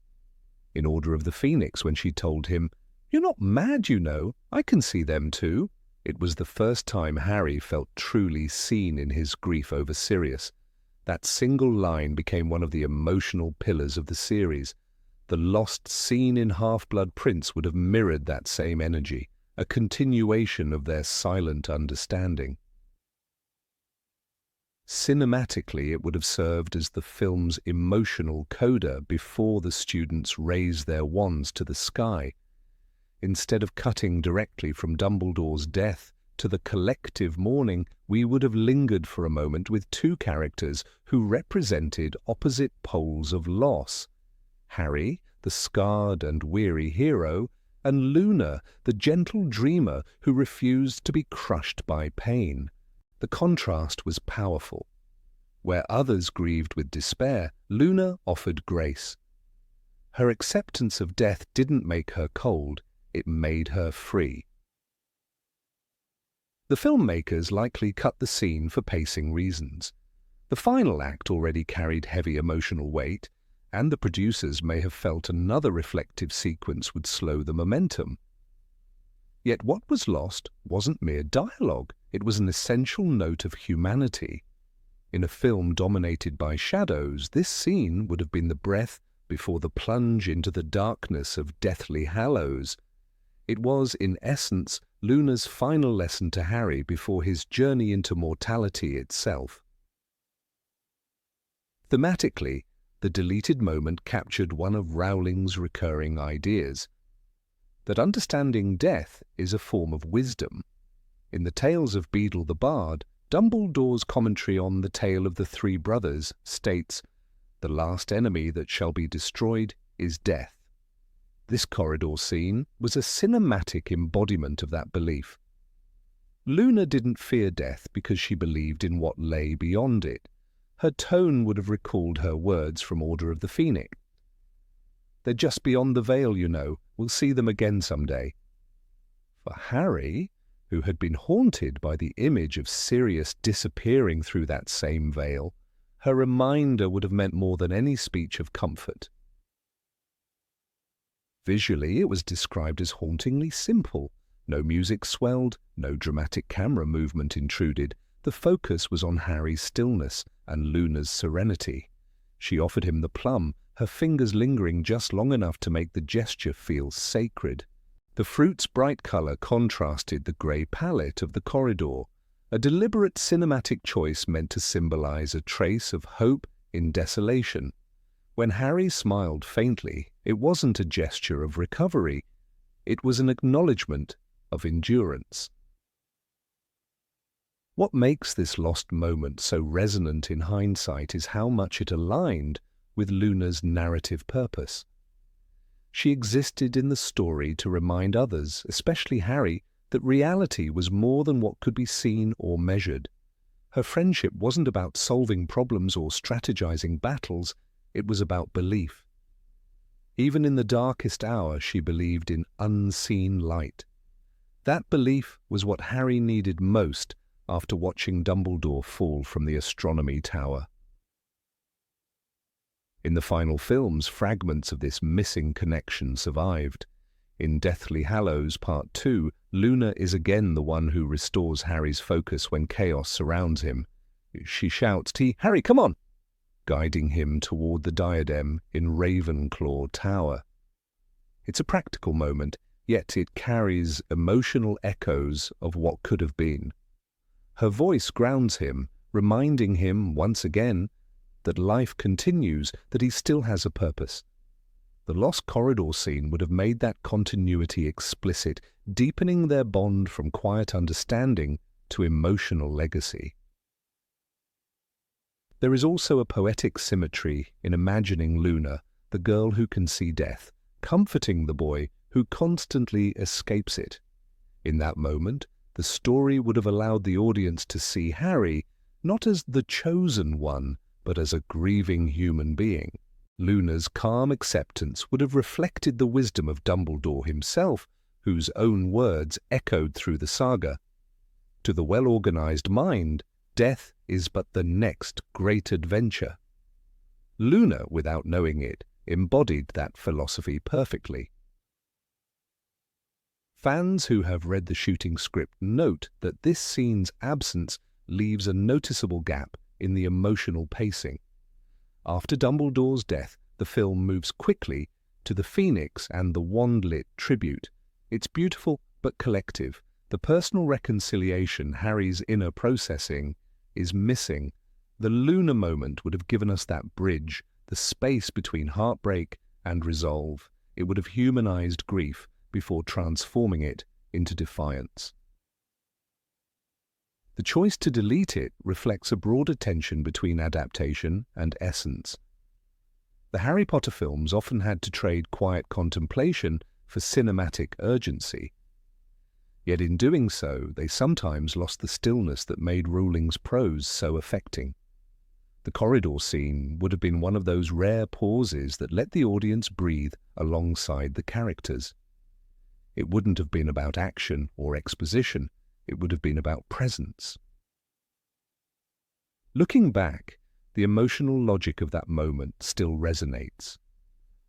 In Order of the Phoenix, when she told him, "You're not mad, you know, I can see them too," it was the first time Harry felt truly seen in his grief over Sirius. That single line became one of the emotional pillars of the series. The lost scene in Half-Blood Prince would have mirrored that same energy, a continuation of their silent understanding. Cinematically, it would have served as the film's emotional coda before the students raised their wands to the sky. Instead of cutting directly from Dumbledore's death to the collective mourning, we would have lingered for a moment with two characters who represented opposite poles of loss. Harry, the scarred and weary hero, and Luna, the gentle dreamer who refused to be crushed by pain. The contrast was powerful. Where others grieved with despair, Luna offered grace. Her acceptance of death didn't make her cold, it made her free. The filmmakers likely cut the scene for pacing reasons. The final act already carried heavy emotional weight, and the producers may have felt another reflective sequence would slow the momentum. Yet what was lost wasn't mere dialogue, it was an essential note of humanity. In a film dominated by shadows, this scene would have been the breath before the plunge into the darkness of Deathly Hallows. It was, in essence, Luna's final lesson to Harry before his journey into mortality itself. Thematically, the deleted moment captured one of Rowling's recurring ideas, that understanding death is a form of wisdom. In the Tales of Beedle the Bard, Dumbledore's commentary on the tale of the three brothers states, "The last enemy that shall be destroyed is death." This corridor scene was a cinematic embodiment of that belief. Luna didn't fear death because she believed in what lay beyond it. Her tone would have recalled her words from Order of the Phoenix. "They're just beyond the veil, you know. We'll see them again someday." For Harry, who had been haunted by the image of Sirius disappearing through that same veil, her reminder would have meant more than any speech of comfort. Visually, it was described as hauntingly simple. No music swelled, no dramatic camera movement intruded. The focus was on Harry's stillness and Luna's serenity. She offered him the plum, her fingers lingering just long enough to make the gesture feel sacred. The fruit's bright color contrasted the grey palette of the corridor. a deliberate cinematic choice meant to symbolize a trace of hope in desolation. When Harry smiled faintly, it wasn't a gesture of recovery, it was an acknowledgement of endurance. What makes this lost moment so resonant in hindsight is how much it aligned with Luna's narrative purpose. She existed in the story to remind others, especially Harry, that reality was more than what could be seen or measured. Her friendship wasn't about solving problems or strategizing battles, it was about belief. Even in the darkest hour, she believed in unseen light. That belief was what Harry needed most after watching Dumbledore fall from the astronomy tower. In the final films, fragments of this missing connection survived. In Deathly Hallows Part 2, Luna is again the one who restores Harry's focus when chaos surrounds him. She shouts, "Harry, come on!" guiding him toward the diadem in Ravenclaw Tower. It's a practical moment, yet it carries emotional echoes of what could have been. Her voice grounds him, reminding him once again that life continues, that he still has a purpose. The Lost Corridor scene would have made that continuity explicit, deepening their bond from quiet understanding to emotional legacy. There is also a poetic symmetry in imagining Luna, the girl who can see death, comforting the boy who constantly escapes it. In that moment, the story would have allowed the audience to see Harry not as the chosen one, but as a grieving human being. Luna's calm acceptance would have reflected the wisdom of Dumbledore himself, whose own words echoed through the saga. To the well-organized mind, death is but the next great adventure. Luna, without knowing it, embodied that philosophy perfectly. Fans who have read the shooting script note that this scene's absence leaves a noticeable gap in the emotional pacing. After Dumbledore's death, the film moves quickly to the Phoenix and the wand-lit tribute. It's beautiful but collective. The personal reconciliation, Harry's inner processing, is missing. The Luna moment would have given us that bridge, the space between heartbreak and resolve. It would have humanized grief before transforming it into defiance. The choice to delete it reflects a broader tension between adaptation and essence. The Harry Potter films often had to trade quiet contemplation for cinematic urgency. Yet in doing so, they sometimes lost the stillness that made Rowling's prose so affecting. The corridor scene would have been one of those rare pauses that let the audience breathe alongside the characters. It wouldn't have been about action or exposition, it would have been about presence. Looking back, the emotional logic of that moment still resonates.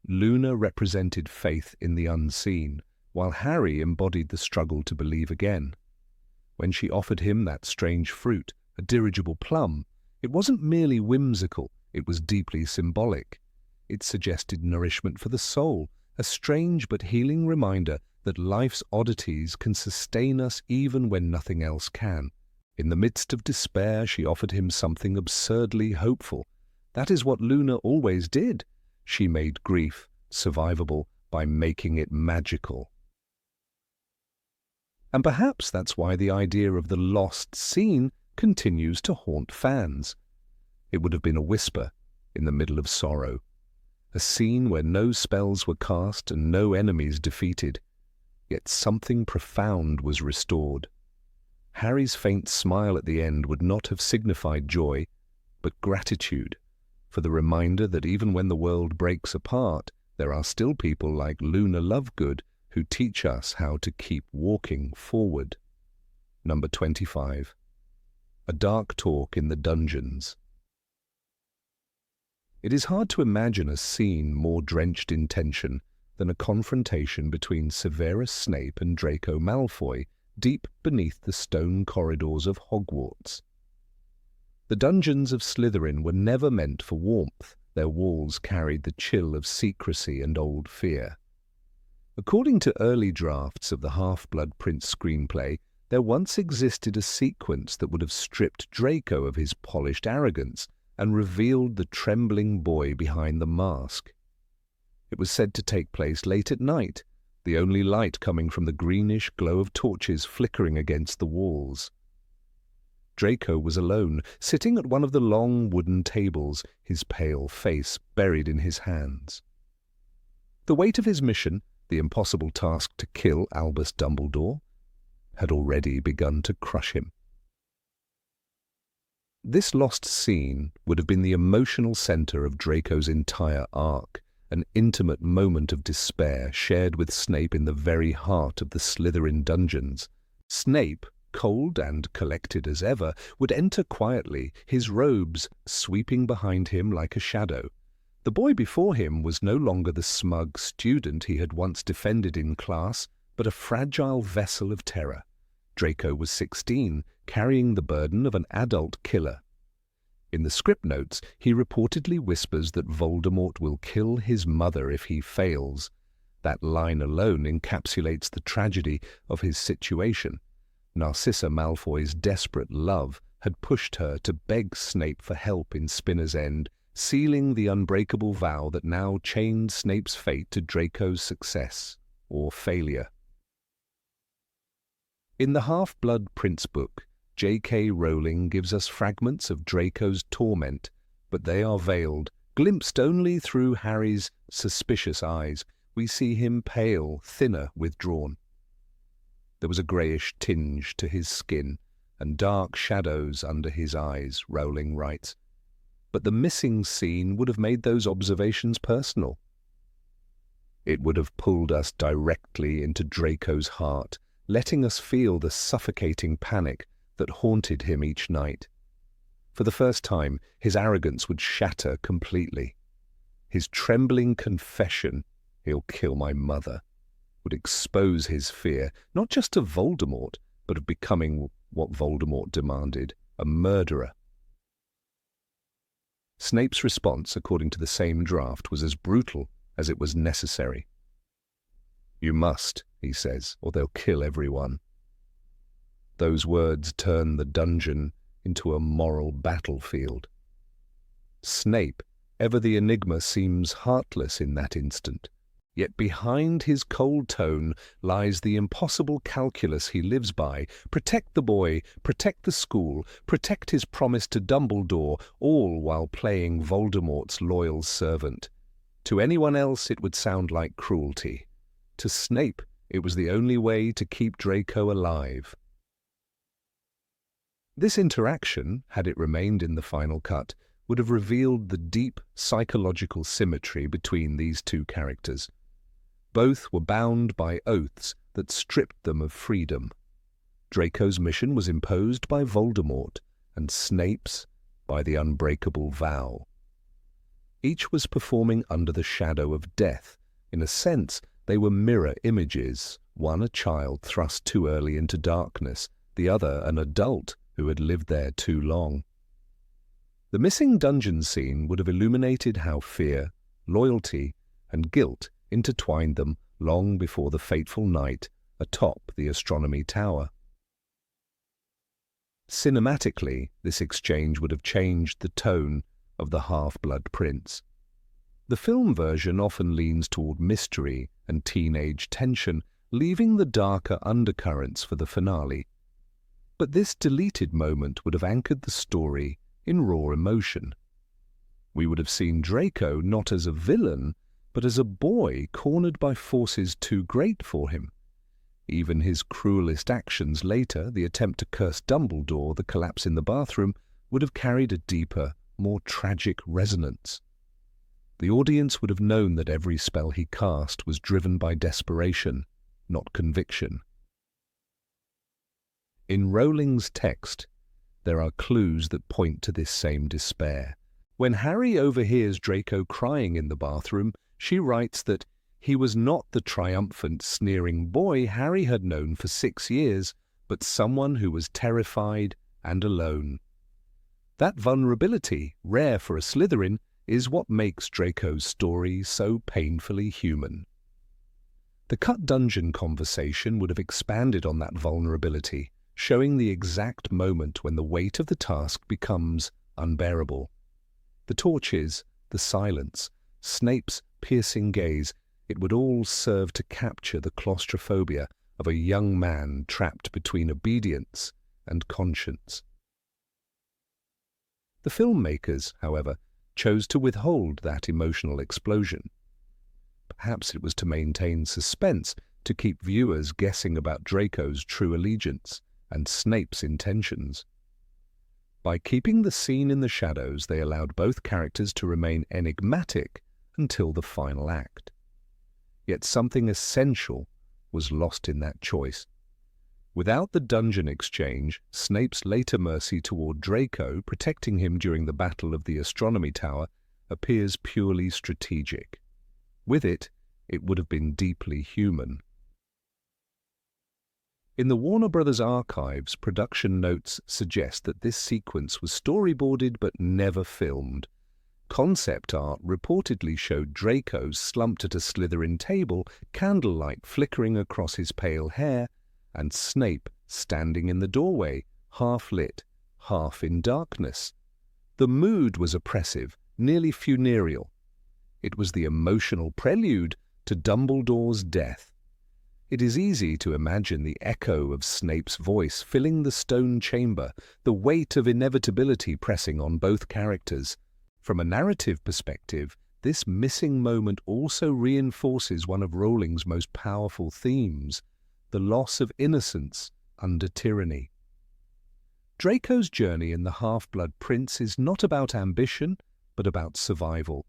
Luna represented faith in the unseen, while Harry embodied the struggle to believe again. When she offered him that strange fruit, a dirigible plum, it wasn't merely whimsical, it was deeply symbolic. It suggested nourishment for the soul, a strange but healing reminder that life's oddities can sustain us even when nothing else can. In the midst of despair, she offered him something absurdly hopeful. That is what Luna always did. She made grief survivable by making it magical. And perhaps that's why the idea of the lost scene continues to haunt fans. It would have been a whisper in the middle of sorrow, a scene where no spells were cast and no enemies defeated, yet something profound was restored. Harry's faint smile at the end would not have signified joy, but gratitude, for the reminder that even when the world breaks apart, there are still people like Luna Lovegood who teach us how to keep walking forward. Number 25. A dark talk in the dungeons. It is hard to imagine a scene more drenched in tension than a confrontation between Severus Snape and Draco Malfoy deep beneath the stone corridors of Hogwarts. The dungeons of Slytherin were never meant for warmth. Their walls carried the chill of secrecy and old fear. According to early drafts of the Half-Blood Prince screenplay, there once existed a sequence that would have stripped Draco of his polished arrogance and revealed the trembling boy behind the mask. It was said to take place late at night, the only light coming from the greenish glow of torches flickering against the walls. Draco was alone, sitting at one of the long wooden tables, his pale face buried in his hands. The weight of his mission, the impossible task to kill Albus Dumbledore, had already begun to crush him. This lost scene would have been the emotional centre of Draco's entire arc, an intimate moment of despair shared with Snape in the very heart of the Slytherin dungeons. Snape, cold and collected as ever, would enter quietly, his robes sweeping behind him like a shadow. The boy before him was no longer the smug student he had once defended in class, but a fragile vessel of terror. Draco was 16, carrying the burden of an adult killer. In the script notes, he reportedly whispers that Voldemort will kill his mother if he fails. That line alone encapsulates the tragedy of his situation. Narcissa Malfoy's desperate love had pushed her to beg Snape for help in Spinner's End, sealing the unbreakable vow that now chained Snape's fate to Draco's success or failure. In the Half-Blood Prince book, J.K. Rowling gives us fragments of Draco's torment, but they are veiled, glimpsed only through Harry's suspicious eyes. We see him pale, thinner, withdrawn. There was a greyish tinge to his skin and dark shadows under his eyes, Rowling writes. But the missing scene would have made those observations personal. It would have pulled us directly into Draco's heart, letting us feel the suffocating panic that haunted him each night. For the first time, his arrogance would shatter completely. His trembling confession, "He'll kill my mother," would expose his fear, not just of Voldemort, but of becoming what Voldemort demanded, a murderer. Snape's response, according to the same draft, was as brutal as it was necessary. "You must," he says, "or they'll kill everyone." Those words turn the dungeon into a moral battlefield. Snape, ever the enigma, seems heartless in that instant. Yet behind his cold tone lies the impossible calculus he lives by. Protect the boy, protect the school, protect his promise to Dumbledore, all while playing Voldemort's loyal servant. To anyone else it would sound like cruelty. To Snape it was the only way to keep Draco alive. This interaction, had it remained in the final cut, would have revealed the deep psychological symmetry between these two characters. Both were bound by oaths that stripped them of freedom. Draco's mission was imposed by Voldemort, and Snape's by the unbreakable vow. Each was performing under the shadow of death. In a sense, they were mirror images, one a child thrust too early into darkness, the other an adult who had lived there too long. The missing dungeon scene would have illuminated how fear, loyalty, and guilt intertwined them long before the fateful night atop the astronomy tower. Cinematically, this exchange would have changed the tone of the Half-Blood Prince. The film version often leans toward mystery and teenage tension, leaving the darker undercurrents for the finale. But this deleted moment would have anchored the story in raw emotion. We would have seen Draco not as a villain, but as a boy cornered by forces too great for him. Even his cruelest actions later, the attempt to curse Dumbledore, the collapse in the bathroom, would have carried a deeper, more tragic resonance. The audience would have known that every spell he cast was driven by desperation, not conviction. In Rowling's text, there are clues that point to this same despair. When Harry overhears Draco crying in the bathroom, she writes that he was not the triumphant, sneering boy Harry had known for 6 years, but someone who was terrified and alone. That vulnerability, rare for a Slytherin, is what makes Draco's story so painfully human. The cut dungeon conversation would have expanded on that vulnerability. showing the exact moment when the weight of the task becomes unbearable. The torches, the silence, Snape's piercing gaze, it would all serve to capture the claustrophobia of a young man trapped between obedience and conscience. The filmmakers, however, chose to withhold that emotional explosion. Perhaps it was to maintain suspense, to keep viewers guessing about Draco's true allegiance and Snape's intentions. By keeping the scene in the shadows, they allowed both characters to remain enigmatic until the final act. Yet something essential was lost in that choice. Without the dungeon exchange, Snape's later mercy toward Draco, protecting him during the Battle of the Astronomy Tower, appears purely strategic. With it, it would have been deeply human. In the Warner Brothers archives, production notes suggest that this sequence was storyboarded but never filmed. Concept art reportedly showed Draco slumped at a Slytherin table, candlelight flickering across his pale hair, and Snape standing in the doorway, half lit, half in darkness. The mood was oppressive, nearly funereal. It was the emotional prelude to Dumbledore's death. It is easy to imagine the echo of Snape's voice filling the stone chamber, the weight of inevitability pressing on both characters. From a narrative perspective, this missing moment also reinforces one of Rowling's most powerful themes, the loss of innocence under tyranny. Draco's journey in The Half-Blood Prince is not about ambition, but about survival.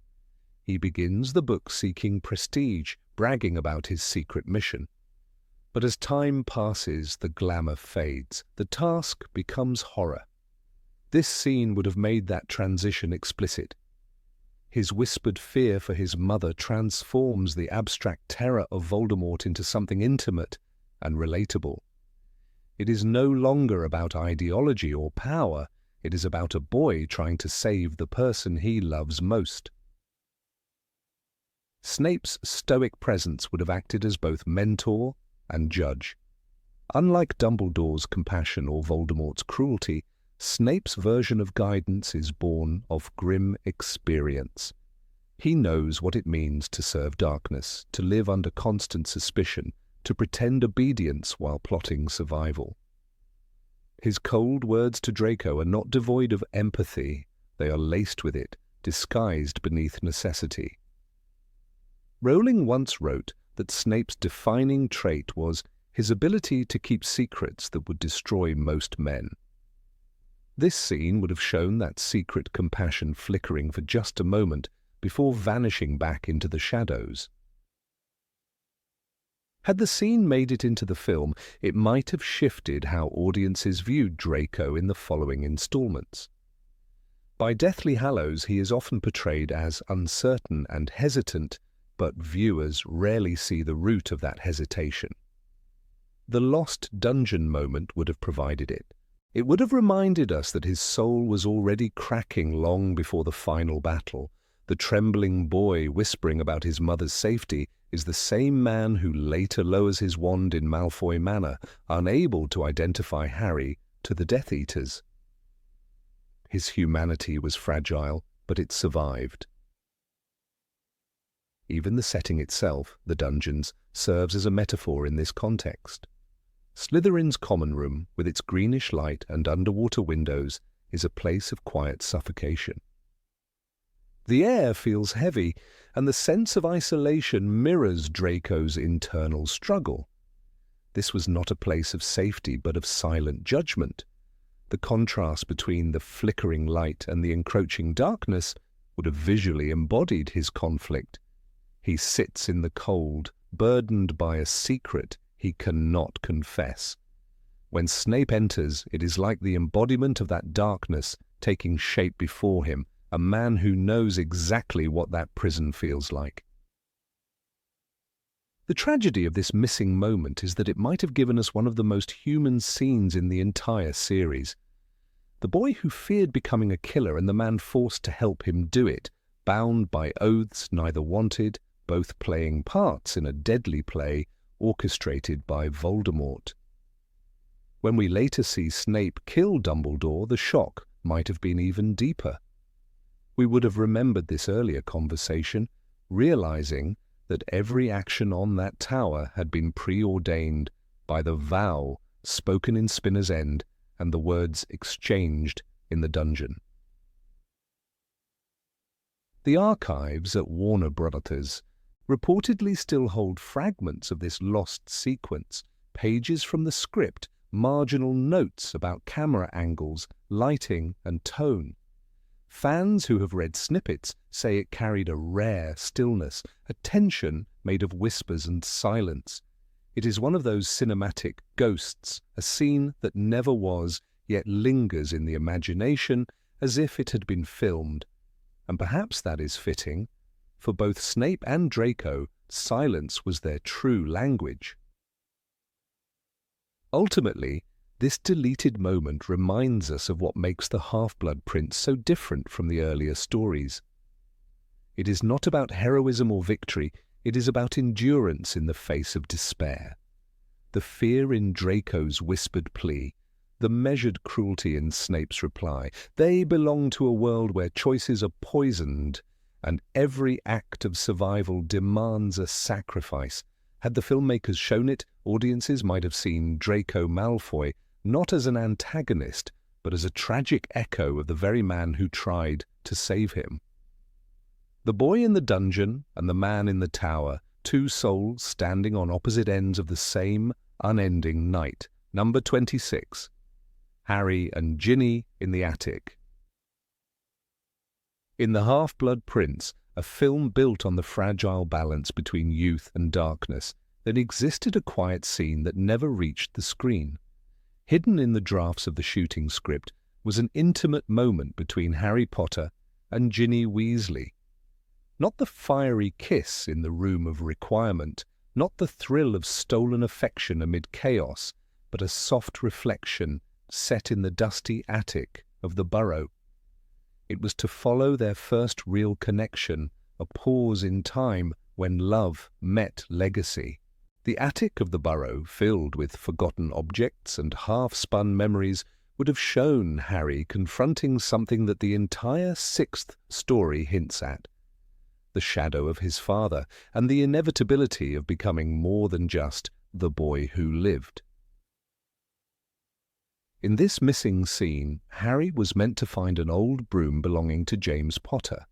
He begins the book seeking prestige, bragging about his secret mission. But as time passes, the glamour fades. The task becomes horror. This scene would have made that transition explicit. His whispered fear for his mother transforms the abstract terror of Voldemort into something intimate and relatable. It is no longer about ideology or power. It is about a boy trying to save the person he loves most. Snape's stoic presence would have acted as both mentor and judge. Unlike Dumbledore's compassion or Voldemort's cruelty, Snape's version of guidance is born of grim experience. He knows what it means to serve darkness, to live under constant suspicion, to pretend obedience while plotting survival. His cold words to Draco are not devoid of empathy. They are laced with it, disguised beneath necessity. Rowling once wrote that Snape's defining trait was his ability to keep secrets that would destroy most men. This scene would have shown that secret compassion flickering for just a moment before vanishing back into the shadows. Had the scene made it into the film, it might have shifted how audiences viewed Draco in the following installments. By Deathly Hallows, he is often portrayed as uncertain and hesitant, but viewers rarely see the root of that hesitation. The lost dungeon moment would have provided it. It would have reminded us that his soul was already cracking long before the final battle. The trembling boy whispering about his mother's safety is the same man who later lowers his wand in Malfoy Manor, unable to identify Harry to the Death Eaters. His humanity was fragile, but it survived. Even the setting itself, the dungeons, serves as a metaphor in this context. Slytherin's common room, with its greenish light and underwater windows, is a place of quiet suffocation. The air feels heavy, and the sense of isolation mirrors Draco's internal struggle. This was not a place of safety, but of silent judgment. The contrast between the flickering light and the encroaching darkness would have visually embodied his conflict. He sits in the cold, burdened by a secret he cannot confess. When Snape enters, it is like the embodiment of that darkness taking shape before him, a man who knows exactly what that prison feels like. The tragedy of this missing moment is that it might have given us one of the most human scenes in the entire series. The boy who feared becoming a killer and the man forced to help him do it, bound by oaths neither wanted, both playing parts in a deadly play orchestrated by Voldemort. When we later see Snape kill Dumbledore, the shock might have been even deeper. We would have remembered this earlier conversation, realizing that every action on that tower had been preordained by the vow spoken in Spinner's End and the words exchanged in the dungeon. The archives at Warner Brothers reportedly still hold fragments of this lost sequence, pages from the script, marginal notes about camera angles, lighting and tone. Fans who have read snippets say it carried a rare stillness, a tension made of whispers and silence. It is one of those cinematic ghosts, a scene that never was, yet lingers in the imagination as if it had been filmed. And perhaps that is fitting. For both Snape and Draco, silence was their true language. Ultimately, this deleted moment reminds us of what makes the Half-Blood Prince so different from the earlier stories. It is not about heroism or victory, it is about endurance in the face of despair. The fear in Draco's whispered plea, the measured cruelty in Snape's reply, they belong to a world where choices are poisoned, and every act of survival demands a sacrifice. Had the filmmakers shown it, audiences might have seen Draco Malfoy not as an antagonist, but as a tragic echo of the very man who tried to save him. The boy in the dungeon and the man in the tower, two souls standing on opposite ends of the same unending night. Number 26. Harry and Ginny in the attic. In The Half-Blood Prince, a film built on the fragile balance between youth and darkness, there existed a quiet scene that never reached the screen. Hidden in the drafts of the shooting script was an intimate moment between Harry Potter and Ginny Weasley. Not the fiery kiss in the room of requirement, not the thrill of stolen affection amid chaos, but a soft reflection set in the dusty attic of the burrow. It was to follow their first real connection, a pause in time when love met legacy. The attic of the burrow, filled with forgotten objects and half-spun memories, would have shown Harry confronting something that the entire sixth story hints at: the shadow of his father and the inevitability of becoming more than just the boy who lived. In this missing scene, Harry was meant to find an old broom belonging to James Potter.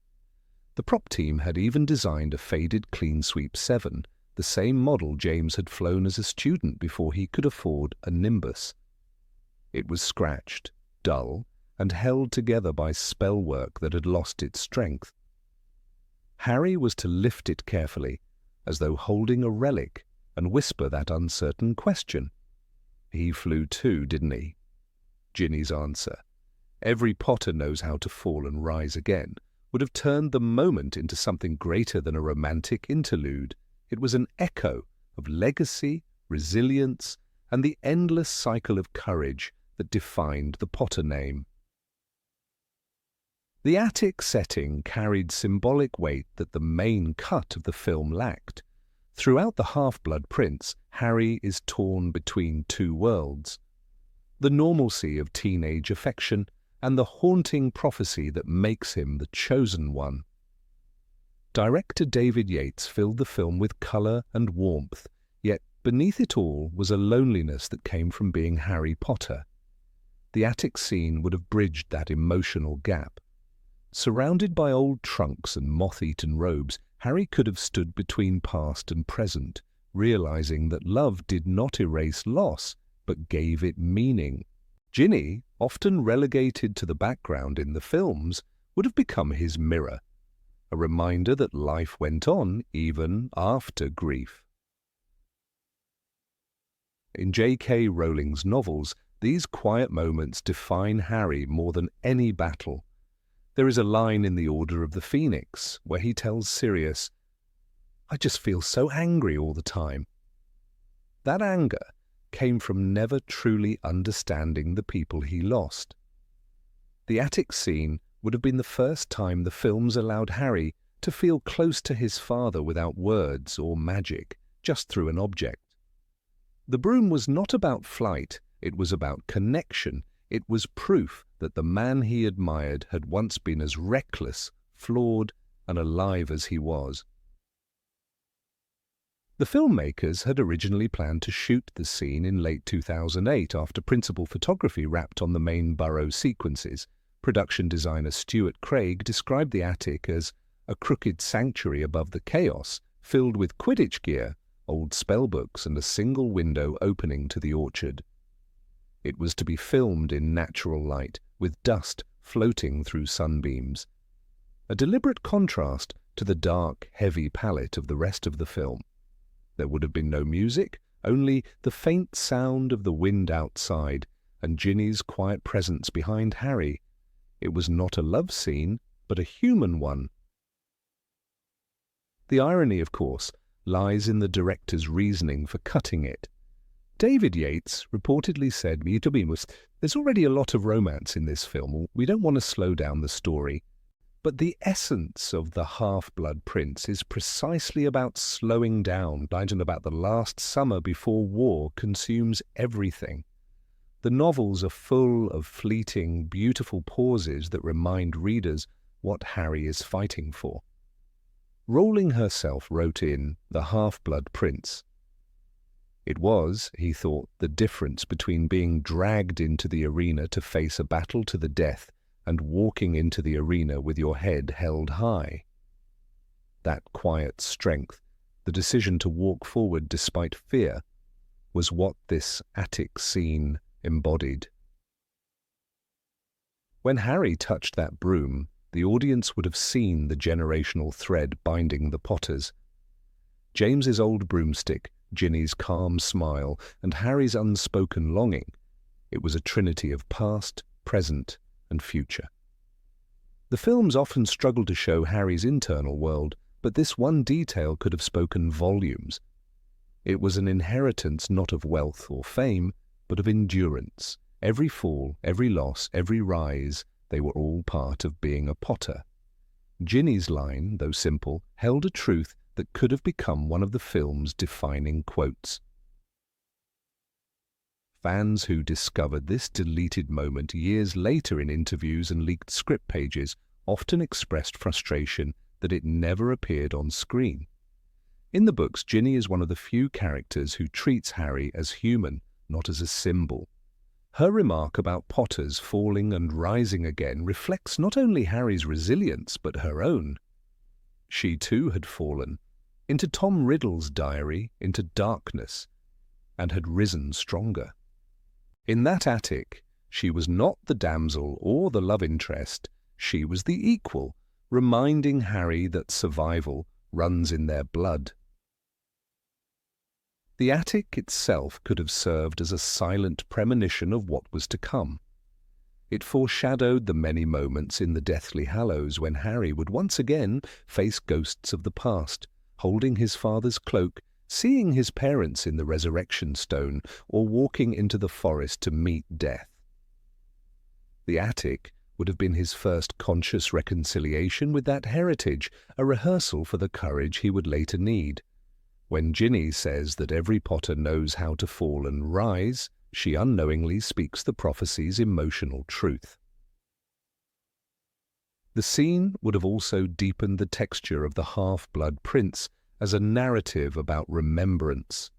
The prop team had even designed a faded Clean Sweep 7, the same model James had flown as a student before he could afford a Nimbus. It was scratched, dull, and held together by spellwork that had lost its strength. Harry was to lift it carefully, as though holding a relic, and whisper that uncertain question. He flew too, didn't he? Ginny's answer, "Every Potter knows how to fall and rise again," would have turned the moment into something greater than a romantic interlude. It was an echo of legacy, resilience, and the endless cycle of courage that defined the Potter name. The attic setting carried symbolic weight that the main cut of the film lacked. Throughout The Half-Blood Prince, Harry is torn between two worlds: the normalcy of teenage affection and the haunting prophecy that makes him the chosen one. Director David Yates filled the film with colour and warmth, yet beneath it all was a loneliness that came from being Harry Potter. The attic scene would have bridged that emotional gap. Surrounded by old trunks and moth-eaten robes, Harry could have stood between past and present, realizing that love did not erase loss, but gave it meaning. Ginny, often relegated to the background in the films, would have become his mirror, a reminder that life went on even after grief. In J.K. Rowling's novels, these quiet moments define Harry more than any battle. There is a line in The Order of the Phoenix where he tells Sirius, "I just feel so angry all the time." That anger came from never truly understanding the people he lost. The attic scene would have been the first time the films allowed Harry to feel close to his father without words or magic, just through an object. The broom was not about flight, It was about connection. It was proof that the man he admired had once been as reckless, flawed, and alive as he was. The filmmakers had originally planned to shoot the scene in late 2008 after principal photography wrapped on the main Burrow sequences. Production designer Stuart Craig described the attic as a crooked sanctuary above the chaos, filled with Quidditch gear, old spellbooks, and a single window opening to the orchard. It was to be filmed in natural light, with dust floating through sunbeams. A deliberate contrast to the dark, heavy palette of the rest of the film. There would have been no music, only the faint sound of the wind outside and Ginny's quiet presence behind Harry. It was not a love scene, but a human one. The irony, of course, lies in the director's reasoning for cutting it. David Yates reportedly said, "There's already a lot of romance in this film. We don't want to slow down the story. But the essence of The Half-Blood Prince is precisely about slowing down, and about the last summer before war consumes everything. The novels are full of fleeting, beautiful pauses that remind readers what Harry is fighting for." Rowling herself wrote in The Half-Blood Prince, "It was, he thought, the difference between being dragged into the arena to face a battle to the death and walking into the arena with your head held high. That quiet strength, the decision to walk forward despite fear, was what this attic scene embodied." When Harry touched that broom, the audience would have seen the generational thread binding the Potters. James's old broomstick, Ginny's calm smile, and Harry's unspoken longing. It was a trinity of past, present, and future. The films often struggle to show Harry's internal world, but this one detail could have spoken volumes. It was an inheritance not of wealth or fame, but of endurance. Every fall, every loss, every rise, they were all part of being a Potter. Ginny's line, though simple, held a truth that could have become one of the film's defining quotes. Fans who discovered this deleted moment years later in interviews and leaked script pages often expressed frustration that it never appeared on screen. In the books, Ginny is one of the few characters who treats Harry as human, not as a symbol. Her remark about Potters falling and rising again reflects not only Harry's resilience, but her own. She too had fallen, into Tom Riddle's diary, into darkness, and had risen stronger. In that attic, she was not the damsel or the love interest, she was the equal, reminding Harry that survival runs in their blood. The attic itself could have served as a silent premonition of what was to come. It foreshadowed the many moments in the Deathly Hallows when Harry would once again face ghosts of the past, holding his father's cloak, seeing his parents in the resurrection stone, or walking into the forest to meet death. The attic would have been his first conscious reconciliation with that heritage, a rehearsal for the courage he would later need. When Ginny says that every Potter knows how to fall and rise, she unknowingly speaks the prophecy's emotional truth. The scene would have also deepened the texture of the Half-Blood Prince as a narrative about remembrance.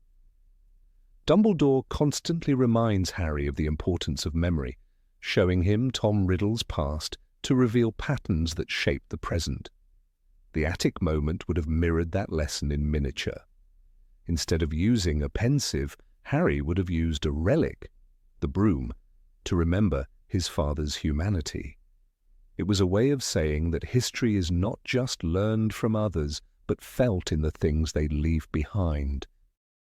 Dumbledore constantly reminds Harry of the importance of memory, showing him Tom Riddle's past to reveal patterns that shape the present. The attic moment would have mirrored that lesson in miniature. Instead of using a pensive, Harry would have used a relic, the broom, to remember his father's humanity. It was a way of saying that history is not just learned from others, but felt in the things they leave behind.